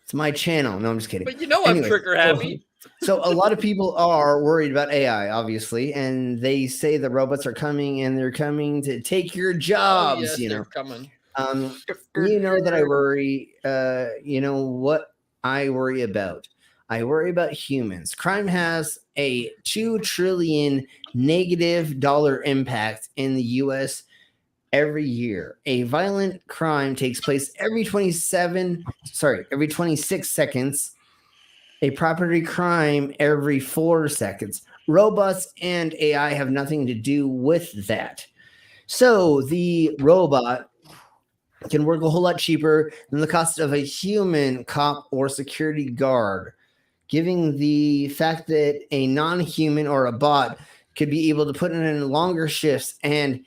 E: It's my channel. No, I'm just kidding.
R: But I'm trigger happy.
E: So a lot of people are worried about AI, obviously, and they say the robots are coming and they're coming to take your jobs.
R: They're coming.
E: That I worry. What I worry about. I worry about humans. Crime has a $2 trillion negative dollar impact in the U.S. every year. A violent crime takes place every 26 seconds. A property crime every 4 seconds. Robots and AI have nothing to do with that. So the robot can work a whole lot cheaper than the cost of a human cop or security guard, giving the fact that a non-human or a bot could be able to put in longer shifts and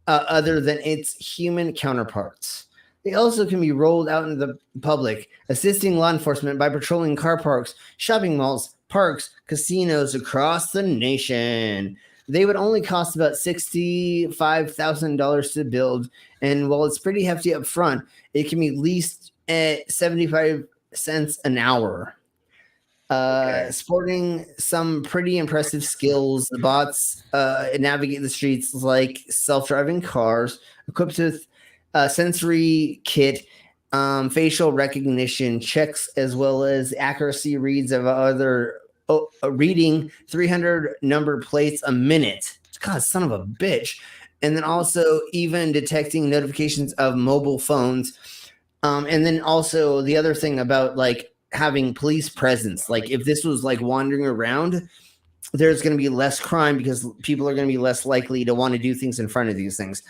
E: other than its human counterparts. They also can be rolled out into the public, assisting law enforcement by patrolling car parks, shopping malls, parks, casinos across the nation. They would only cost about $65,000 to build, and while it's pretty hefty up front, it can be leased at 75 cents an hour. Sporting some pretty impressive skills, the bots navigate the streets like self-driving cars, equipped with sensory kit, facial recognition checks, as well as accuracy reads of other reading 300 number plates a minute. God, son of a bitch. And then also even detecting notifications of mobile phones. And then also the other thing about like having police presence, like if this was like wandering around, there's going to be less crime because people are going to be less likely to want to do things in front of these things.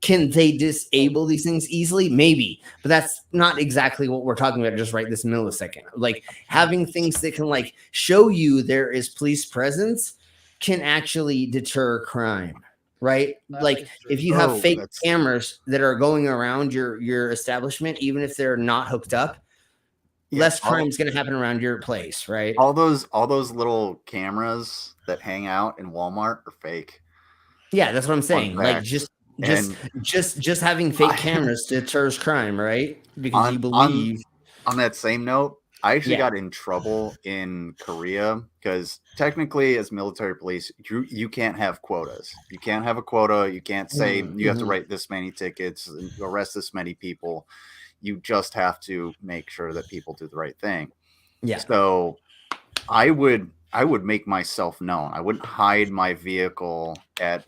E: Can they disable these things easily? Maybe, but that's not exactly what we're talking about just right this millisecond. Like having things that can like show you there is police presence can actually deter crime, right? Like if you have fake cameras that are going around your establishment, even if they're not hooked up, less crime is going to happen around your place, right?
V: All those little cameras that hang out in Walmart are fake.
E: Yeah, that's what I'm saying. Like just having fake cameras deters crime, right? Because you believe.
V: On that same note, I actually got in trouble in Korea because technically, as military police, you can't have quotas. You can't have a quota. You can't say you have to write this many tickets, and arrest this many people. You just have to make sure that people do the right thing.
E: Yeah.
V: So I would make myself known. I wouldn't hide my vehicle at,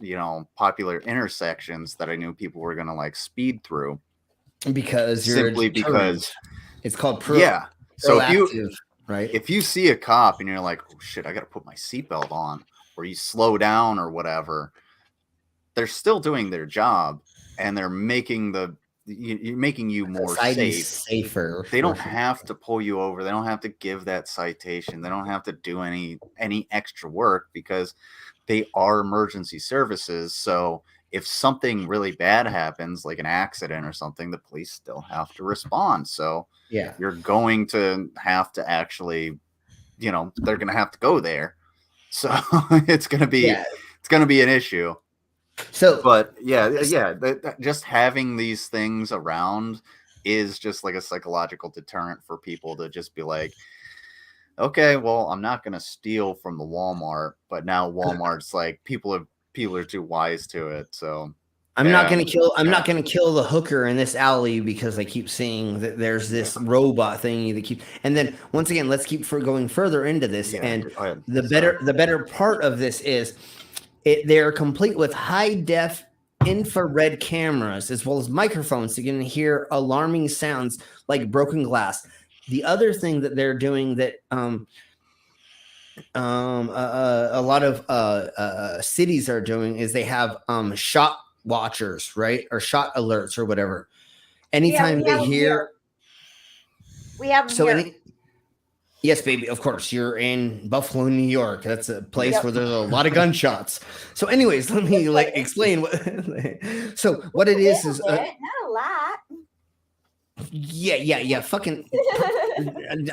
V: popular intersections that I knew people were going to like speed through.
E: Because
V: because
E: it's called
V: So
E: if
V: you see a cop and you're like, oh shit, I got to put my seatbelt on, or you slow down or whatever, they're still doing their job and they're making you more
E: safer.
V: They don't have to pull you over. They don't have to give that citation. They don't have to do any extra work because they are emergency services. So if something really bad happens, like an accident or something, the police still have to respond. So you're going to have to actually, they're going to have to go there. So it's going to be an issue.
E: So,
V: but just having these things around is just like a psychological deterrent for people to just be like, okay, well, I'm not going to steal from the Walmart, but now Walmart's like people are too wise to it. So
E: I'm not going to kill the hooker in this alley because I keep seeing that there's this robot thingy that keeps. And then once again, let's keep going further into this. The better part of this is. They're complete with high-def infrared cameras as well as microphones so you can hear alarming sounds like broken glass. The other thing that they're doing that a lot of cities are doing is they have shot watchers, right? Or shot alerts or whatever. Anytime they hear...
O: We have them here.
E: Yes, baby. Of course, you're in Buffalo, New York. That's a place where there's a lot of gunshots. So, anyways, let me explain what. So, what it is
O: not a lot.
E: Yeah. Fucking,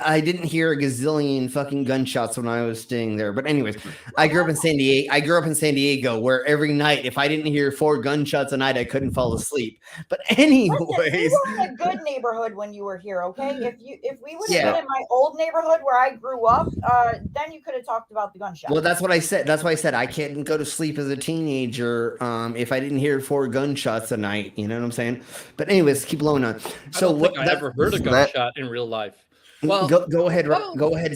E: I didn't hear a gazillion fucking gunshots when I was staying there. But anyways, I grew up in San Diego, where every night, if I didn't hear 4 gunshots a night, I couldn't fall asleep. But anyways,
O: listen, we were in a good neighborhood when you were here. Okay, if we would have been in my old neighborhood where I grew up, then you could have talked about the gunshots.
E: Well, that's what I said. That's why I said I can't go to sleep as a teenager if I didn't hear 4 gunshots a night. You know what I'm saying? But anyways, keep blowing on. So
R: I never heard a gunshot in real life.
E: Well, go ahead. Go ahead.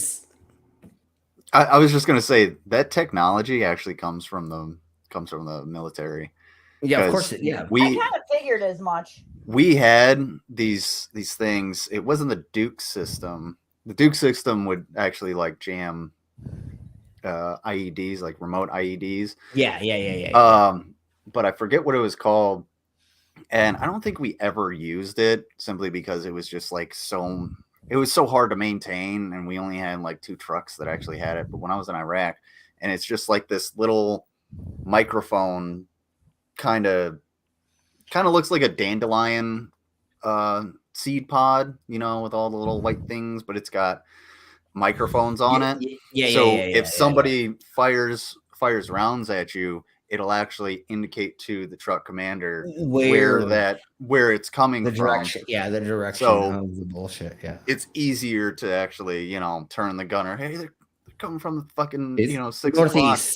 V: I was just gonna say that technology actually comes from the military.
E: Yeah, of course.
V: I
O: kind of figured as much.
V: We had these things. It wasn't the Duke system. The Duke system would actually like jam IEDs, like remote IEDs.
E: Yeah.
V: But I forget what it was called. And I don't think we ever used it simply because it was just like it was so hard to maintain. And we only had like 2 trucks that actually had it. But when I was in Iraq, and it's just like this little microphone kind of looks like a dandelion seed pod, with all the little white things, but it's got microphones on it. If somebody fires rounds at you, it'll actually indicate to the truck commander where it's coming
E: the
V: from.
E: direction. Yeah, the direction of the bullshit. Yeah,
V: it's easier to actually, turn the gunner. Hey, they're coming from the fucking, 6
E: northeast.
V: o'clock.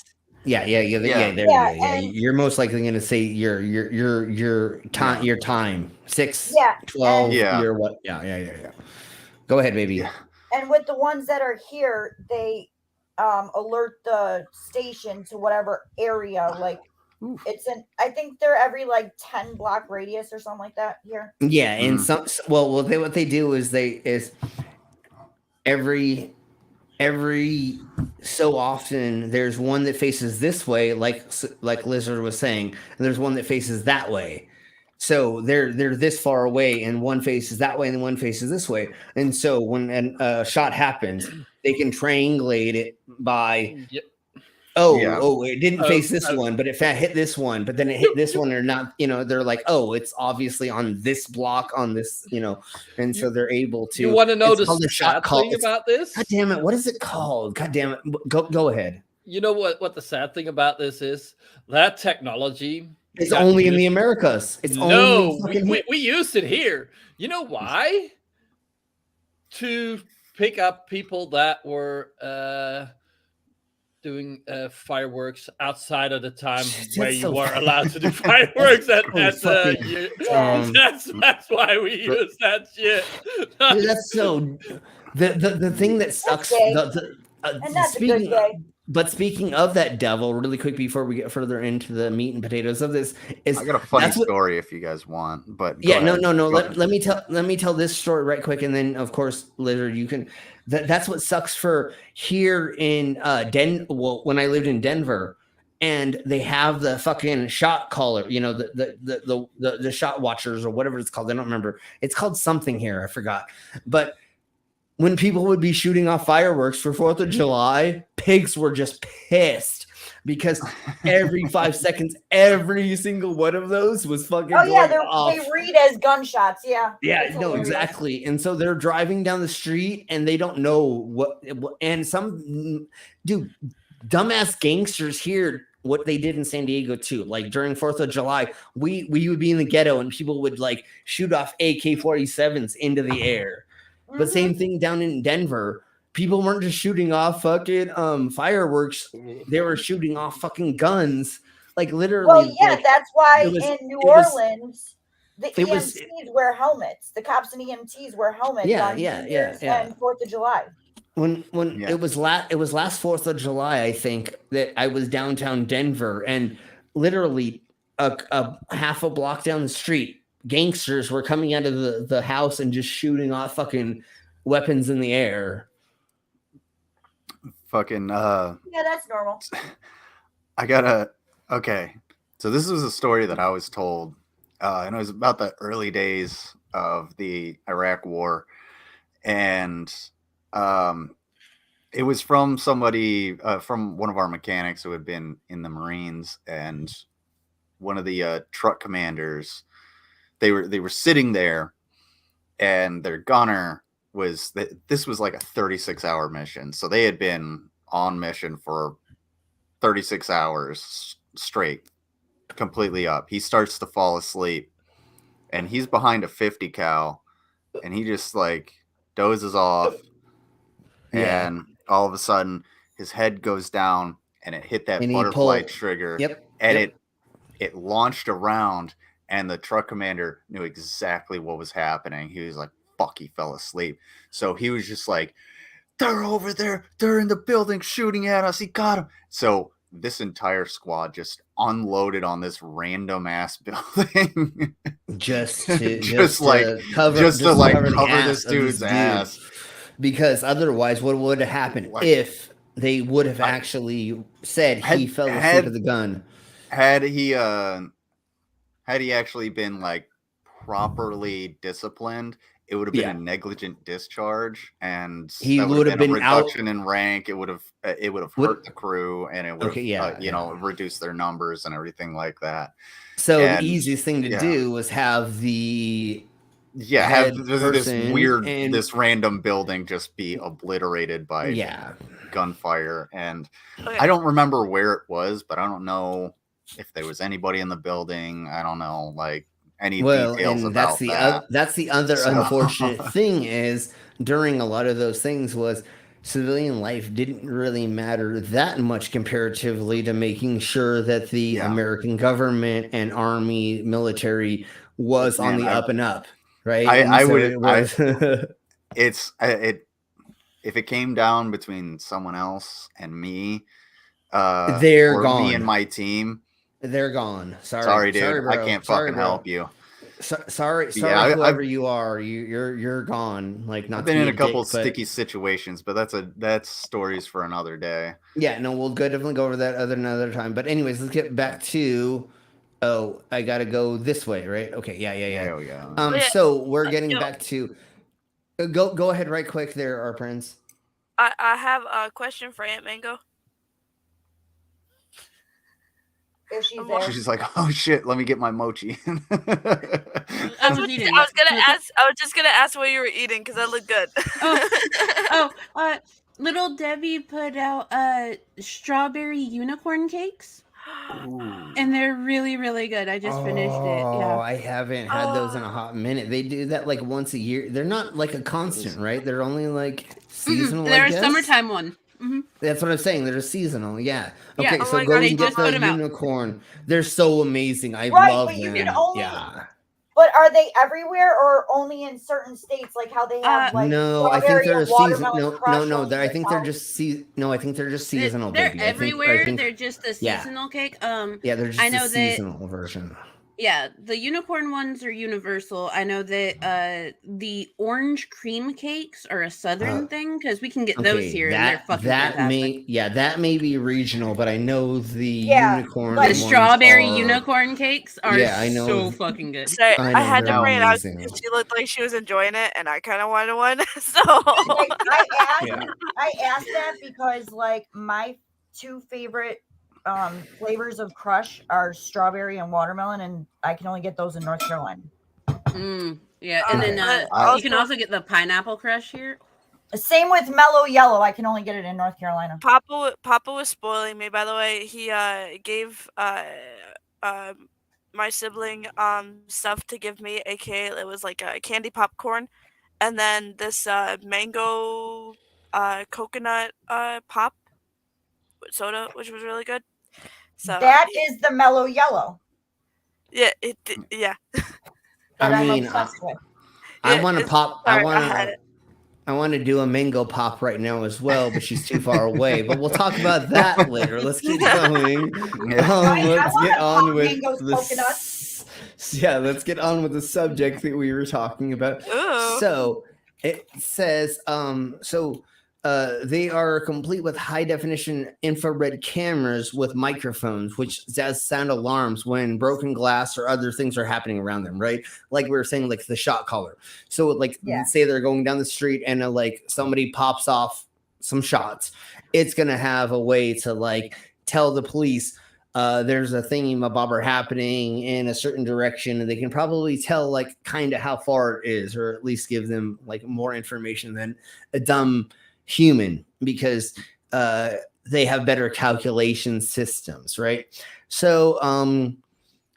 E: Yeah. You're most likely going to say your time 6, 12. Your what? Yeah. Go ahead, baby. Yeah.
O: And with the ones that are here, they alert the station to whatever area. Like I think they're every 10 block radius or something like that here.
E: Yeah, and what they do is every so often there's one that faces this way, like Lizard was saying, and there's one that faces that way. So they're this far away, and one faces that way, and one faces this way. And so when a shot happens, they can triangulate it by, it didn't face this one, but if that hit this one, but then it hit this one or not, they're like, it's obviously on this block on this, and so they're able to.
R: You want to know the sad thing about this?
E: God damn it! What is it called? God damn it! Go ahead.
R: You know what the sad thing about this is? That technology.
E: It's only in the Americas. It's
R: we used it here. You know why? To pick up people that were doing fireworks outside of the time where you weren't allowed to do fireworks. That's why we use that shit.
E: Dude, that's so. The thing that sucks.
O: And that's a good day.
E: But speaking of that devil, really quick before we get further into the meat and potatoes of this, I
V: got a funny story if you guys want. But
E: no. Let me tell this story right quick, and then of course, Lizard, you can. That's what sucks for here in when I lived in Denver, and they have the fucking shot caller, the shot watchers or whatever it's called. I don't remember. It's called something here. I forgot, but. When people would be shooting off fireworks for 4th of July, pigs were just pissed because every 5 seconds, every single one of those was fucking going off.
O: They read as gunshots. Yeah.
E: Yeah, no, exactly. And so they're driving down the street and they don't know what and some dumbass gangsters here, what they did in San Diego too. Like during 4th of July, we would be in the ghetto and people would shoot off AK-47s into the air. But same thing down in Denver. People weren't just shooting off fucking fireworks. They were shooting off fucking guns. Literally.
O: Well, yeah, that's why in New Orleans, the EMTs wear helmets. The cops and EMTs wear helmets on New Year's and 4th of July.
E: When it was last 4th of July, I think, that I was downtown Denver, and literally a half a block down the street, gangsters were coming out of the house and just shooting off fucking weapons in the air.
V: Fucking
O: yeah, that's normal.
V: Okay. So this was a story that I was told, and it was about the early days of the Iraq War, and it was from somebody from one of our mechanics who had been in the Marines, and one of the truck commanders. They were sitting there, and their gunner was this was like a 36-hour mission. So they had been on mission for 36 hours straight, completely up. He starts to fall asleep, and he's behind a 50 cal, and he just dozes off, and all of a sudden his head goes down, and it hit that butterfly trigger, and it launched around. And the truck commander knew exactly what was happening. He was like, fuck, he fell asleep. So he was just like, they're over there. They're in the building shooting at us. He got him. So this entire squad just unloaded on this random ass building.
E: just to cover
V: this dude's ass.
E: Because otherwise, what would have happened if they would have actually said he fell asleep with the gun?
V: Had he actually been properly disciplined, it would have been a negligent discharge, and
E: he would have been
V: a reduction in rank. It would have hurt the crew, and it would have reduced their numbers and everything like that.
E: So the easiest thing to do was have the
V: have this
E: person
V: weird,
E: and
V: this random building just be obliterated by gunfire. And I don't remember where it was, but I don't know if there was anybody in the building. I don't know, like any details
E: and
V: about that.
E: That's the other unfortunate thing is during a lot of those things was civilian life didn't really matter that much comparatively to making sure that the American government and army military was on the up and up, right?
V: If it came down between someone else and me,
E: they're gone.
V: Me and my team,
E: they're gone.
V: Sorry, dude.
E: Sorry, bro.
V: I can't fucking help you.
E: Sorry, whoever you are, you're gone. Like, not.
V: I've been in a couple sticky situations, but that's stories for another day.
E: Yeah, no, we'll definitely go over that another time. But anyways, let's get back to. Oh, I gotta go this way, right? Okay, yeah. So we're getting back to. Go ahead, right quick there, our friends.
D: I have a question for Aunt Mango.
O: If she's there.
V: She's like, oh shit, let me get my mochi.
T: I was eating.
D: I was just gonna ask what you were eating because that looked good.
T: Little Debbie put out strawberry unicorn cakes.
V: Ooh.
T: And they're really, really good. I just finished it. Yeah.
E: I haven't had those in a hot minute. They do that like once a year. They're not like a constant, right? They're only like seasonal.
T: They're a summertime one. Mm-hmm.
E: That's what I'm saying. They're seasonal. Yeah.
T: Yeah.
E: Okay, so go and get the unicorn. They're so amazing. I love them.
O: But are they everywhere or only in certain states? Like how they have like
E: no, I think they're seasonal. No. I think they're just seasonal.
T: They're
E: baby.
T: everywhere. They're just a seasonal cake.
E: Yeah, they're just a seasonal version.
T: Yeah, the unicorn ones are universal. I know that the orange cream cakes are a southern thing because we can get those here and they're fucking fantastic.
E: That may be regional, but I know the unicorn.
T: The strawberry unicorn cakes are
E: I know.
T: so fucking good.
D: So I had to bring it out because she looked like she was enjoying it, and I kind of wanted one. So
O: I asked that because like my two favorite flavors of Crush are strawberry and watermelon, and I can only get those in North Carolina.
T: Yeah, and then you can also get the pineapple Crush here.
O: Same with Mellow Yellow. I can only get it in North Carolina.
D: Papa was spoiling me. By the way, he gave my sibling stuff to give me, aka it was like a candy popcorn, and then this mango coconut pop soda, which was really good. So
O: that is the Mellow Yellow.
D: Yeah,
E: I mean, I want to pop. I want to do a mango pop right now as well, but she's too far away. But we'll talk about that later. Let's keep going. Let's get on with this. Yeah, let's get on with the subject that we were talking about.
D: Ooh.
E: So it says, they are complete with high definition infrared cameras with microphones, which does sound alarms when broken glass or other things are happening around them, right? Like we were saying, like the shot caller. So like, say they're going down the street and like somebody pops off some shots. It's going to have a way to like tell the police there's a thingy-mabobber happening in a certain direction, and they can probably tell like kind of how far it is, or at least give them like more information than a dumb human, because they have better calculation systems, right? So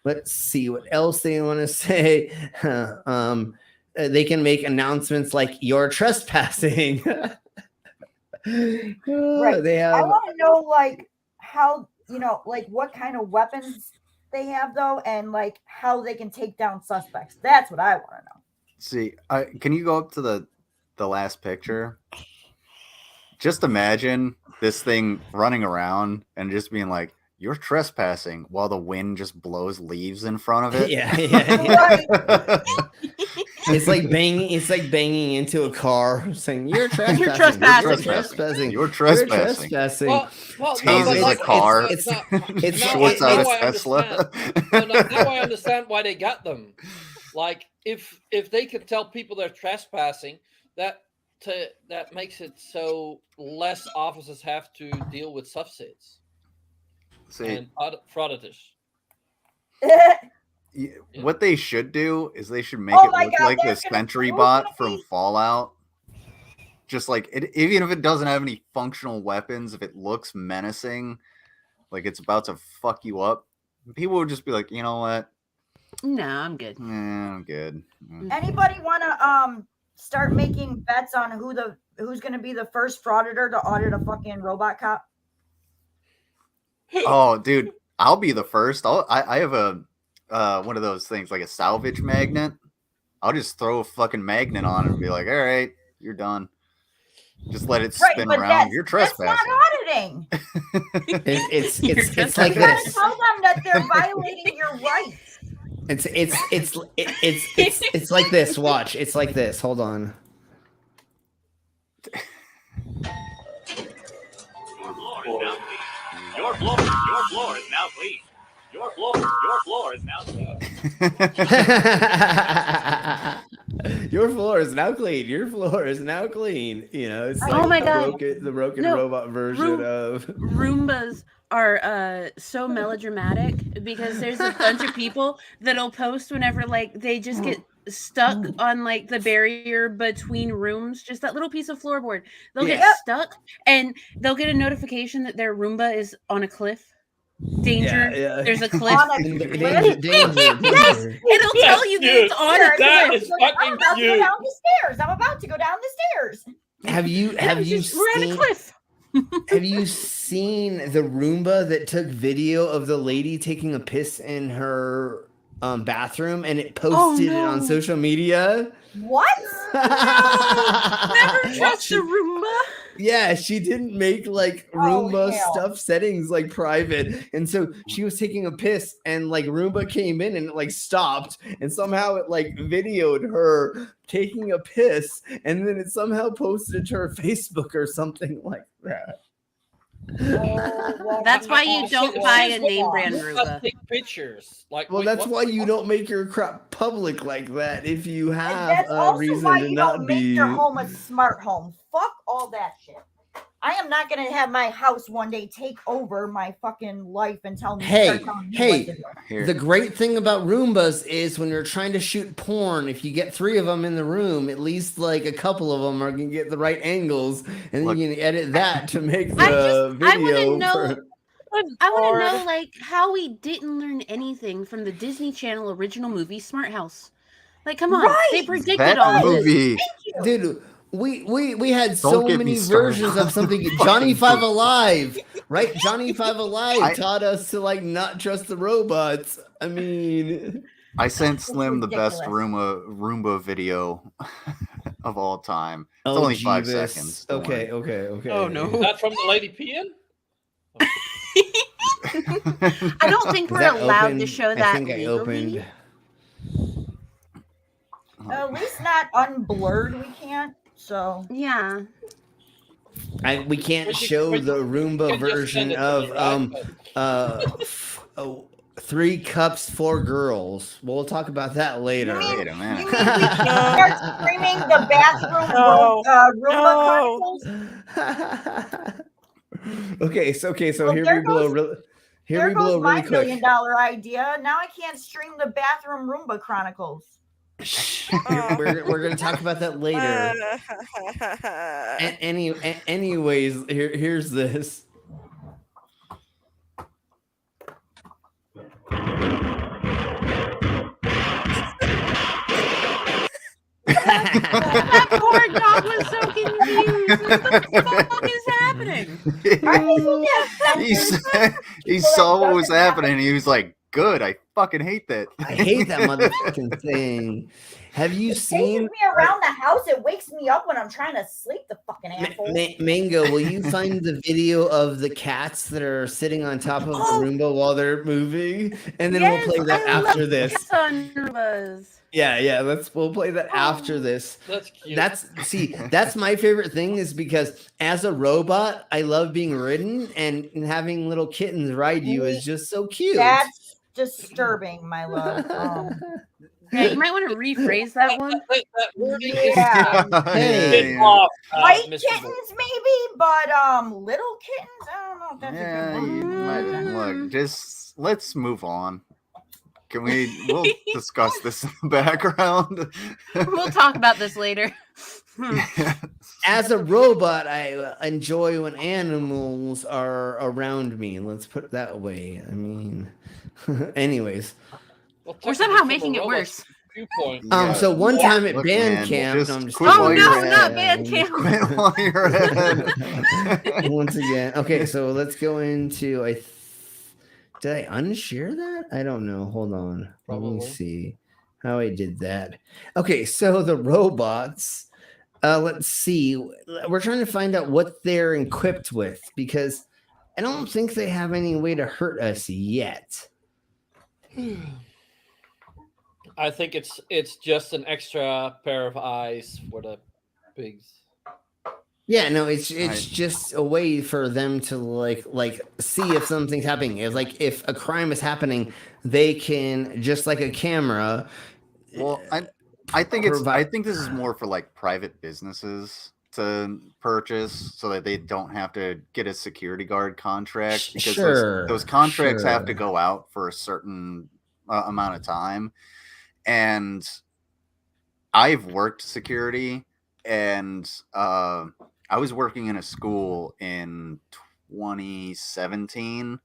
E: let's see what else they want to say. They can make announcements like "you're trespassing."
O: Right.
E: They have.
O: I want to know like how, like what kind of weapons they have though, and like how they can take down suspects. That's what I want to know.
V: See, can you go up to the last picture? Just imagine this thing running around and just being like, "You're trespassing," while the wind just blows leaves in front of it.
E: Yeah. It's like banging into a car, saying, "You're trespassing. You're trespassing.
V: You're trespassing."
F: Well,
V: tases a car. It shorts out a Tesla.
F: Now I understand why they got them. Like, if they could tell people they're trespassing, that makes it so less officers have to deal with subsets and fraudities.
V: What they should do is they should make
O: Oh
V: it
O: my
V: look
O: God,
V: like the
O: that's gonna
V: sentry
O: so
V: bot
O: gonna
V: from
O: be-
V: Fallout. Just like even if it doesn't have any functional weapons, if it looks menacing, like it's about to fuck you up, people would just be like, you know what?
T: No, I'm good.
V: I'm good.
O: Anybody want to start making bets on who's going to be the first frauditor to audit a fucking robot cop?
V: Oh, dude, I'll be the first. I have a one of those things like a salvage magnet. I'll just throw a fucking magnet on and be like, all right, you're done. Just let it spin around. You're trespassing.
O: That's not auditing.
E: It's
O: You
E: like
O: gotta
E: this.
O: tell them that they're violating your rights.
E: It's like this. Watch. It's like this. Hold on.
I: Your floor is now clean. Your floor is now clean.
E: Your floor is now clean. Your floor is now clean. You know, it's like
T: Oh my God.
E: the broken
T: No,
E: robot version of
T: Roombas are so melodramatic because there's a bunch of people that'll post whenever like they just get stuck on like the barrier between rooms, just that little piece of floorboard. They'll get stuck and they'll get a notification that their Roomba is on a cliff. Danger.
E: Yeah.
T: There's a cliff.
O: On a cliff?
T: Yes, it'll tell you that it's on a
F: That
T: cliff.
F: is fucking
O: I'm about to go
F: cute.
O: down the stairs. I'm about to go down the stairs.
E: Have you
T: We're on a
E: seen
T: cliff.
E: have you seen the Roomba that took video of the lady taking a piss in her bathroom and it posted it on social media?
O: What?
T: Never trust a Roomba.
E: Yeah, she didn't make like Roomba
O: hell.
E: stuff settings like private. And so she was taking a piss and like Roomba came in and it like stopped and somehow it like videoed her taking a piss and then it somehow posted it to her Facebook or something like that.
T: That's why you don't buy a name brand Roomba.
F: Take pictures. Like,
E: Well,
F: wait,
E: that's
F: what?
E: why you don't make your crap public like that if you
O: And
E: have
O: that's
E: a
O: also
E: reason
O: why
E: to
O: you
E: not
O: don't make
E: be.
O: your home a smart home. Fuck all that shit. I am not going to have my house one day take over my fucking life and tell me.
E: Hey,
O: start telling me what to do.
E: the great thing about Roombas is when you're trying to shoot porn, if you get 3 of them in the room, at least like a couple of them are going to get the right angles, and then you can edit that to make the
T: I
E: video.
T: want to know like how we didn't learn anything from the Disney Channel original movie Smart House. Like, come on, they predicted
V: That
T: all
V: movie.
T: of this.
E: Dude, we had
V: Don't
E: so
V: get me
E: many
V: started
E: versions
V: on
E: of something.
V: fucking
E: Johnny Five
V: movie.
E: Alive, right? Johnny Five Alive taught us to like not trust the robots. I mean,
V: I sent Slim the best
O: ridiculous.
V: Roomba video of all time. It's
E: oh,
V: only 5
E: Jeebus.
V: seconds. don't
E: Okay.
T: Oh no.
F: That from the lady peeing?
T: I don't think
E: Is
T: we're
E: that
T: allowed
E: open?
T: to show
E: I
T: that
E: think I
T: legally.
E: opened.
O: At least not unblurred. We can't. So
T: Yeah.
E: We can't
F: But you-
E: show
F: but
E: the
F: you
E: Roomba
F: can just
E: version
F: send it to
E: of
F: me, right?
E: 3 cups, 4 girls. We'll talk about that later.
V: Wait a
O: you
V: minute.
O: mean we can start streaming the bathroom
D: No.
O: Roomba Chronicles?
E: Okay, so
O: Well,
E: here
O: there
E: we blow
O: goes-
E: really. Here
O: There
E: we blow
O: goes my
E: really quick.
O: $1 million idea. Now I can't stream the bathroom Roomba Chronicles.
E: We're gonna talk about that later. Anyways, here's this.
T: That poor dog was so confused. What the fuck is happening?
V: He saw what was happening. He was like, "Good, I fucking hate that.
E: I hate that motherfucking thing." Have you
O: It
E: seen
O: chases me around the house. It wakes me up when I'm trying to sleep. The fucking asshole.
E: Mango? Will you find the video of the cats that are sitting on top of the Roomba while they're moving, and then we'll play that after this.
T: Cats on Roombas.
E: Yeah. We'll play that after this.
F: That's cute.
E: That's my favorite thing is because as a robot, I love being ridden and having little kittens ride you is just so cute.
O: That's disturbing, my love.
T: Yeah, you might want to rephrase that one.
F: That wording
O: Yeah.
E: Hey.
O: White kittens, maybe, but little kittens. I don't know if that's a
V: Yeah,
O: good
V: you
O: one.
V: might, look, just let's move on. we'll discuss this in the background.
T: We'll talk about this later.
E: As a robot, I enjoy when animals are around me. Let's put it that way. I mean, anyways.
F: Well,
T: We're somehow making it worse.
E: So one time at
V: Look,
E: band
V: man,
E: camp,
V: just
E: no, I'm just
V: quit while
E: kidding.
V: you're
T: not
V: ahead.
T: band camp.
V: Quit while you're ahead.
E: Once again, okay. So let's go into. Did I unshare that? I don't know. Hold on. Let me see how I did that. Okay, so the robots. Let's see. We're trying to find out what they're equipped with because I don't think they have any way to hurt us yet.
F: I think it's just an extra pair of eyes for the pigs.
E: Yeah, no, it's just a way for them to like see if something's happening. It's like if a crime is happening, they can just like a camera.
V: Well, I think this is more for like private businesses to purchase so that they don't have to get a security guard contract because those contracts have to go out for a certain amount of time. And I've worked security, and I was working in a school in 2017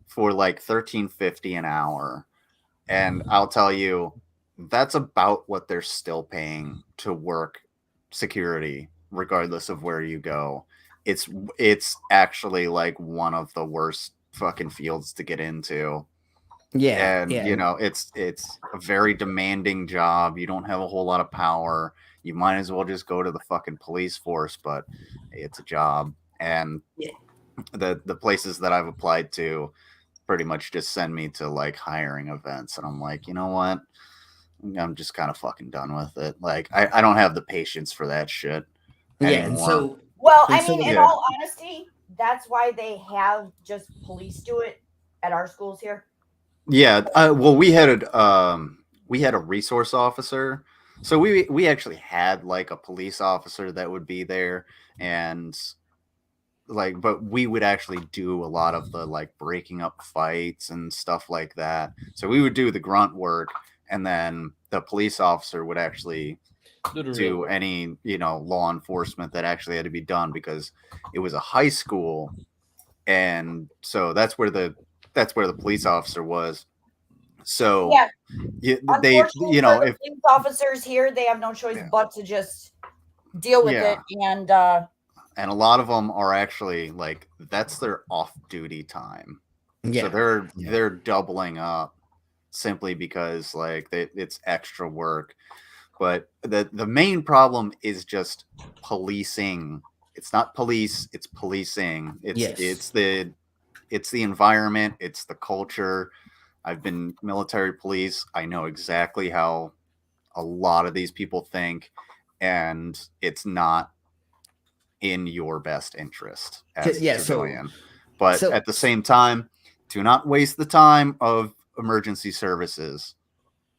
V: for like $13.50 an hour. And I'll tell you, that's about what they're still paying to work security, regardless of where you go. It's actually like one of the worst fucking fields to get into.
E: Yeah,
V: and you know, it's a very demanding job. You don't have a whole lot of power. You might as well just go to the fucking police force, but it's a job. And the places that I've applied to pretty much just send me to like hiring events, and I'm like, you know what? I'm just kind of fucking done with it. Like, I don't have the patience for that shit anymore.
O: Well, I mean, in all honesty, that's why they have just police do it at our schools here.
V: Yeah, well, we had a resource officer, so we actually had like a police officer that would be there, and like, but we would actually do a lot of the like breaking up fights and stuff like that. So we would do the grunt work, and then the police officer would actually do any, you know, law enforcement that actually had to be done because it was a high school, and so that's where the police officer was. So they, you know, if
O: police officers here, they have no choice but to just deal with it. And
V: a lot of them are actually like, that's their off-duty time. So they're doubling up simply because like it's extra work. But the main problem is just policing. It's not police, it's policing. It's the environment, it's the culture. I've been military police. I know exactly how a lot of these people think, and it's not in your best interest as a civilian. But at the same time, do not waste the time of emergency services.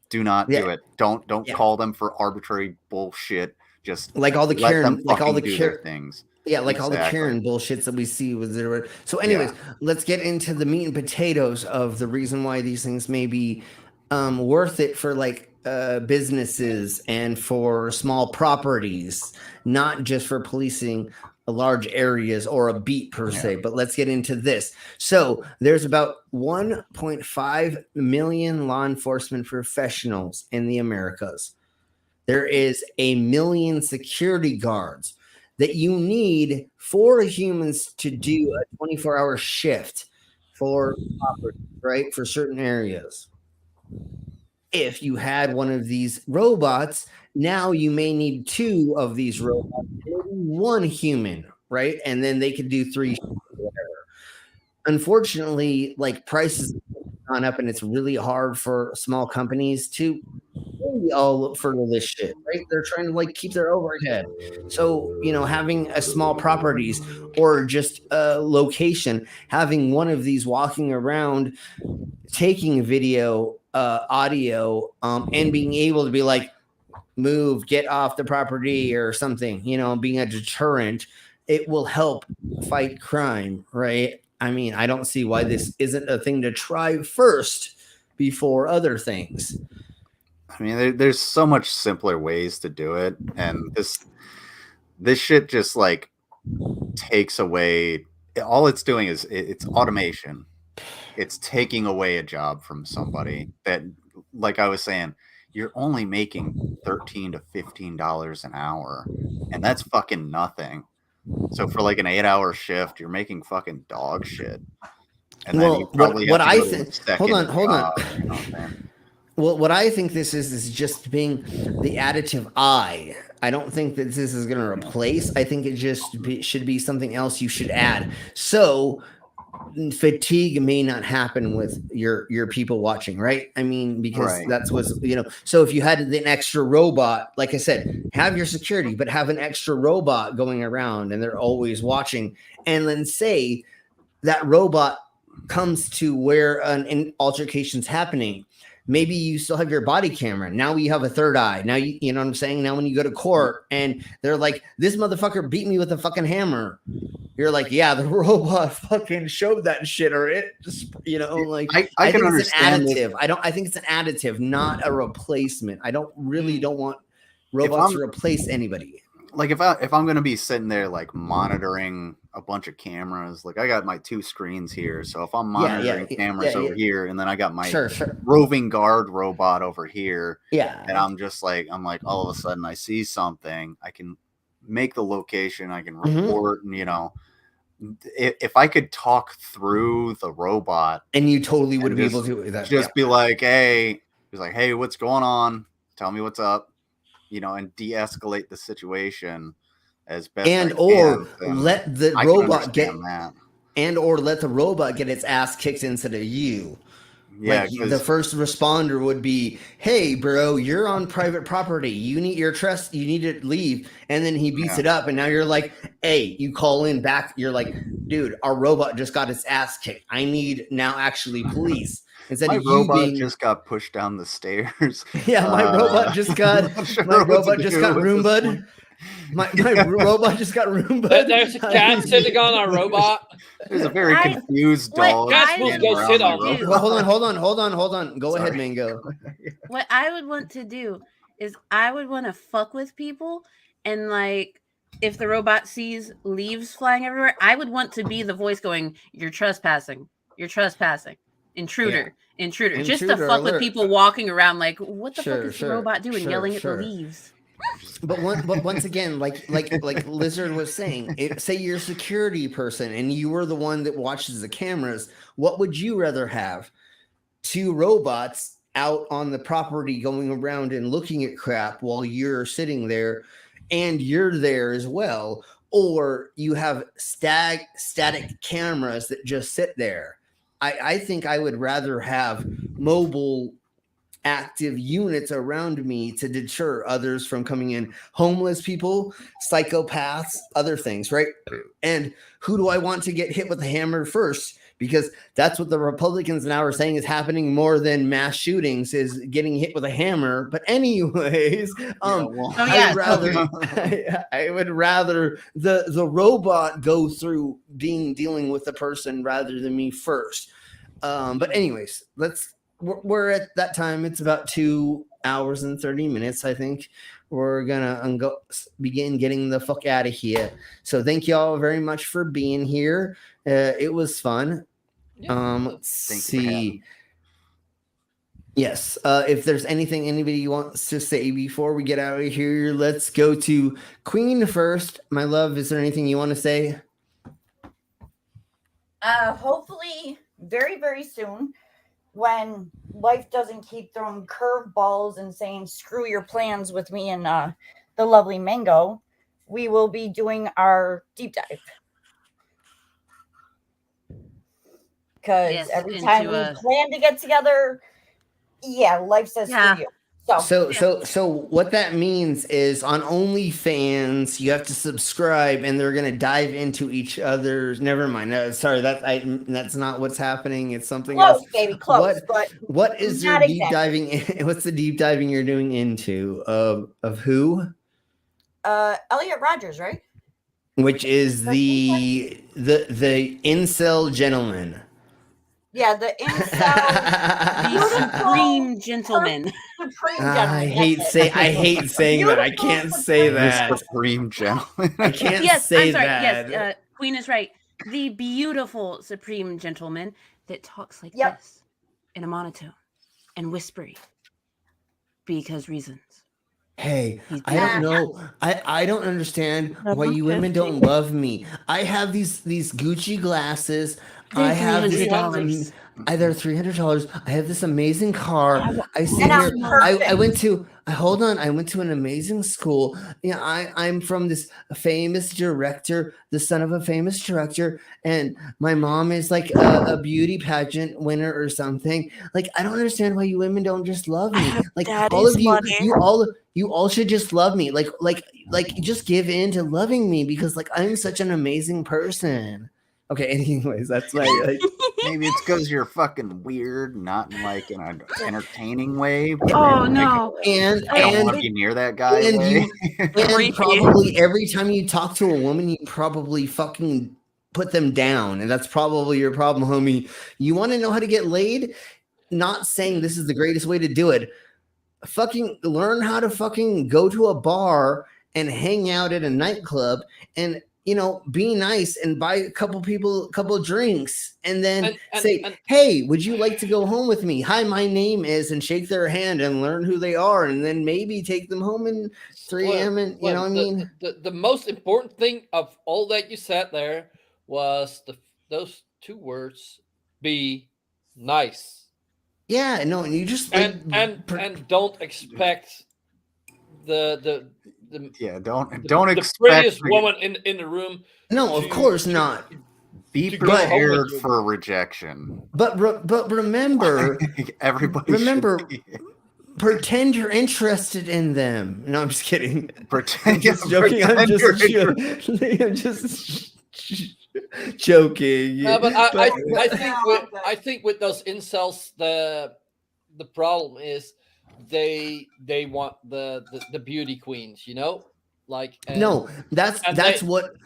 V: Do not do it. Don't call them for arbitrary bullshit. Just
E: like all the Karen,
V: like all the things.
E: Yeah, like all the Karen bullshits that we see with their. So, anyways, let's get into the meat and potatoes of the reason why these things may be worth it for like businesses and for small properties, not just for policing large areas or a beat per se. But let's get into this. So, there's about 1.5 million law enforcement professionals in the Americas. There is 1 million security guards that you need 4 humans to do a 24-hour shift for property, right? For certain areas. If you had one of these robots, now you may need 2 of these robots, maybe 1 human, right? And then they could do 3 whatever. Unfortunately, like prices have gone up, and it's really hard for small companies to all for this shit, right? They're trying to like keep their overhead. So, you know, having a small properties or just a location, having one of these walking around, taking video, audio, and being able to be like, move, get off the property or something, you know, being a deterrent, it will help fight crime, right? I mean, I don't see why this isn't a thing to try first before other things.
V: I mean, there's so much simpler ways to do it, and this shit just like takes away. All it's doing is it's automation. It's taking away a job from somebody that, like I was saying, you're only making $13 to $15 an hour, and that's fucking nothing. So for like an 8-hour shift, you're making fucking dog shit. And then you probably
E: what
V: have to
E: I
V: go to a
E: think.
V: second
E: Hold on.
V: job, you know what I'm saying?
E: Well, what I think this is just being the additive I. I don't think that this is going to replace. I think it just should be something else you should add. So fatigue may not happen with your people watching, right? I mean, because that's what's, so if you had an extra robot, like I said, have your security, but have an extra robot going around and they're always watching. And then say that robot comes to where an altercation's happening. Maybe you still have your body camera. Now you have a third eye. Now you know what I'm saying? Now when you go to court and they're like, this motherfucker beat me with a fucking hammer. You're like, yeah, the robot fucking showed that shit, or it just, like I think it's an additive. I think it's an additive, not a replacement. I don't want robots to replace anybody.
V: Like if I'm gonna be sitting there like monitoring a bunch of cameras, like I got my 2 screens here, so if I'm monitoring cameras over here, and then I got my roving guard robot over here, and I'm like all of a sudden I see something, I can make the location, I can report, and if I could talk through the robot,
E: and you totally would be able to do that,
V: just be like, hey, what's going on? Tell me what's up. And de-escalate the situation as best
E: let the robot get its ass kicked instead of you. Yeah, like the first responder would be, hey bro, you're on private property, you need to leave, and then he beats it up, and now you're like, hey, you call in back, you're like, dude, our robot just got its ass kicked, I need now actually police. Instead
V: my
E: of
V: robot just got pushed down the stairs.
E: Yeah, my robot just got Roomba'd. My robot just got Roomba'd.
F: There's a cat sitting on our robot.
V: There's a very confused dog.
F: Cat's supposed to go sit on me.
E: Well, hold on. Go ahead, Mango.
T: What I would want to do is I would want to fuck with people, and like if the robot sees leaves flying everywhere, I would want to be the voice going, "You're trespassing. You're trespassing. Intruder, intruder," just to fuck with people walking around like, what the fuck is the robot doing, yelling at the leaves?
E: But once again, like Lizard was saying, say you're a security person and you were the one that watches the cameras. What would you rather have? 2 robots out on the property going around and looking at crap while you're sitting there and you're there as well, or you have static cameras that just sit there? I think I would rather have mobile active units around me to deter others from coming in. Homeless people, psychopaths, other things, right? And who do I want to get hit with a hammer first? Because that's what the Republicans now are saying is happening more than mass shootings, is getting hit with a hammer. But anyways, I would rather the robot go through dealing with the person rather than me first. But anyways, we're at that time. It's about 2 hours and 30 minutes. I think we're gonna begin getting the fuck out of here. So thank y'all very much for being here. It was fun. Let's see. Yes. If there's anything anybody wants to say before we get out of here, let's go to Queen first. My love, is there anything you want to say?
O: Hopefully very, very soon, when life doesn't keep throwing curveballs and saying, screw your plans with me and the lovely Mango, we will be doing our deep dive. Because every time we plan to get together, life says screw you.
E: So what that means is on OnlyFans you have to subscribe, and they're gonna dive into each other's. Never mind. Sorry, that's not what's happening. It's something
O: close,
E: else.
O: Baby, close.
E: What is your deep diving? What's the deep diving you're doing into? Of who?
O: Elliot Rogers, right?
E: Which is the incel gentleman.
O: Yeah, the incel,
T: The supreme gentleman.
O: supreme
E: I
O: gentleman.
E: hate saying that. I can't say
V: The
E: that.
V: supreme gentleman.
E: I can't
T: Yes,
E: say
T: I'm sorry.
E: that.
T: Yes, Queen is right. The beautiful supreme gentleman that talks like
O: Yep.
T: this in a monotone and whispery because reasons.
E: Hey,
T: He's
E: I don't
T: beautiful.
E: know. I don't understand why
D: Number
E: you women
D: 50.
E: don't love me. I have these Gucci glasses.
T: They're
E: I have this.
T: $300.
E: They're $300. I have this amazing car. I sit
O: And I'm
E: here.
O: perfect.
E: I went to. Hold on. I went to an amazing school. Yeah, I'm from this famous director, the son of a famous director, and my mom is like a beauty pageant winner or something. Like, I don't understand why you women don't just love me. Like all of
D: Daddy's
E: you,
D: money.
E: you all should just love me. Like just give in to loving me because like I'm such an amazing person. Okay, anyways, that's my like.
V: Maybe it's because you're fucking weird, not in like an entertaining way.
T: Oh no!
E: And
V: I don't want to be near that guy.
E: and
V: way.
E: and probably every time you talk to a woman, you probably fucking put them down, and that's probably your problem, homie. You want to know how to get laid? Not saying this is the greatest way to do it. Fucking learn how to fucking go to a bar and hang out at a nightclub and be nice and buy a couple drinks and then say, hey, would you like to go home with me? Hi, my name is, and shake their hand and learn who they are and then maybe take them home in 3 a.m. and you know what I mean?
F: The most important thing of all that you said there was those 2 words, be nice.
E: Yeah, no, and you just
F: and don't expect the
V: expect
F: prettiest woman in the room.
E: No, of course not.
V: Be prepared for rejection.
E: But remember, pretend you're interested in them. No, I'm just kidding.
V: Pretend.
E: I'm just joking. I'm just joking.
F: No, but I think with those incels, the problem is they want the beauty queens, like
E: no, that's what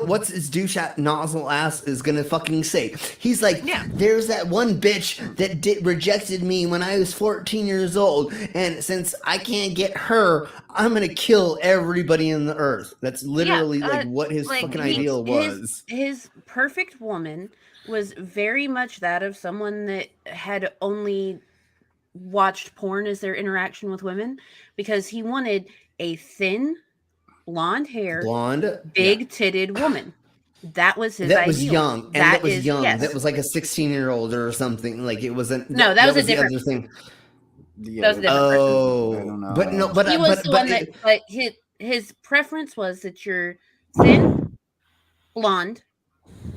E: what's his douche nozzle ass is gonna fucking say. He's like, there's that one bitch that rejected me when I was 14 years old, and since I can't get her, I'm gonna kill everybody in the earth. That's literally what his fucking ideal was.
T: His perfect woman was very much that of someone that had only watched porn as their interaction with women, because he wanted a thin, blonde big titted woman. That was his ideal.
E: Was young, and that was young. Yes. That was like a 16-year-old or something. Like it wasn't.
T: No, that was a different
E: other thing.
T: Yeah, that was a different person.
V: I don't know.
E: But no, but
T: he was the one that. But his preference was that you're thin, blonde,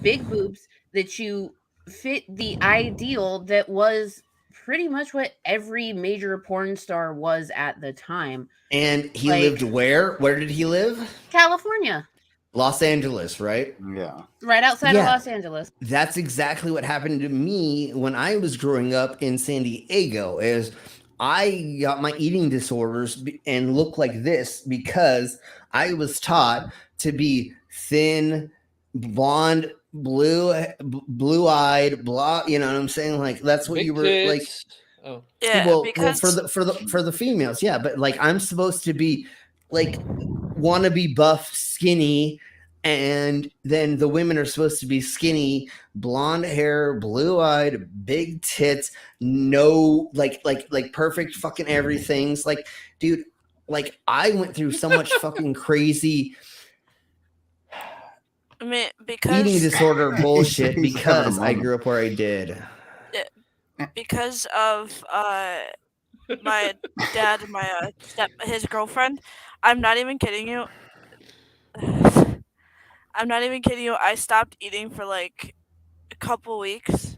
T: big boobs. That you fit the ideal that was pretty much what every major porn star was at the time.
E: And he lived where? Where did he live?
T: California.
E: Los Angeles, right?
V: Yeah.
T: Right outside of Los Angeles.
E: That's exactly what happened to me when I was growing up in San Diego. Is I got my eating disorders and look like this because I was taught to be thin, blonde, blue-eyed, blah. You know what I'm saying? Like that's what you were like.
F: Oh.
D: Yeah,
E: well,
D: because
E: for the females, yeah, but like I'm supposed to be like wanna be buff, skinny, and then the women are supposed to be skinny, blonde hair, blue-eyed, big tits, no like perfect fucking everything's like, dude, like I went through so much fucking crazy
D: because
E: eating disorder bullshit because I grew up where I did.
D: Because of my dad and my his girlfriend. I'm not even kidding you. I stopped eating for like a couple weeks.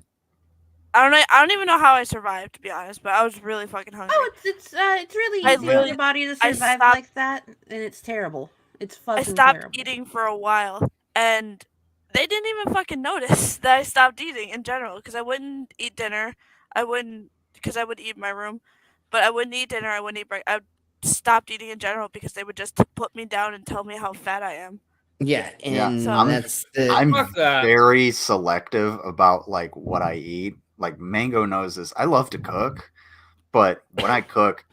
D: I don't even know how I survived, to be honest, but I was really fucking hungry.
T: Oh, it's really easy for your body to survive like that, and it's terrible. It's fucking terrible.
D: I stopped eating for a while, and they didn't even fucking notice that I stopped eating in general, because I wouldn't eat dinner. Because I would eat in my room, but I wouldn't eat dinner. I wouldn't eat breakfast. I stopped eating in general because they would just put me down and tell me how fat I am.
E: Yeah, and
V: I'm
E: that's the.
V: I'm
F: Fuck that.
V: very selective about like what I eat. Like Mango knows this. I love to cook, but when I cook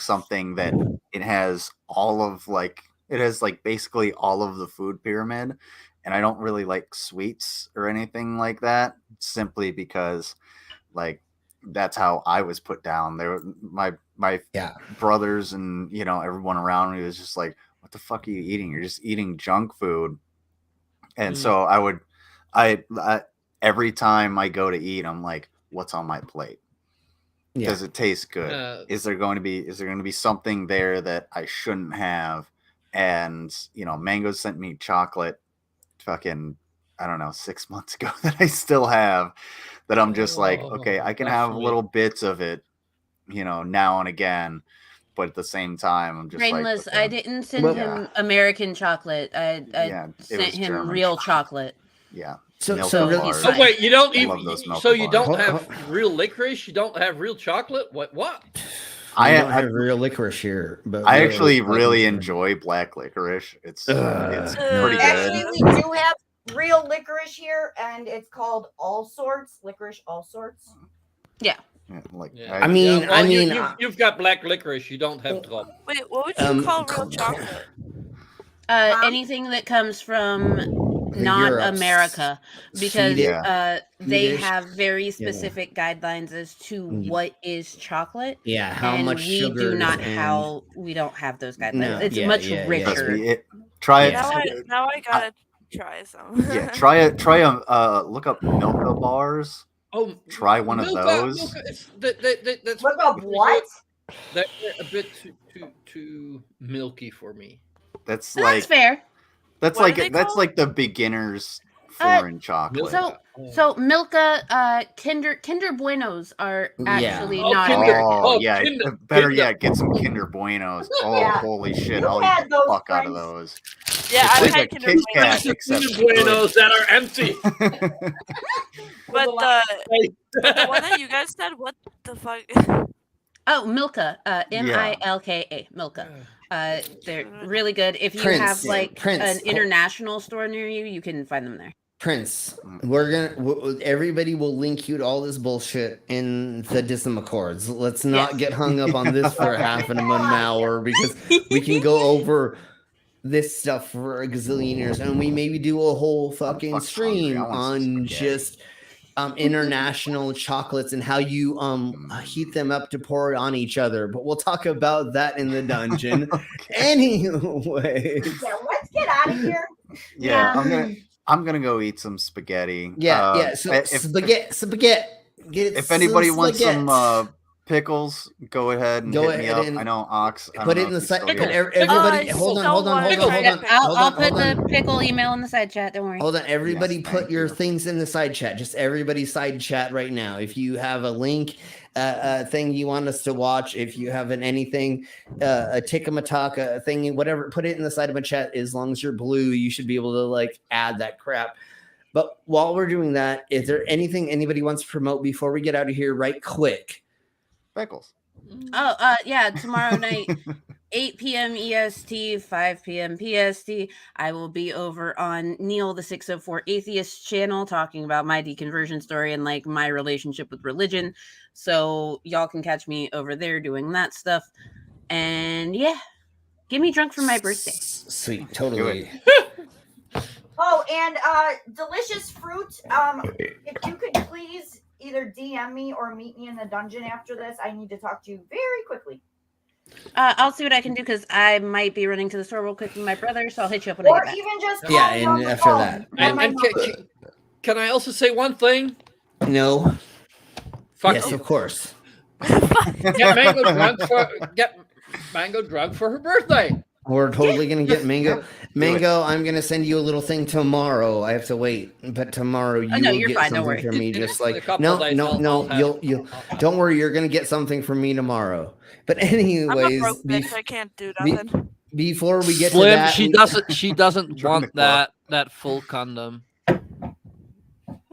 V: something that it has all of like it has like basically all of the food pyramid, and I don't really like sweets or anything like that simply because like that's how I was put down. There my brothers and everyone around me was just like, what the fuck are you eating? You're just eating junk food. And so I every time I go to eat, I'm like, what's on my plate?
E: Yeah.
V: Does it taste good? Is there going to be something there that I shouldn't have? And Mango sent me chocolate fucking, I don't know, 6 months ago that I still have, that I'm just like, okay, I can have little bits of it, now and again. But at the same time, I'm just
T: Brainless,
V: like, okay.
T: I didn't send him American chocolate. I sent him
V: German
T: real chocolate.
V: Yeah.
E: So
V: really,
F: Oh wait, you don't
V: I
F: even.
V: love those milk
F: So you don't
V: bars.
F: have real licorice. You don't have real chocolate. What?
E: I don't have real licorice here, but
V: I actually really enjoy black licorice. It's pretty good.
O: Actually, we do have real licorice here, and it's called All Sorts licorice. All Sorts.
T: Yeah.
E: I mean,
F: you've got black licorice. You don't have drop.
D: Wait, what would you call real chocolate?
T: Anything that comes from not
E: Europe's
T: America, because they
E: Swedish.
T: have very specific guidelines as to what is chocolate.
E: Yeah, how
T: and
E: much
T: we
E: sugar
T: do not
E: and-
T: we don't have those guidelines.
E: No,
T: It's
E: yeah,
T: much
E: yeah,
T: richer.
E: yeah.
V: Try it.
D: Now I gotta try some.
V: Yeah, try it. Look up Milka bars.
F: Oh,
V: try one of those.
F: That's
O: Look up what?
F: They're a bit too milky for me.
V: That's
T: fair.
V: That's
T: What are they
V: like the beginner's foreign chocolate.
T: So Milka, Kinder Buenos are actually not American.
V: Better yet, get some Kinder Buenos. Oh, holy shit! I'll eat the fuck out of those.
D: Yeah,
V: It's
D: I've
V: like
D: had
V: a
D: Kinder
V: Kit
D: Buenos.
V: Kat, except
F: Kinder Buenos that are empty.
D: But the one that you guys said, what the fuck?
T: Oh, Milka, Milka, Milka. They're really good. If you have an international store near you, you can find them there.
E: Prince, everybody will link you to all this bullshit in the Dism Accords. Let's not get hung up on this for half an hour because we can go over this stuff for a gazillion years, and we maybe do a whole fucking stream on just international chocolates and how you heat them up to pour it on each other. But we'll talk about that in the dungeon. Anyway,
O: let's get out of here.
V: I'm gonna go eat some spaghetti.
E: So spaghetti.
V: If anybody wants some pickles, go ahead and hit me up. I know Ox.
E: Put it in the side. Everybody, hold on.
T: I'll put the pickle email in the side chat. Don't worry.
E: Hold on, everybody. Put your things in the side chat. Just everybody side chat right now. If you have a link, thing you want us to watch, if you have anything, a Tikamataka thing, whatever, put it in the side of a chat. As long as you're blue, you should be able to add that crap. But while we're doing that, is there anything anybody wants to promote before we get out of here? Right, quick.
V: Pickles.
T: Oh, yeah, tomorrow night, 8 p.m. EST, 5 p.m. PST, I will be over on Neil the 604 Atheist channel talking about my deconversion story and my relationship with religion. So y'all can catch me over there doing that stuff. And yeah, get me drunk for my birthday.
E: Sweet, totally.
O: Oh, and delicious fruit. If you could please either DM me or meet me in the dungeon after this. I need to talk to you very quickly.
T: I'll see what I can do because I might be running to the store real quick with my brother, so I'll hit you up when I get back.
O: Or even just
E: and after that.
F: And can I also say one thing?
E: No.
F: Fuck
E: yes,
F: you.
E: Of course.
F: Get Mango drunk for her birthday.
E: We're totally gonna get Mango. Mango, I'm gonna send you a little thing tomorrow. I have to wait, but tomorrow you will get something from me. Just no. You'll don't worry. You're gonna get something from me tomorrow. But anyways,
D: I'm a broke bitch. I can't do nothing.
E: Before we get
R: Slim,
E: to that,
R: she doesn't want that full condom.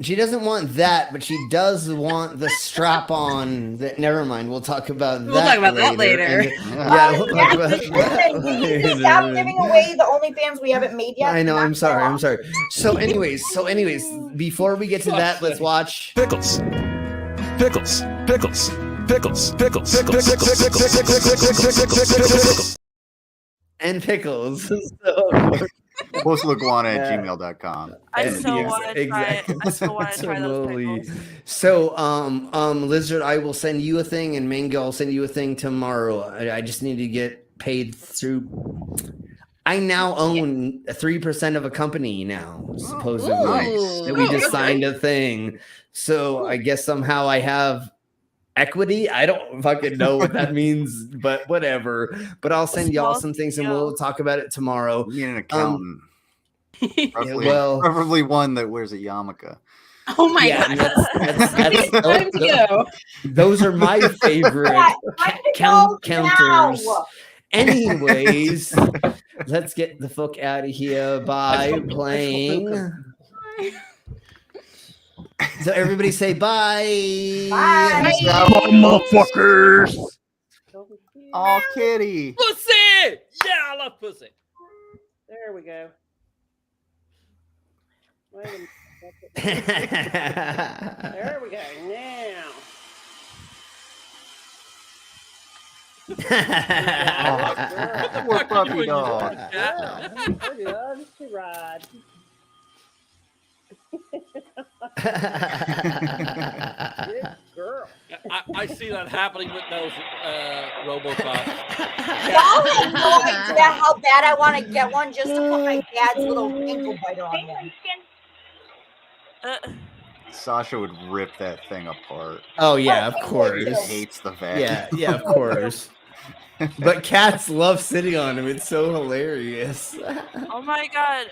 E: She doesn't want that, but she does want the strap on. That never mind. We'll talk about that.
T: We'll talk about that later.
E: And, yeah, we'll talk about that
O: Listen, you need to stop giving away the OnlyFans we haven't made yet.
E: I know. I'm sorry. So, anyways, before we get to that, let's watch
G: Pickles. Pickles. Pickles. Pickles. Pickles. Pickles.
E: And pickles.
V: Postlukewana@gmail.com.
D: I still want to try it. I still want to try those pickles.
E: So, Lizard, I will send you a thing, and Mango, I'll send you a thing tomorrow. I just need to get paid through. I now own 3% of a company now, supposedly. That we just signed a thing. So I guess somehow I have equity. I don't fucking know what that means, but whatever. But I'll send y'all some things, and we'll talk about it tomorrow.
V: You need an accountant.
E: Preferably
V: one that wears a yarmulke.
T: Oh my god!
E: Those are my favorite counters. Anyways, let's get the fuck out of here by playing. So everybody say bye.
V: Bye.
E: Motherfuckers.
V: Oh, kitty.
F: Pussy! Yeah, I love pussy.
H: There we go. There we go. Now.
V: Poor puppy dog.
H: Good to ride. Good girl.
F: I see that happening with those Robocops.
O: Y'all have no idea how bad I want to get one just to put my dad's little ankle biter on one.
V: Sasha would rip that thing apart.
E: Oh yeah, of course.
V: He hates the vacuum.
E: Yeah, of course. But cats love sitting on him. It's so hilarious.
D: Oh my god.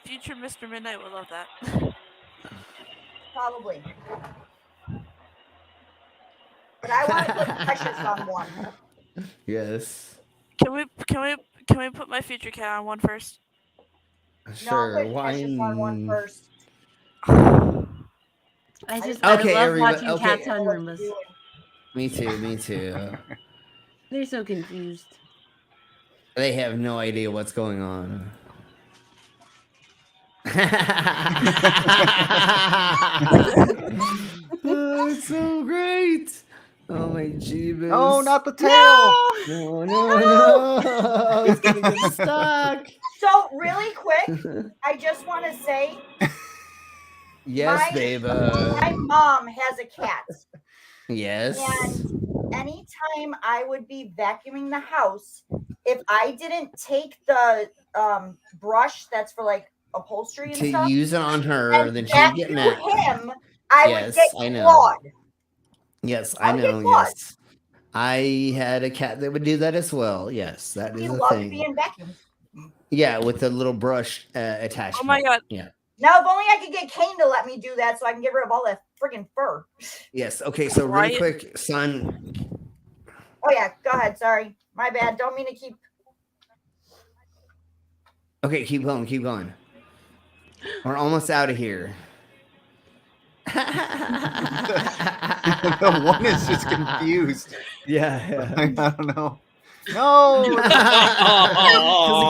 D: Future Mr. Midnight would love that.
O: Probably. But I want to put precious on one.
E: Yes.
D: Can we put my future cat on one first?
E: Sure.
O: No, put precious on one first.
T: I
E: Okay,
T: love watching cats on Roombas.
E: Me too.
T: They're so confused.
E: They have no idea what's going on. Oh, it's so great. Oh my jeebus.
V: Oh, not the tail.
E: No. It's gonna get stuck.
O: So really quick, I just want to say,
E: yes, babe.
O: My mom has a cat.
E: Yes.
O: And anytime I would be vacuuming the house, if I didn't take the brush that's for like upholstery and stuff,
E: to use it on her, then she'd get mad.
O: Him, I would get clawed.
E: Yes, I know. Yes, I had a cat that would do that as well. Yes, that is a thing.
O: Being vacuumed.
E: Yeah, with the little brush attachment.
D: Oh my god.
E: Yeah.
O: Now, if only I could get Kane to let me do that, so I can get rid of all that friggin' fur.
E: Yes. Okay. So really quick, son.
O: Oh yeah, go ahead. Sorry, my bad. Don't mean to keep.
E: Okay, keep going. Keep going. We're almost out of here.
V: The one is just confused.
E: Yeah.
V: I don't know. No,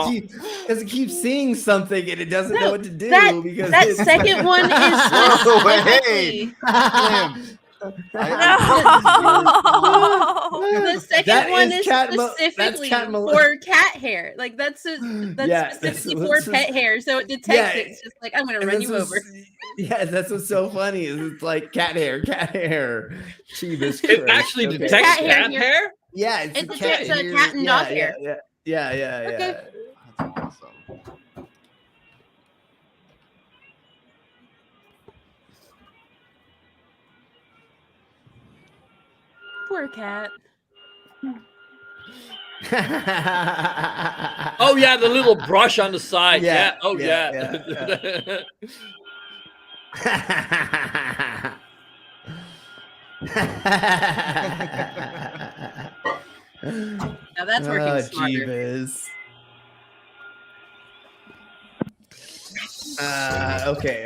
E: because it keeps seeing something and it doesn't know what to do. Because
T: that second one is specifically. The second one is specifically for cat hair. Like that's specifically for pet hair, so it detects it. It's just like I'm gonna run you over.
E: Yeah, that's what's so funny. Is it's like cat hair. Jeebus
F: It actually detects cat hair.
E: Yeah,
T: it detects a cat and dog hair.
E: Yeah.
T: Okay.
V: That's awesome.
T: Poor cat.
F: Oh yeah, the little brush on the side. Yeah. Oh yeah.
T: Now that's working smarter.
E: Jeebus.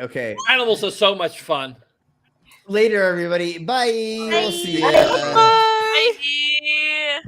E: Okay.
F: Animals are so much fun.
E: Later, everybody. Bye. We'll see you.
D: Bye.